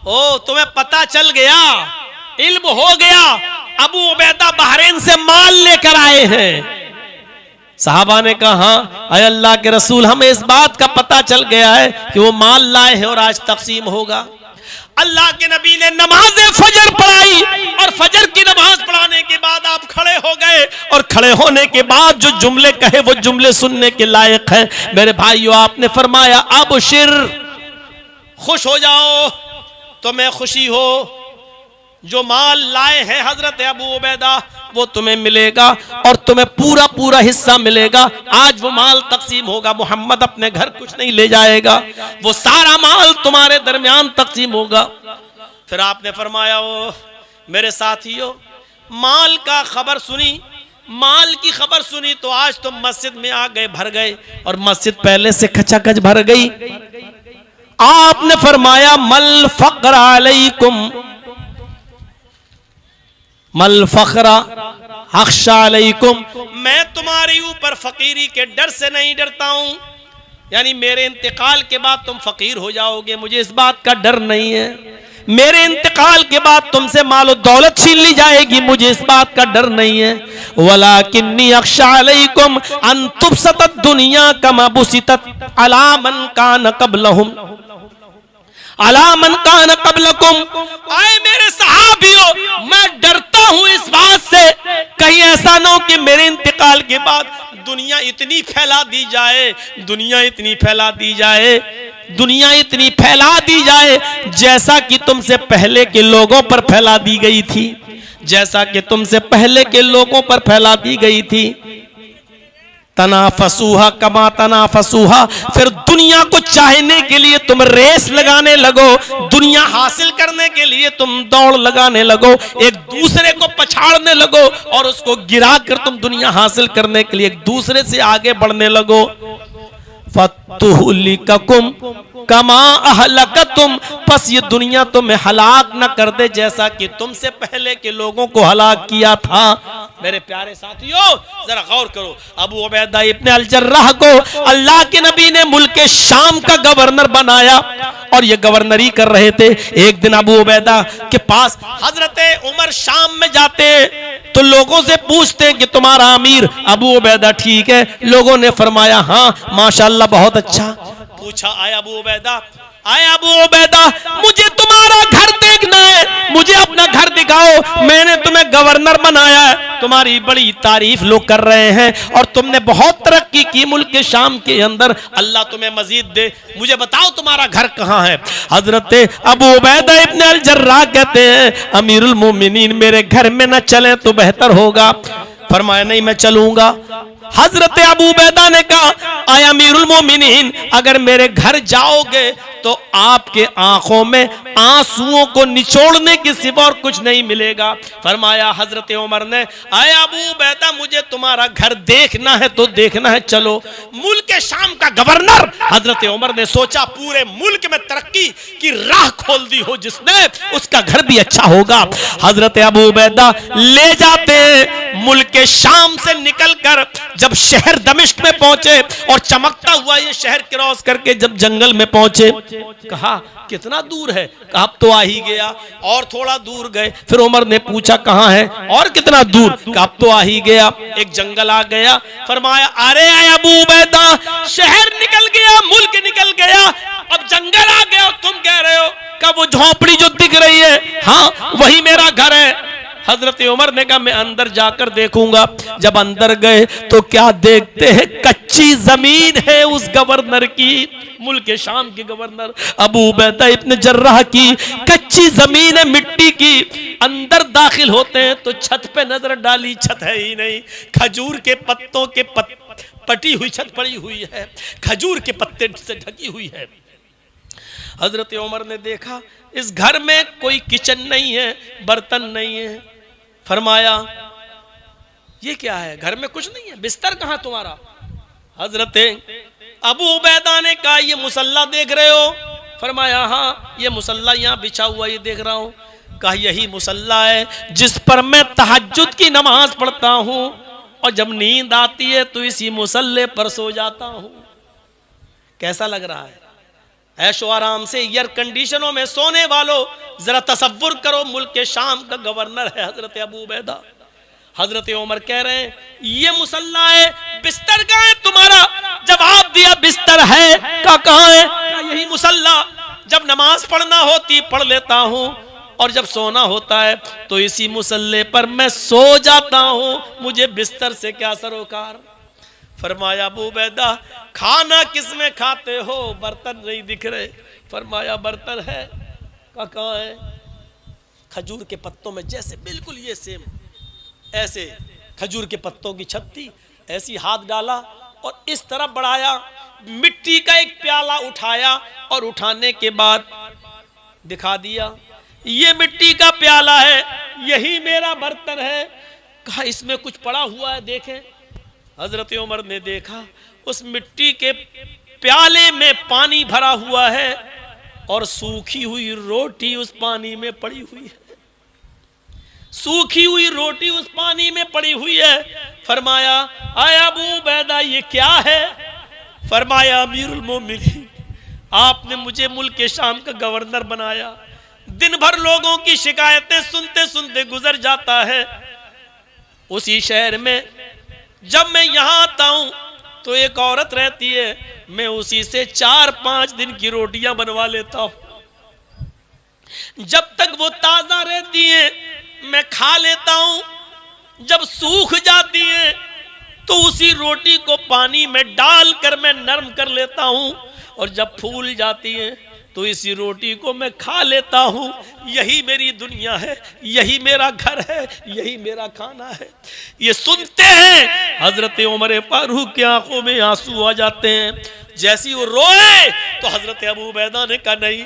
ओ तुम्हें पता चल गया, इल्म हो गया, अबू उबैदा बहरीन से माल लेकर आए हैं। साहबा ने कहा हाँ अय अल्लाह के रसूल हमें इस बात का पता चल गया है कि वो माल लाए हैं और आज तकसीम होगा। अल्लाह के नबी ने नमाज फजर पढ़ाई और फजर की नमाज पढ़ाने के बाद आप खड़े हो गए और खड़े होने के बाद जो जुमले कहे वो जुमले सुनने के लायक है। मेरे भाइयों, आपने फरमाया अब शिर, खुश हो जाओ, तुम्हें खुशी हो, जो माल लाए हैं हजरत अबू उबैदा वो तुम्हें मिलेगा और तुम्हें पूरा पूरा हिस्सा मिलेगा। आज वो माल तकसीम होगा, मोहम्मद अपने घर कुछ नहीं ले जाएगा, वो सारा माल तुम्हारे दरमियान तकसीम होगा। फिर आपने फरमाया ओ मेरे साथियों, माल का खबर सुनी, माल की खबर सुनी तो आज तुम मस्जिद में आ गए, भर गए, और मस्जिद पहले से खचाखच भर गई। आपने फरमाया मल फक्र अलैकुम, मल फखरा अख्शा अलैकुम, मैं तुम्हारे ऊपर फकीरी के डर से नहीं डरता हूं, यानी मेरे इंतकाल के बाद तुम फकीर हो जाओगे, मुझे इस बात का डर नहीं है। मेरे इंतकाल के बाद तुमसे मालो दौलत छीन ली जाएगी, मुझे इस बात का डर नहीं है। वलाकिन्नी अख्शा अलैकुम अन तुबसतद दुनिया कमा बुसितत अला मन कान कबलहुम अला मन कान कबलकुम। आए मेरे सहाबियों, मैं डरता हूं इस बात से कहीं ऐसा ना हो कि मेरे इंतकाल के बाद दुनिया इतनी फैला दी जाए, दुनिया इतनी फैला दी जाए, दुनिया इतनी फैला दी जाए जैसा कि तुमसे पहले के लोगों पर फैला दी गई थी, जैसा कि तुमसे पहले के लोगों पर फैला दी गई थी। तनाफसूहा कमा तनाफसूहा, फिर दुनिया को चाहने के लिए तुम रेस लगाने लगो, दुनिया हासिल करने के लिए तुम दौड़ लगाने लगो, एक दूसरे को पछाड़ने लगो और उसको गिरा कर तुम दुनिया हासिल करने के लिए एक दूसरे से आगे बढ़ने लगो। फतुहलिककुम कमा अहलकतुम, बस ये दुनिया तुम्हें हलाक न कर दे जैसा कि तुमसे पहले के लोगों को हलाक किया था। मेरे प्यारे साथियों, जरा गौर करो, अबू उबैदा इब्न अल जर्राह को अल्लाह के नबी ने मुल्क शाम का गवर्नर बनाया और ये गवर्नरी कर रहे थे। एक दिन अबू उबैदा के पास हजरत उमर शाम में जाते तो लोगों से पूछते हैं कि तुम्हारा अमीर अबू उबैदा ठीक है? लोगों ने फरमाया हाँ माशाल्लाह बहुत अच्छा। पूछा आए अबू उबैदा, आए अबू उबैदा, मुझे तुम्हारा घर देखना है, मुझे अपना घर दिखाओ, मैंने तुम्हें गवर्नर बनाया है, तुम्हारी बड़ी तारीफ लोग कर रहे हैं और तुमने बहुत तरक्की की मुल्क के शाम के अंदर, अल्लाह तुम्हें मजीद दे, मुझे बताओ तुम्हारा घर कहाँ है? हजरत अबू उबैदा इब्न अल जर्राह कहते हैं अमीरुल मोमिनीन मेरे घर में न चले तो बेहतर होगा। फरमाया नहीं मैं चलूंगा। हजरत अबू उबैदा ने कहा आय अमीरुल मोमिनीन, अगर मेरे घर जाओगे तो आपके आंखों में आंसुओं को निचोड़ने के सिवा और कुछ नहीं मिलेगा। फरमाया हजरत उमर ने आय अबू उबैदा, मुझे तुम्हारा घर देखना है तो देखना है, चलो। मुल्क शाम का गवर्नर हजरत उमर ने सोचा पूरे मुल्क में तरक्की की राह खोल दी हो जिसने, उसका घर भी अच्छा होगा। हजरत अबू उबैदा ले जाते हैं, मुल्क शाम से निकलकर जब शहर दमिश्क में पहुंचे और चमकता हुआ ये शहर क्रॉस करके जब जंगल में पहुंचे, कहा कितना दूर है? कहा अब तो आ ही गया। और थोड़ा दूर गए, फिर उमर ने पूछा कहां है? और कितना दूर? कहा अब तो आ ही गया। एक जंगल आ गया। फरमाया अरे अबू उबैदा, शहर निकल गया, मुल्क निकल गया, अब जंगल आ गया, तुम कह रहे हो का वो झोपड़ी जो दिख रही है, हाँ वही मेरा घर है। हजरत उमर ने कहा मैं अंदर जाकर देखूंगा। जब अंदर गए तो क्या देखते हैं, कच्ची जमीन है उस गवर्नर की, मुल्क शाम के गवर्नर अबू उबैदा इब्न जर्राह की कच्ची जमीन है मिट्टी की। अंदर दाखिल होते हैं तो छत पे नजर डाली, छत है ही नहीं, खजूर के पत्तों के पटी हुई छत पड़ी हुई है, खजूर के पत्ते से ढकी हुई है। हजरत उमर ने देखा इस घर में कोई किचन नहीं है, बर्तन नहीं है। फरमाया ये क्या है, घर में कुछ नहीं है, बिस्तर कहाँ तुम्हारा? हजरत अबू उबैदा ने कहा ये मुसल्ला देख रहे हो? फरमाया हाँ, ये मुसल्ला यहाँ बिछा हुआ ये देख रहा हूँ। कहा यही मुसल्ला है जिस पर मैं तहज्जुद की नमाज पढ़ता हूँ और जब नींद आती है तो इसी मुसल्ले पर सो जाता हूँ। कैसा लग रहा है? ऐशो आराम से एयर कंडीशनों में सोने वालों, जरा तसव्वुर करो, मुल्क के शाम का गवर्नर है हजरत अबू उबैदा। हजरत उमर कह रहे हैं ये मुसल्ला है, बिस्तर कहाँ है तुम्हारा? जवाब दिया बिस्तर है। कहाँ है? यही मुसल्ला, जब नमाज पढ़ना होती पढ़ लेता हूँ और जब सोना होता है तो इसी मुसल्ले पर मैं सो जाता हूँ, मुझे बिस्तर से क्या सरोकार। फरमाया अबू उबैदा खाना किस में खाते हो? बर्तन नहीं दिख रहे। फरमाया बर्तन है। कहाँ है? खजूर के पत्तों में, जैसे बिल्कुल ये सेम ऐसे खजूर के पत्तों की छत थी, ऐसी हाथ डाला और इस तरफ बढ़ाया, मिट्टी का एक प्याला उठाया और उठाने के बाद दिखा दिया ये मिट्टी का प्याला है, यही मेरा बर्तन है। कहा इसमें कुछ पड़ा हुआ है, देखें। हजरत उमर ने देखा उस मिट्टी के प्याले में पानी भरा हुआ है और सूखी हुई रोटी उस पानी में पड़ी हुई है। सूखी हुई रोटी उस पानी में पड़ी हुई है। फरमाया आय अबू उबैदा ये क्या है? फरमाया अमीरुल मोमिनीन, आपने मुझे मुल्क के शाम का गवर्नर बनाया, दिन भर लोगों की शिकायतें सुनते सुनते गुजर जाता है। उसी शहर में जब मैं यहां आता हूं तो एक औरत रहती है, मैं उसी से 4-5 दिन की रोटियां बनवा लेता हूं। जब तक वो ताजा रहती है मैं खा लेता हूं, जब सूख जाती है तो उसी रोटी को पानी में डालकर मैं नरम कर लेता हूं और जब फूल जाती है तो इसी रोटी को मैं खा लेता हूं। यही मेरी दुनिया है, यही मेरा घर है, यही मेरा खाना है। ये सुनते हैं हजरत उमर फारूक की आंखों में आंसू आ जाते हैं। जैसी वो रोए तो हजरत अबू उबैदा ने कहा नहीं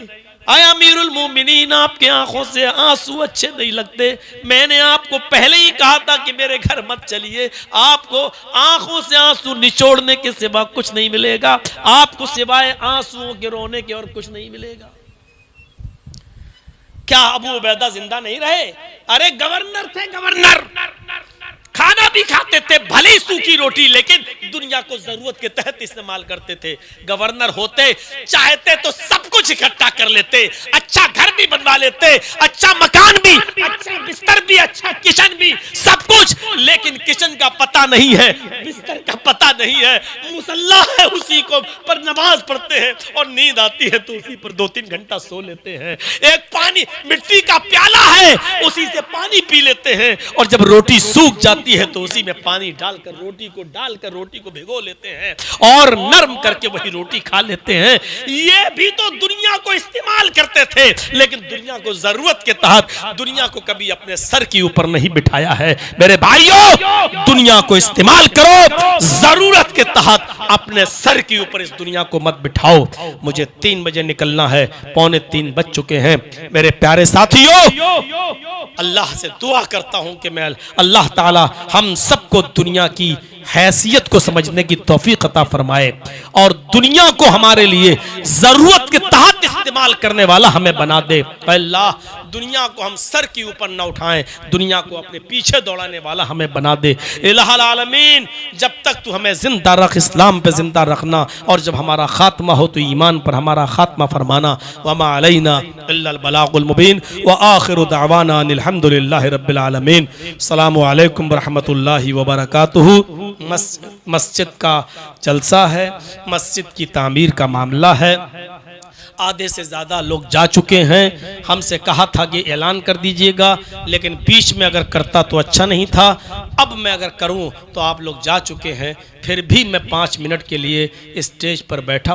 आय अमीरुल मोमिनीन, आपके आंखों से आंसू अच्छे नहीं लगते। मैंने आपको पहले ही कहा था कि मेरे घर मत चलिए, आपको आंखों से आंसू निचोड़ने के सिवा कुछ नहीं मिलेगा, आपको सिवाय आंसुओं के रोने के और कुछ नहीं मिलेगा। क्या अबू उबैदा जिंदा नहीं रहे? अरे गवर्नर थे, गवर्नर खाना भी खाते थे, भले ही सूखी रोटी, लेकिन दुनिया को जरूरत के तहत इस्तेमाल करते थे। गवर्नर होते चाहते तो सब कुछ इकट्ठा कर लेते, अच्छा घर भी बनवा लेते, अच्छा मकान भी, अच्छा बिस्तर भी, अच्छा किचन भी, सब कुछ, लेकिन किचन का पता नहीं है, बिस्तर का पता नहीं है, मुसल्ला है उसी को पर नमाज पढ़ते हैं और नींद आती है तो उसी पर 2-3 घंटा सो लेते हैं। एक पानी मिट्टी का प्याला है, उसी से पानी पी लेते हैं और जब रोटी सूख जाती है तो उसी में पानी डालकर रोटी को भिगो लेते हैं और नरम करके वही रोटी खा लेते हैं। ये भी तो दुनिया को इस्तेमाल करते थे, लेकिन दुनिया को जरूरत के तहत, दुनिया को कभी अपने सर के ऊपर नहीं बिठाया है। मेरे भाइयों, दुनिया को इस्तेमाल करो, जरूरत के तहत अपने सर के ऊपर इस दुनिया को मत बिठाओ। मुझे 3 बजे निकलना है, 2:45 बज चुके हैं। मेरे प्यारे साथियों, अल्लाह से दुआ करता हूं कि मैं अल्लाह ताला हम सबको दुनिया की हैसियत को समझने की तौफीक अता फरमाए और दुनिया को हमारे लिए जरूरत के तहत इस्तेमाल करने वाला हमें बना दे। अल्लाह दुनिया को हम सर के ऊपर न उठाएं, दुनिया को अपने पीछे दौड़ाने वाला हमें बना दे। इलाहुल आलमीन, जब तक तू हमें जिंदा रख, इस्लाम पे जिंदा रखना, और जब हमारा खात्मा हो तो ईमान पर हमारा खात्मा फरमाना। वमा अलैना इल्लल बलागुल मुबीन व आखिरु दावाना अनिल हम्दुलिल्लाहि रब्बिल आलमीन। अस्सलामु अलैकुम व रहमतुल्लाहि व बरकातुहू। मस्जिद का जलसा है, मस्जिद की तामीर का मामला है। आधे से ज़्यादा लोग जा चुके हैं। हमसे कहा था कि ऐलान कर दीजिएगा, लेकिन बीच में अगर करता तो अच्छा नहीं था। अब मैं अगर करूं तो आप लोग जा चुके हैं, फिर भी मैं 5 मिनट के लिए स्टेज पर बैठा